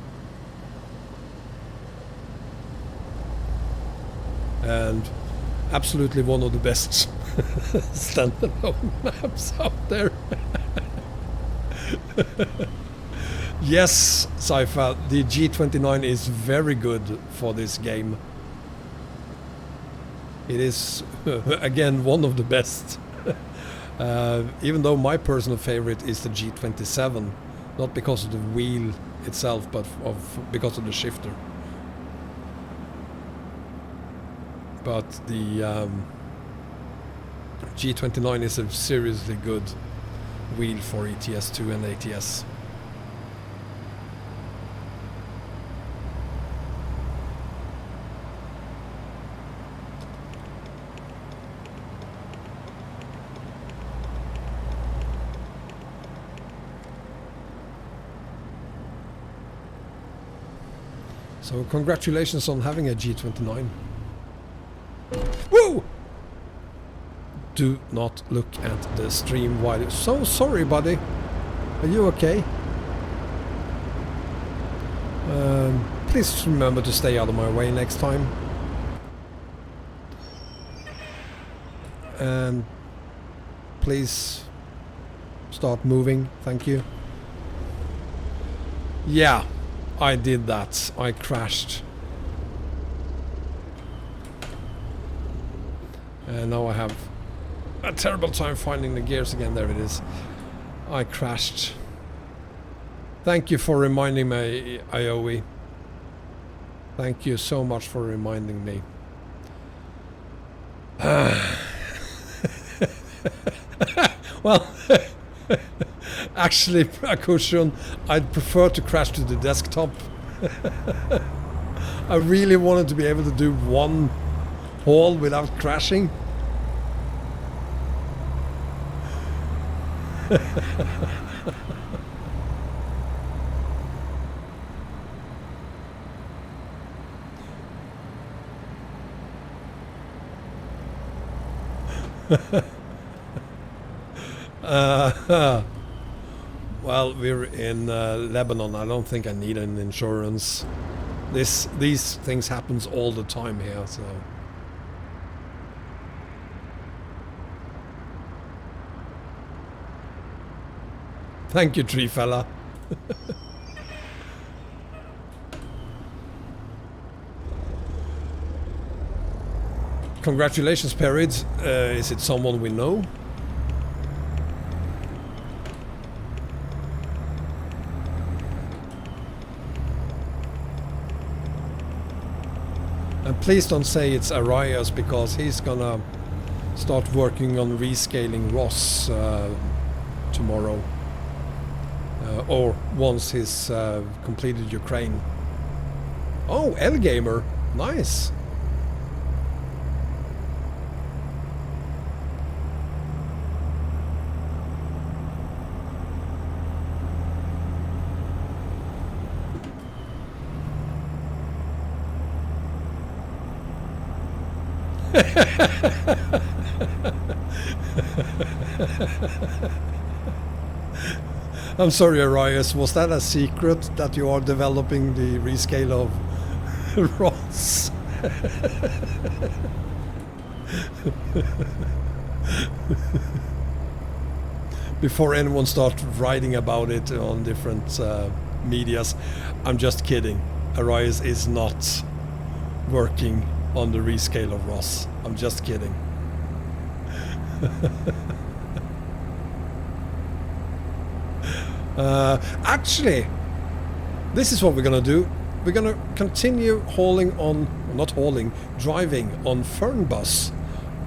And absolutely one of the best standalone maps out there. Yes, Cypher, the G29 is very good for this game. It is, again, one of the best. Even though my personal favorite is the G27, not because of the wheel itself, but because of the shifter. But the G29 is a seriously good wheel for ETS2 and ATS. So congratulations on having a G29. Woo! Do not look at the stream while you're... So sorry, buddy. Are you okay? Please remember to stay out of my way next time. And please start moving. Thank you. Yeah. I did that. I crashed. And now I have a terrible time finding the gears again. There it is. I crashed. Thank you for reminding me, Ioe. Thank you so much for reminding me. Well... Actually, Akushun, I'd prefer to crash to the desktop. I really wanted to be able to do one haul without crashing. Well, we're in Lebanon. I don't think I need an insurance. These things happens all the time here, so... Thank you, tree fella. Congratulations, Perid. Is it someone we know? And please don't say it's Arias, because he's gonna start working on rescaling Ross tomorrow. Or once he's completed Ukraine. Oh, L-Gamer. Nice. I'm sorry, Arias, was that a secret that you are developing the rescale of Ross? Before anyone starts writing about it on different medias, I'm just kidding. Arias is not working on the rescale of Ross. I'm just kidding. Actually, this is what we're gonna do. We're gonna continue hauling on, not hauling, driving on Fernbus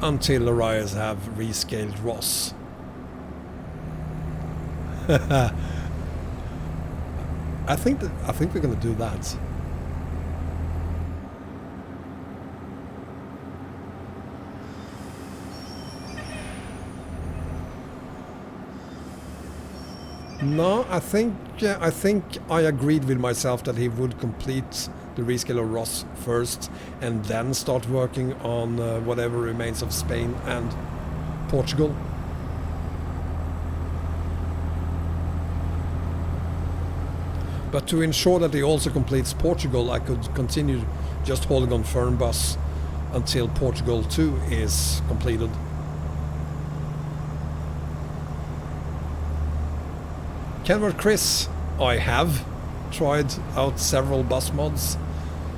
until Arias have rescaled Ross. I think we're gonna do that. No, I think I agreed with myself that he would complete the rescale of Ross first and then start working on whatever remains of Spain and Portugal. But to ensure that he also completes Portugal, I could continue just hauling on Fernbus until Portugal 2 is completed. Kenward Chris, I have tried out several bus mods,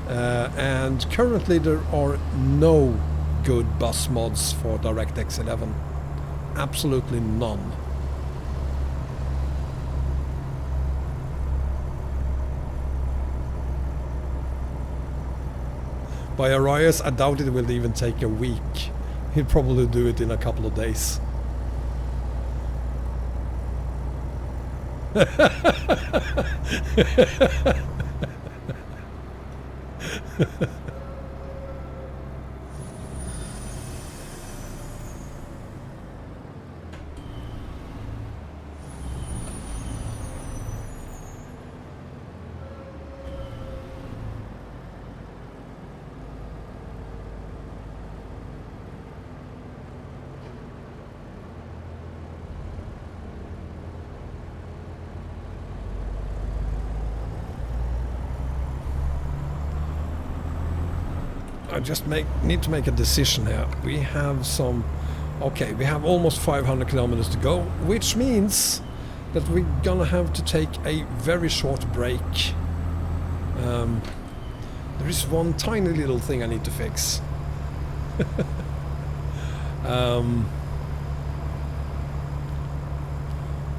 and currently there are no good bus mods for DirectX 11. Absolutely none. By Arias, I doubt it will even take a week He'll probably do it in a couple of days. I just need to make a decision here. We have some... Okay, we have almost 500 kilometers to go, which means that we're gonna have to take a very short break. There is one tiny little thing I need to fix.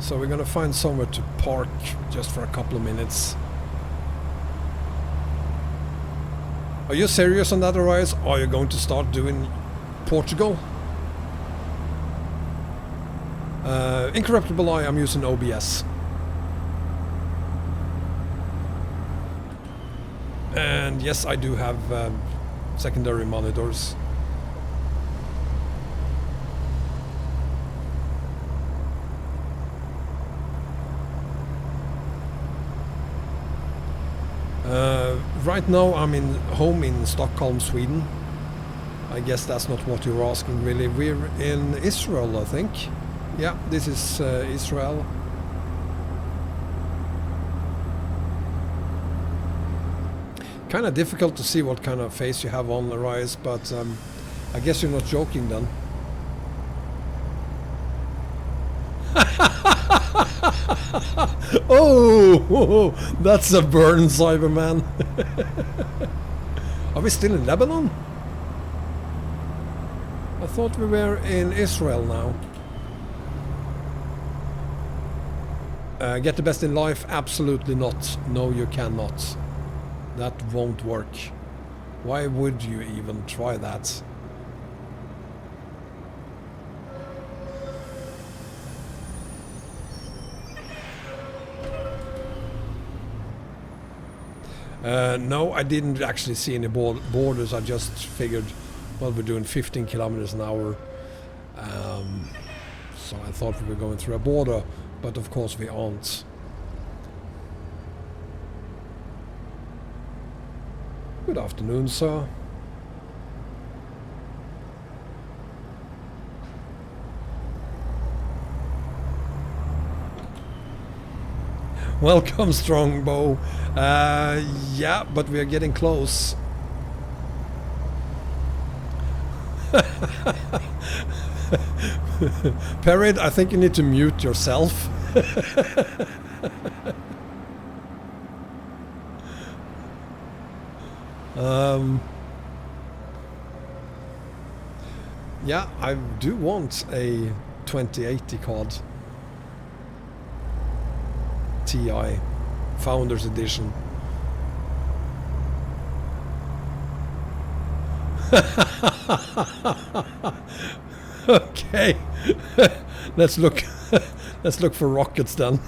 So we're gonna find somewhere to park just for a couple of minutes. Are you serious on that, Arias? Are you going to start doing Portugal? Incorruptible Eye, I'm using OBS. And yes, I do have secondary monitors. Right now I'm home in Stockholm, Sweden. I guess that's not what you're asking really. We're in Israel, I think. Yeah, this is Israel. Kind of difficult to see what kind of face you have on the rise, but I guess you're not joking then. Oh, that's a burn, Cyberman. Are we still in Lebanon? I thought we were in Israel now. Get the best in life? Absolutely not. No, you cannot. That won't work. Why would you even try that? No, I didn't actually see any borders. I just figured, well, we're doing 15 kilometers an hour. So I thought we were going through a border, but of course we aren't. Good afternoon, sir. Welcome, Strongbow. Yeah, but we are getting close. Perid, I think you need to mute yourself. Yeah, I do want a 2080 card. TI Founders Edition. Okay. let's look for rockets then.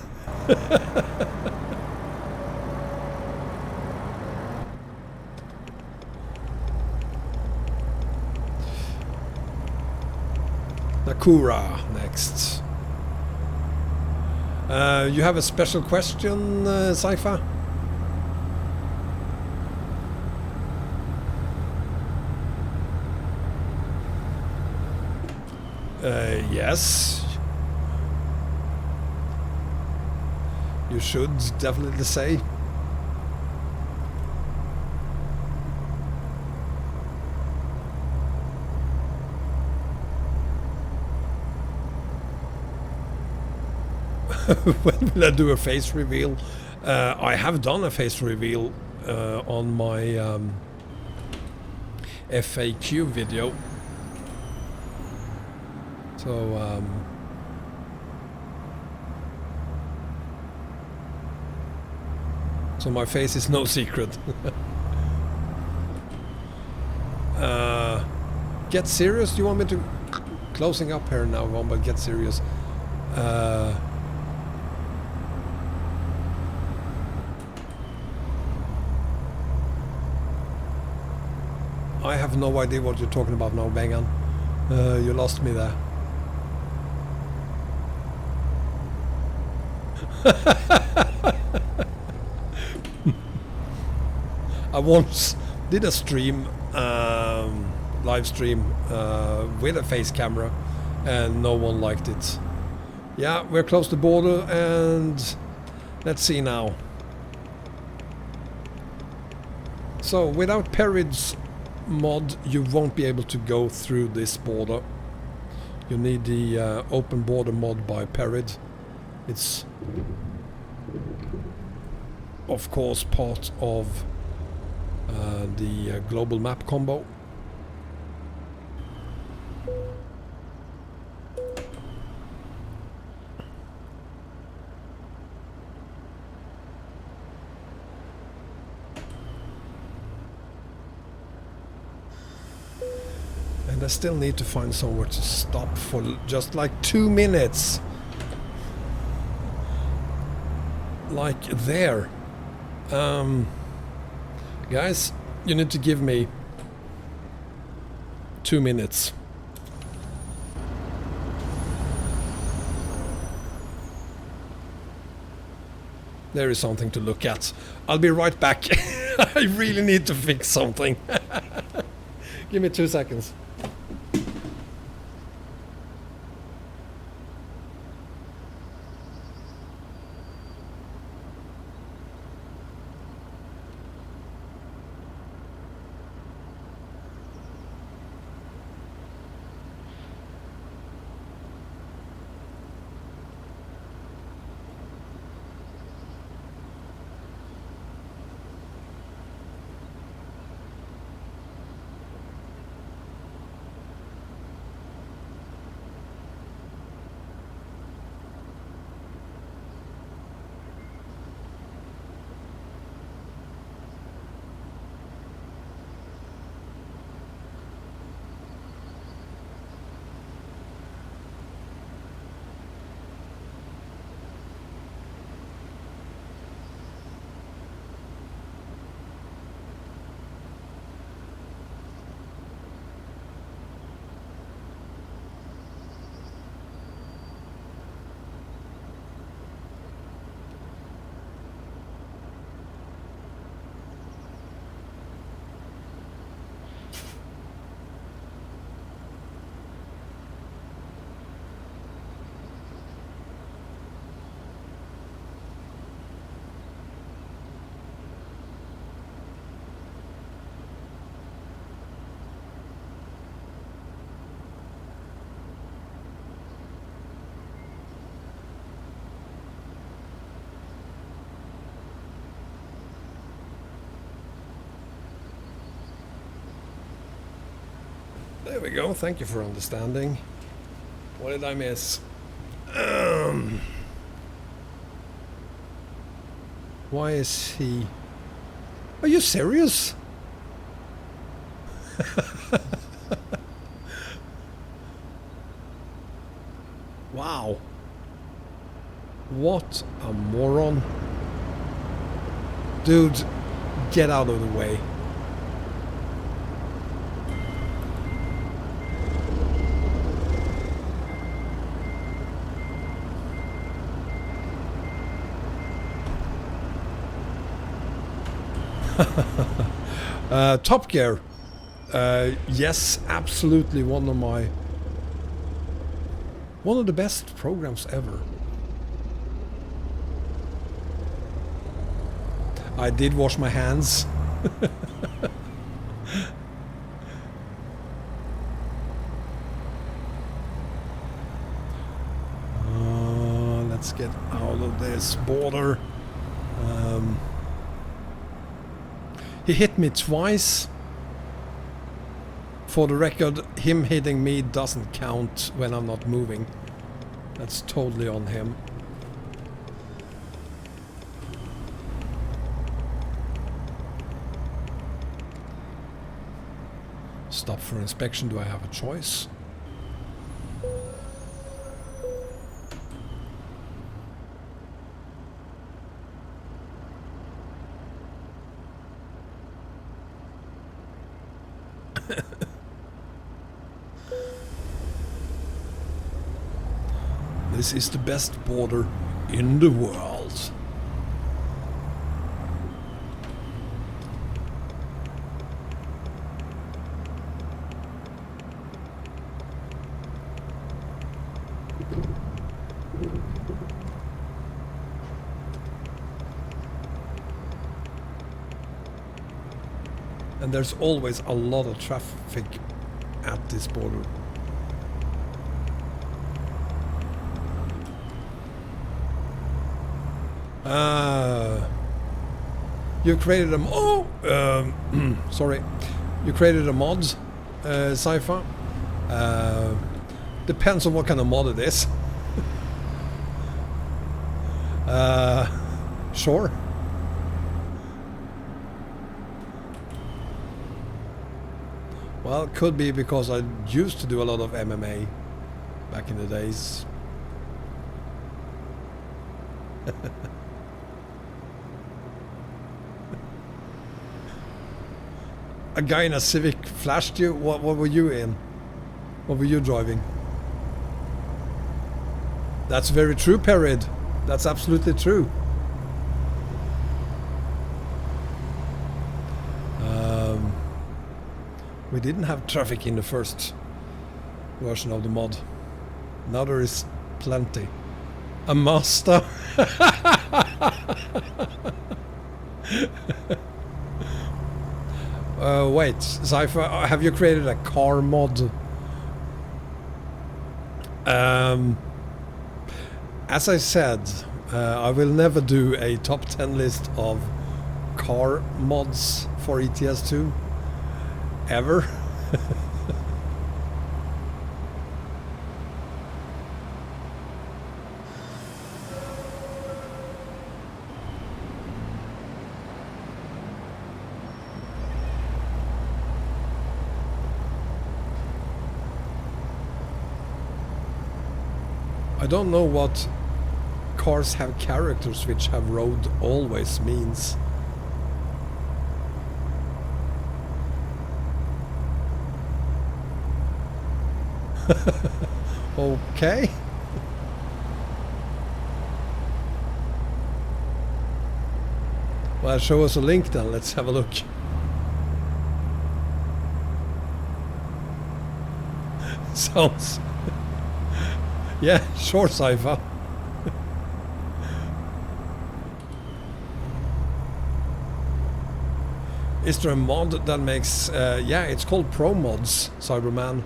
Nakura next. You have a special question, Saifa? Yes. You should definitely say. When will I do a face reveal? I have done a face reveal on my FAQ video. So so my face is no secret. Get serious? Do you want me to... Closing up here now, Wombat, get serious. I have no idea what you're talking about now, Bengan. You lost me there. I once did a stream, live stream, with a face camera, and no one liked it. Yeah, we're close to the border, and let's see now. So without Perid's mod, you won't be able to go through this border. You need the open border mod by Perid. It's of course part of the global map combo. And I still need to find somewhere to stop for just like 2 minutes. Like there. Guys, you need to give me 2 minutes. There is something to look at. I'll be right back. I really need to fix something. Give me 2 seconds. There we go, thank you for understanding. What did I miss? Why is he... Are you serious? Wow. What a moron. Dude, get out of the way. Top Gear, yes, absolutely one of the best programs ever. I did wash my hands. Let's get out of this border. He hit me twice. For the record, him hitting me doesn't count when I'm not moving. That's totally on him. Stop for inspection. Do I have a choice? This is the best border in the world. And there's always a lot of traffic at this border. You created a sorry, you created a mod, Cypher. Depends on what kind of mod it is. Sure. Well, it could be because I used to do a lot of MMA back in the days. A guy in a Civic flashed you? What were you in? What were you driving? That's very true, Perid. That's absolutely true. We didn't have traffic in the first version of the mod. Now there is plenty. A Mazda. Wait, Cypher, have you created a car mod? As I said, I will never do a top 10 list of car mods for ETS2 ever. I don't know what cars have characters which have road always means. Okay. Well, show us a link then. Let's have a look. Sounds... Yeah, sure, Cypher. Is there a mod that makes... yeah, it's called Pro Mods, Cyberman.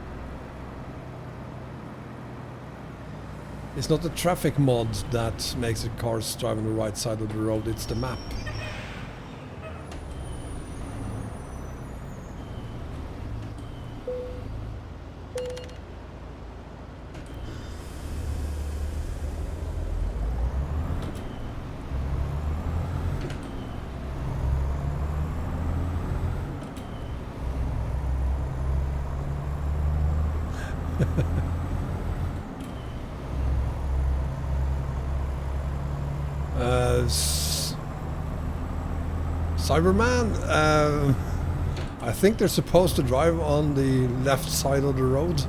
It's not the traffic mod that makes the cars drive on the right side of the road, it's the map. Cyberman, I think they're supposed to drive on the left side of the road.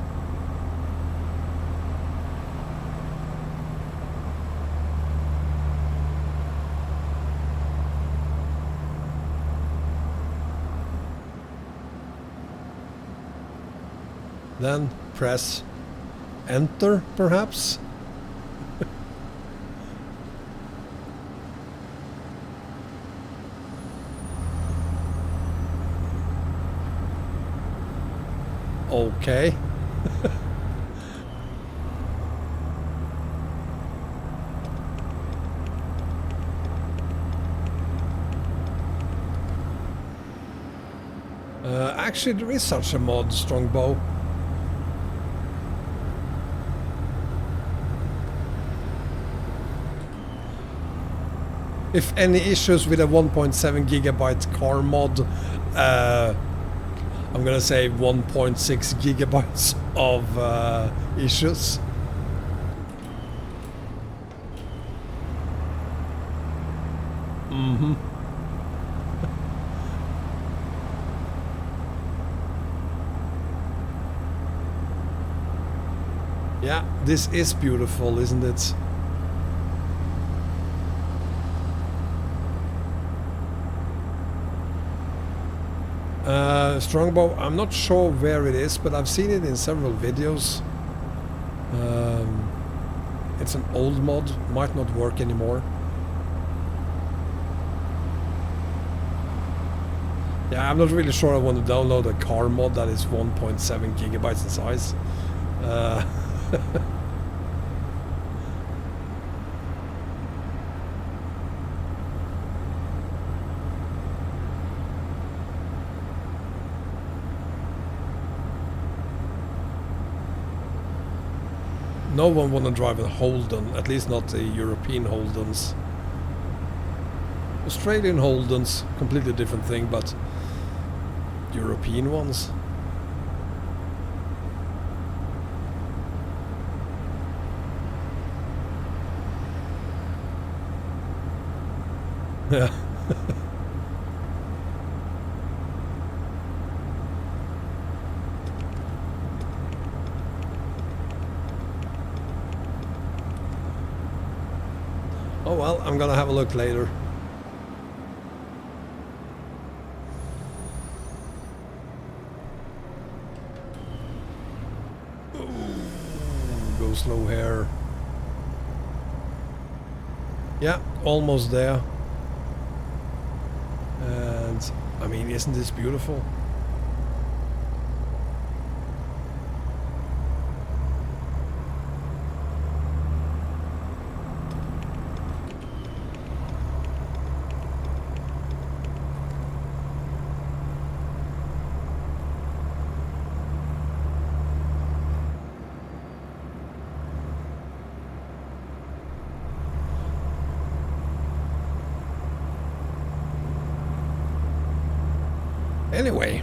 Then press enter, perhaps? Okay. Actually, there is such a mod, Strongbow. If any issues with a 1.7 gigabyte car mod, I'm gonna say 1.6 gigabytes of issues. Mm-hmm. Yeah, this is beautiful, isn't it? Strongbow, I'm not sure where it is, but I've seen it in several videos. It's an old mod, might not work anymore. Yeah, I'm not really sure I want to download a car mod that is 1.7 gigabytes in size. No one want to drive a Holden, at least not the European Holdens. Australian Holdens, completely different thing, but European ones. Yeah. Oh well, I'm gonna have a look later. Ooh, go slow here. Yeah, almost there. And I mean, isn't this beautiful? Anyway,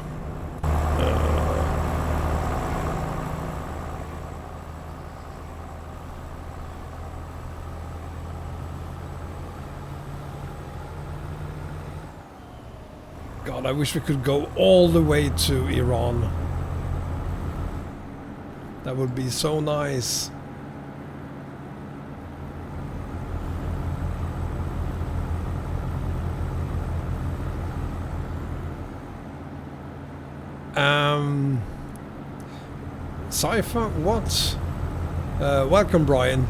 God, I wish we could go all the way to Iran. That would be so nice. Cypher, what? Welcome, Brian.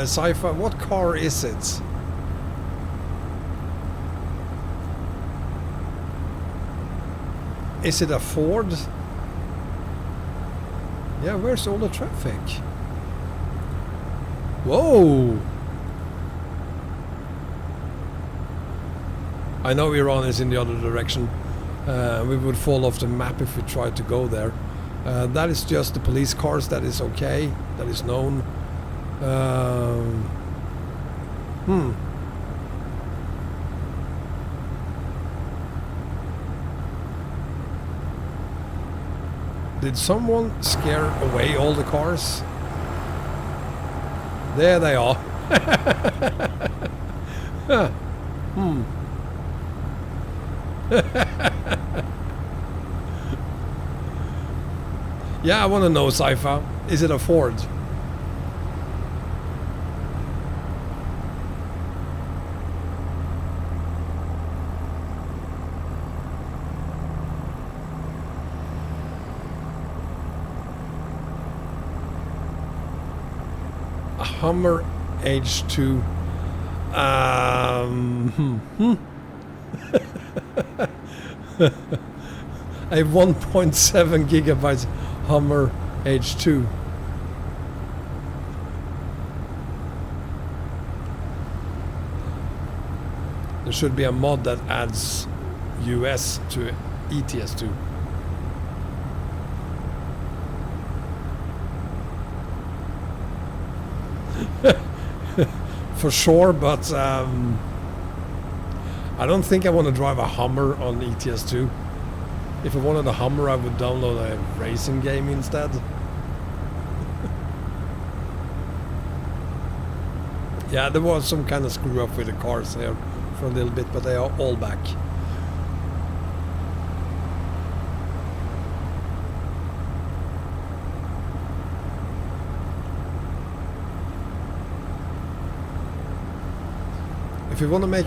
Cypher, what car is it? Is it a Ford? Yeah, where's all the traffic? Whoa! I know Iran is in the other direction. We would fall off the map if we tried to go there. That is just the police cars, that is okay, that is known. Did someone scare away all the cars? There they are. Yeah, I want to know, Cypher. Is it a Ford? A Hummer H2. A 1.7 gigabytes Hummer H2. There should be a mod that adds US to ETS2. For sure, but I don't think I want to drive a Hummer on ETS2. If I wanted a Hummer, I would download a racing game instead. Yeah, there was some kind of screw up with the cars here for a little bit, but they are all back. If you want to make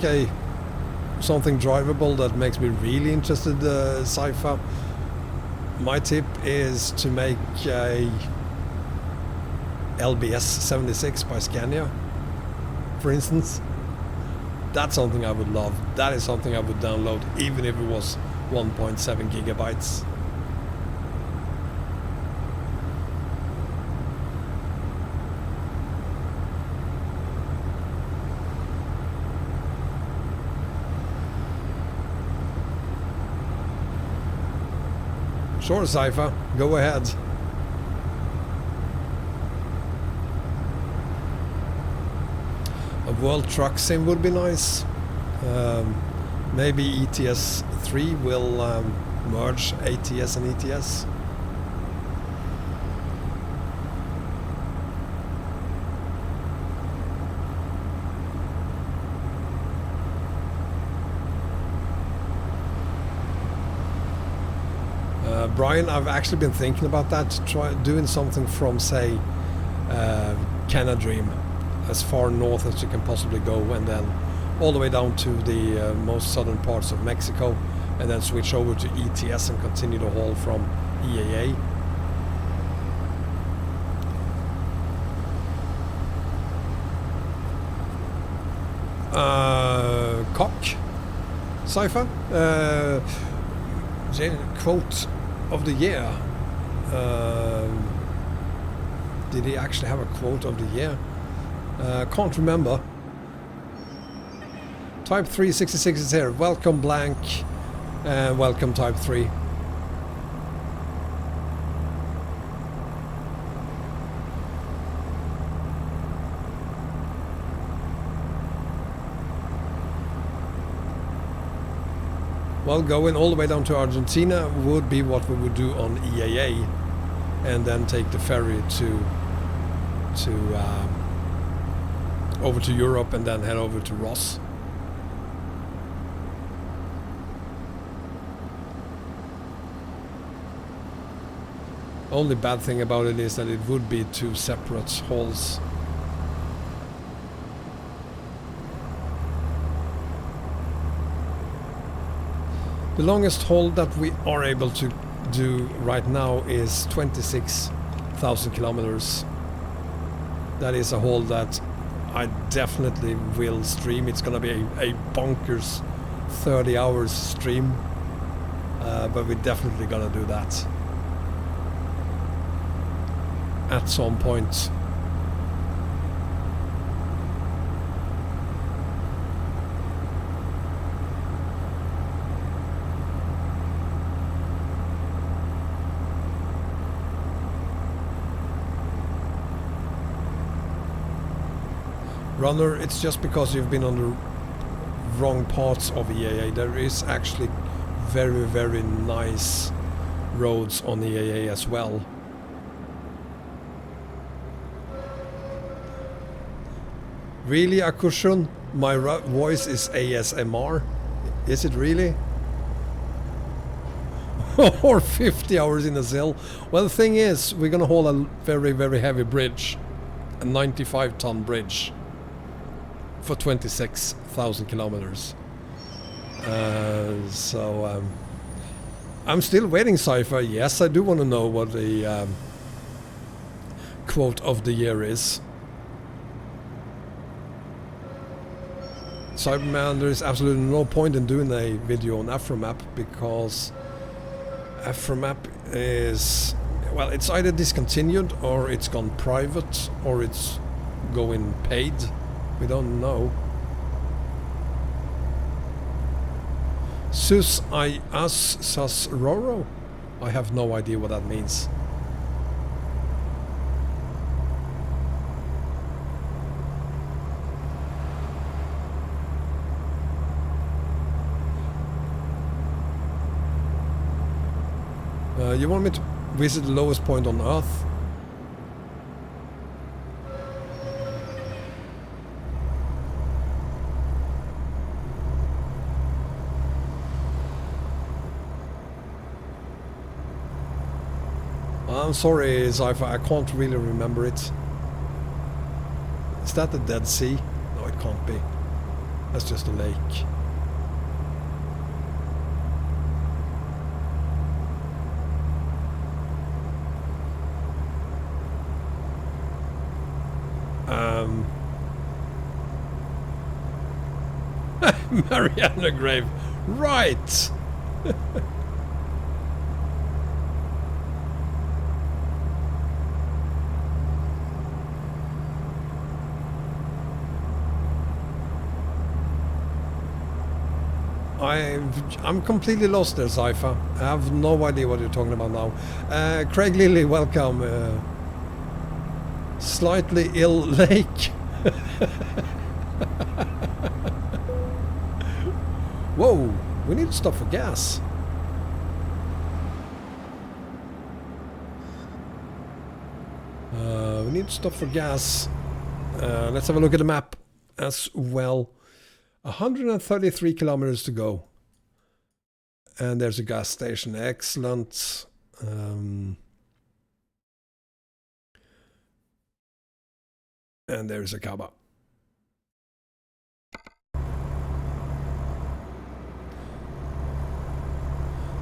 something drivable that makes me really interested, Cypher, my tip is to make a LBS 76 by Scania, for instance. That's something I would love. That is something I would download, even if it was 1.7 gigabytes. Sure, Cypher, go ahead. A World Truck Sim would be nice. Maybe ETS2 will merge ATS and ETS. Brian, I've actually been thinking about that, try doing something from, say, Canadream, as far north as you can possibly go, and then all the way down to the most southern parts of Mexico, and then switch over to ETS and continue the haul from EAA. Cock Cypher, quote of the year. Did he actually have a quote of the year? Can't remember. Type 366 is here. Welcome Blank, and welcome Type 3. Well, going all the way down to Argentina would be what we would do on EAA, and then take the ferry over to Europe, and then head over to Ross. Only bad thing about it is that it would be two separate hauls. The longest haul that we are able to do right now is 26,000 kilometers. That is a haul that I definitely will stream. It's gonna be a bonkers 30 hours stream, but we're definitely gonna do that at some point. Runner, it's just because you've been on the wrong parts of EAA. There is actually very, very nice roads on EAA as well. Really, Akushun? My voice is ASMR? Is it really? Or 50 hours in a Zill? Well, the thing is, we're gonna haul a very, very heavy bridge. A 95-ton bridge. For 26,000 kilometers. I'm still waiting, Cypher. Yes, I do want to know what the quote of the year is. Cyberman, there is absolutely no point in doing a video on Afromap, because Afromap is, well, it's either discontinued, or it's gone private, or it's going paid. We don't know. Sus Roro? I have no idea what that means. You want me to visit the lowest point on Earth? I'm sorry, Zypher, I can't really remember it. Is that the Dead Sea? No, it can't be. That's just a lake. Mariana Grave. Right! I'm completely lost there, Cypher. I have no idea what you're talking about now. Craig Lilly, welcome. Slightly ill lake. Whoa, we need to stop for gas. We need to stop for gas. Let's have a look at the map as well. 133 kilometers to go. And there's a gas station. Excellent. And there's Aqaba.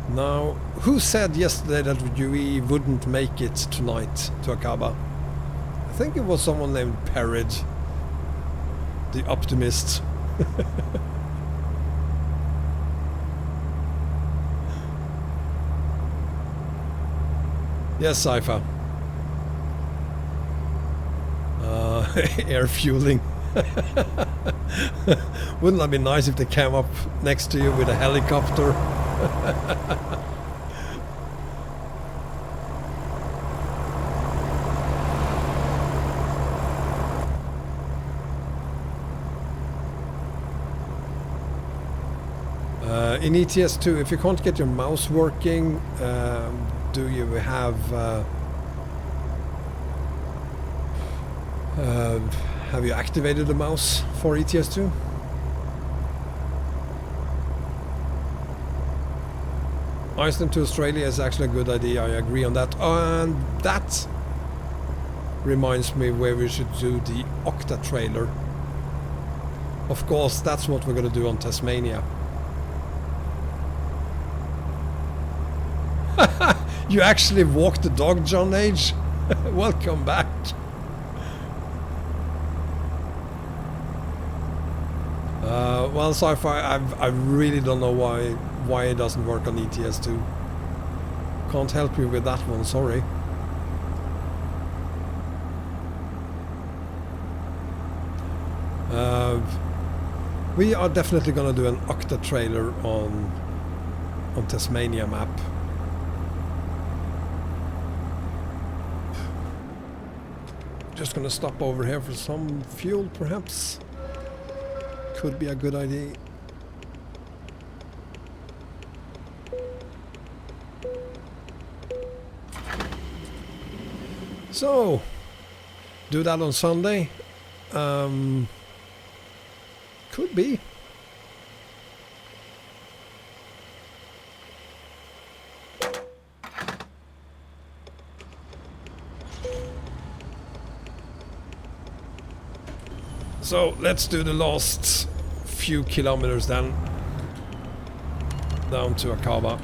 Now, who said yesterday that we wouldn't make it tonight to Aqaba? I think it was someone named Perid, the optimist. Yes, Cypher. Air fueling. Wouldn't that be nice if they came up next to you with a helicopter? In ETS2, if you can't get your mouse working, do you have you activated the mouse for ETS2? Iceland to Australia is actually a good idea, I agree on that. And that reminds me where we should do the Octa trailer. Of course, that's what we're going to do on Tasmania. You actually walked the dog, John Age? Welcome back. Well, sci-fi, I really don't know why it doesn't work on ETS2. Can't help you with that one, sorry. We are definitely gonna do an Octa trailer on Tasmania map. Just gonna stop over here for some fuel, perhaps. Could be a good idea. So, do that on Sunday. Could be. So let's do the last few kilometers then, down to Aqaba.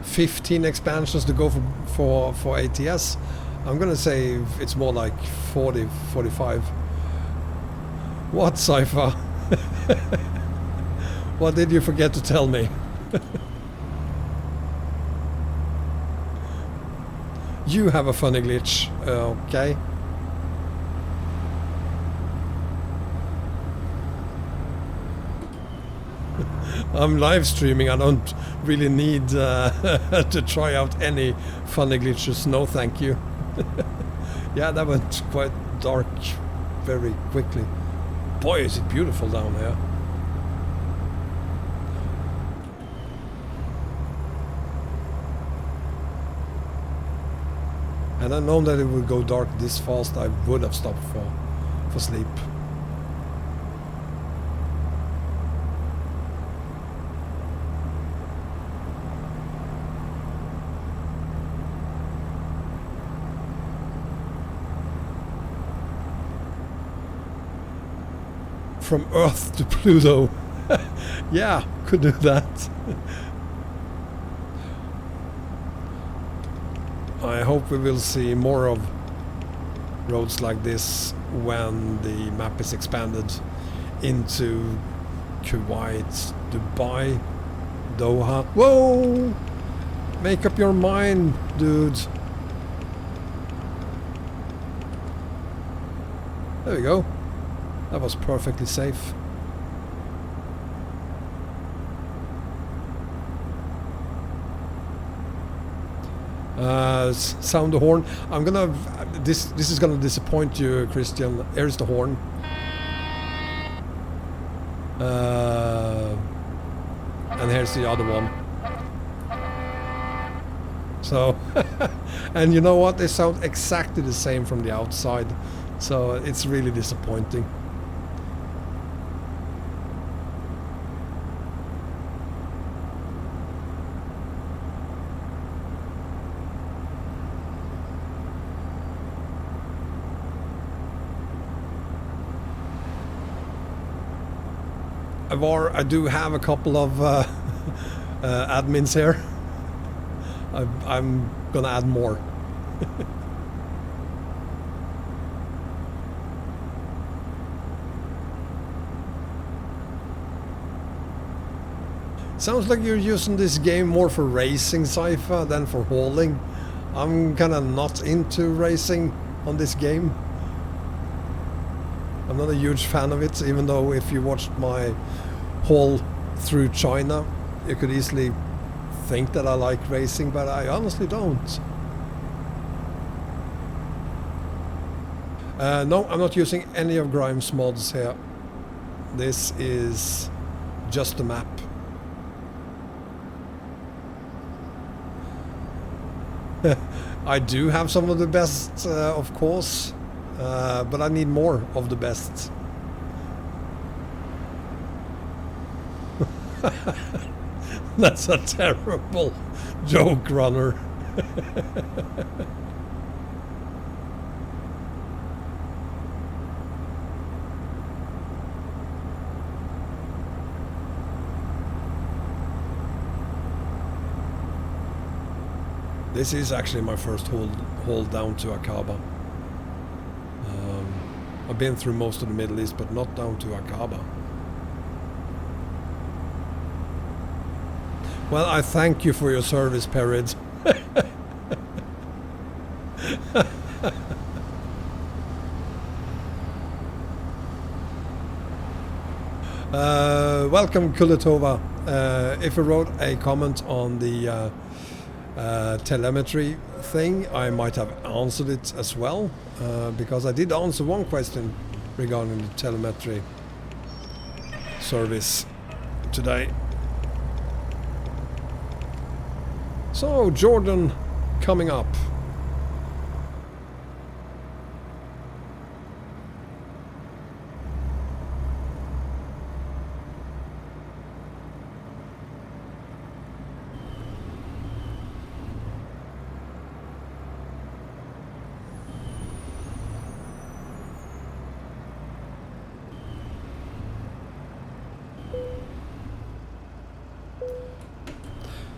"15 expansions to go for ATS. I'm gonna say it's more like 40, 45. What, Cypher? What did you forget to tell me? You have a funny glitch, okay? I'm live streaming. I don't really need to try out any funny glitches. No, thank you. Yeah, that went quite dark very quickly. Boy, is it beautiful down there. Had I known that it would go dark this fast, I would have stopped for sleep. From Earth to Pluto. Yeah, could do that. I hope we will see more of roads like this when the map is expanded into Kuwait, Dubai, Doha. Whoa! Make up your mind, dude. There we go. That was perfectly safe. Sound the horn. I'm gonna. This is gonna disappoint you, Christian. Here's the horn. And here's the other one. So, and you know what? They sound exactly the same from the outside. So it's really disappointing. I do have a couple of admins here. I'm gonna add more. Sounds like you're using this game more for racing, Cypher, than for hauling. I'm kinda not into racing on this game. I'm not a huge fan of it, even though if you watched my haul through China, you could easily think that I like racing, but I honestly don't. No, I'm not using any of Grimes mods here. This is just a map. I do have some of the best, of course, but I need more of the best. That's a terrible joke, runner. This is actually my first haul down to Aqaba. I've been through most of the Middle East, but not down to Aqaba. Well, I thank you for your service, Perid. Welcome, Kulitova. If you wrote a comment on the telemetry thing, I might have answered it as well, because I did answer one question regarding the telemetry service today. So, Jordan coming up.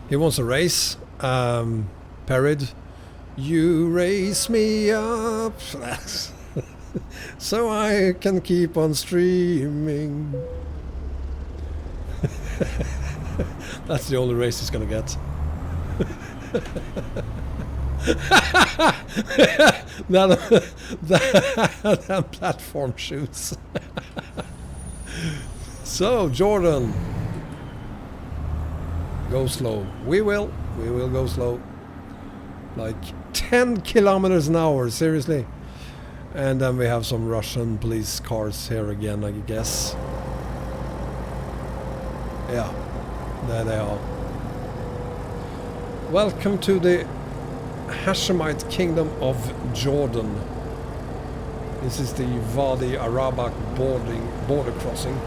He wants a race. Perid, you raise me up so I can keep on streaming. That's the only race he's gonna get. that platform shoots. So, Jordan, Go slow. We will go slow. Like 10 kilometers an hour, seriously. And then we have some Russian police cars here again, I guess. Yeah, there they are. Welcome to the Hashemite Kingdom of Jordan. This is the Wadi Araba border crossing.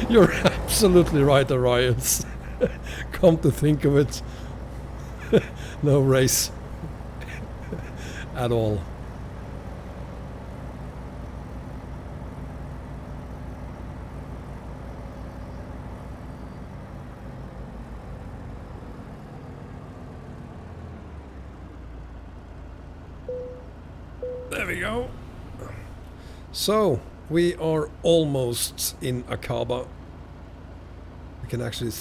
You're absolutely right, Arias. Come to think of it. No race at all. There we go. So we are almost in Aqaba. We can actually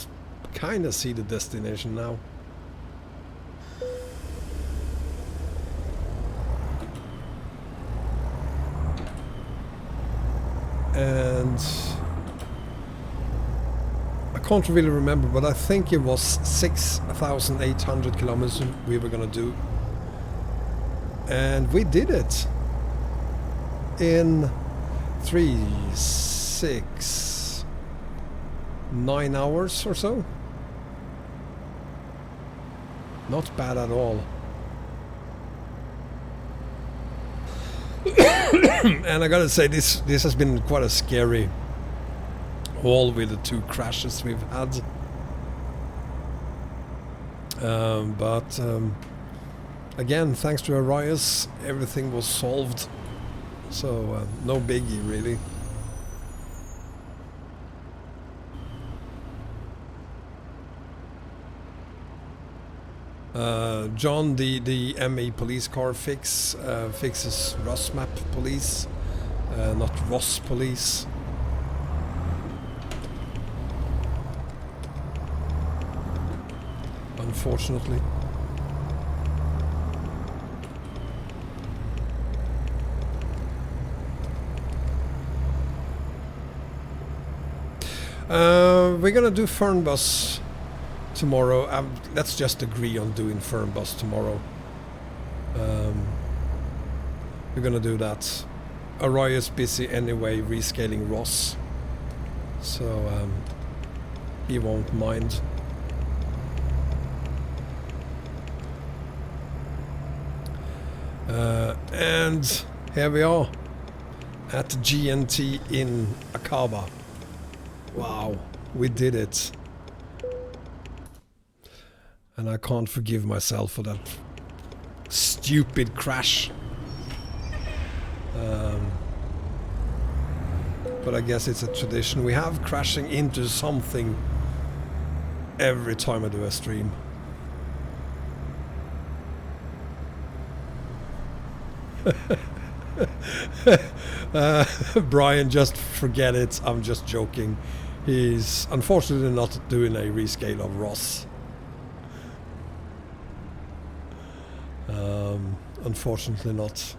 kind of see the destination now. And I can't really remember, but I think it was 6,800 kilometers we were gonna do. And we did it in 3, 6, 9 hours or so. Not bad at all. And I gotta say, this has been quite a scary haul with the 2 crashes we've had. But again, thanks to Arias, everything was solved. So no biggie really. John, the ME police car fixes Rossmap police, not Ross police. Unfortunately. We're gonna do Fernbus tomorrow. Let's just agree on doing Fernbus tomorrow. We're gonna do that. Arias busy anyway rescaling Ross, so he won't mind. And here we are at GNT in Aqaba. Wow, we did it. And I can't forgive myself for that stupid crash. But I guess it's a tradition. We have crashing into something every time I do a stream. Brian, just forget it. I'm just joking. He's unfortunately not doing a rescale of Ross. Unfortunately not.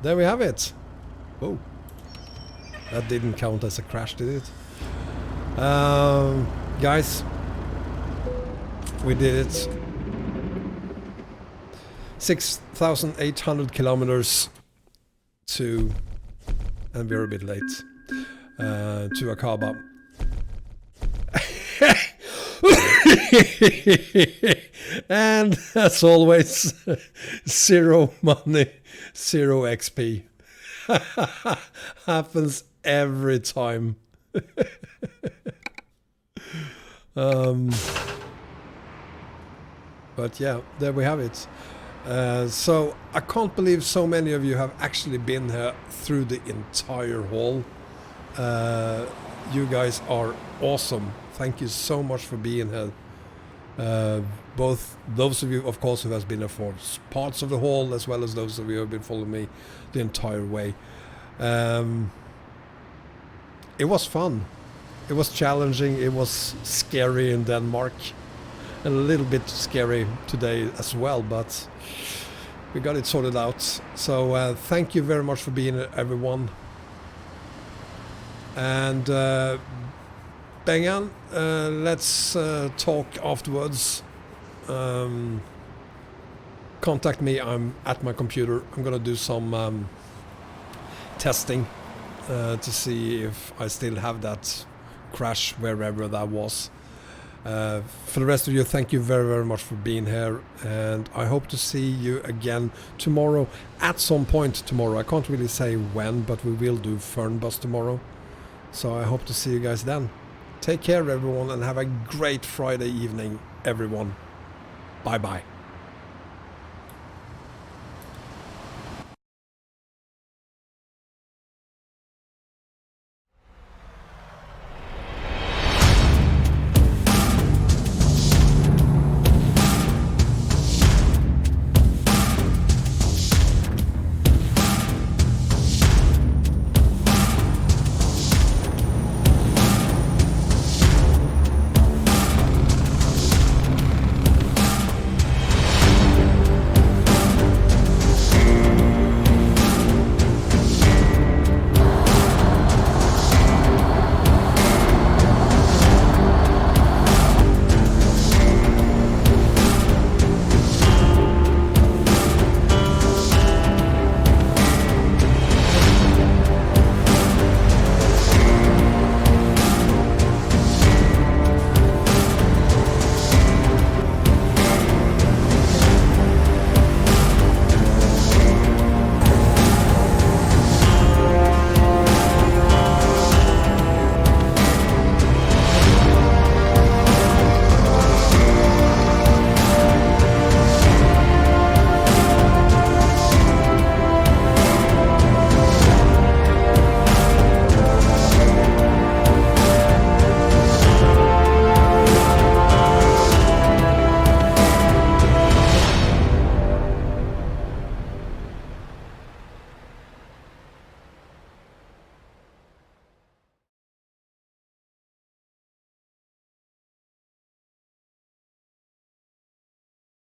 There we have it. Oh, that didn't count as a crash, did it? Guys, we did it. 6,800 kilometers to, and we're a bit late, to Aqaba. And as always, 0 money, 0 XP. Happens every time. But yeah, there we have it. So I can't believe so many of you have actually been here through the entire haul. You guys are awesome. Thank you so much for being here. Both those of you, of course, who has been here for parts of the haul, as well as those of you who have been following me the entire way. It was fun. It was challenging. It was scary in Denmark. A little bit scary today as well, but we got it sorted out. So thank you very much for being here, everyone. And Bengan, let's talk afterwards. Contact me. I'm at my computer. I'm gonna do some testing to see if I still have that crash wherever that was. For the rest of you, thank you very, very much for being here, and I hope to see you again tomorrow at some point tomorrow. I can't really say when, but we will do Fernbus tomorrow. So I hope to see you guys then. Take care, everyone, and have a great Friday evening, everyone. Bye bye.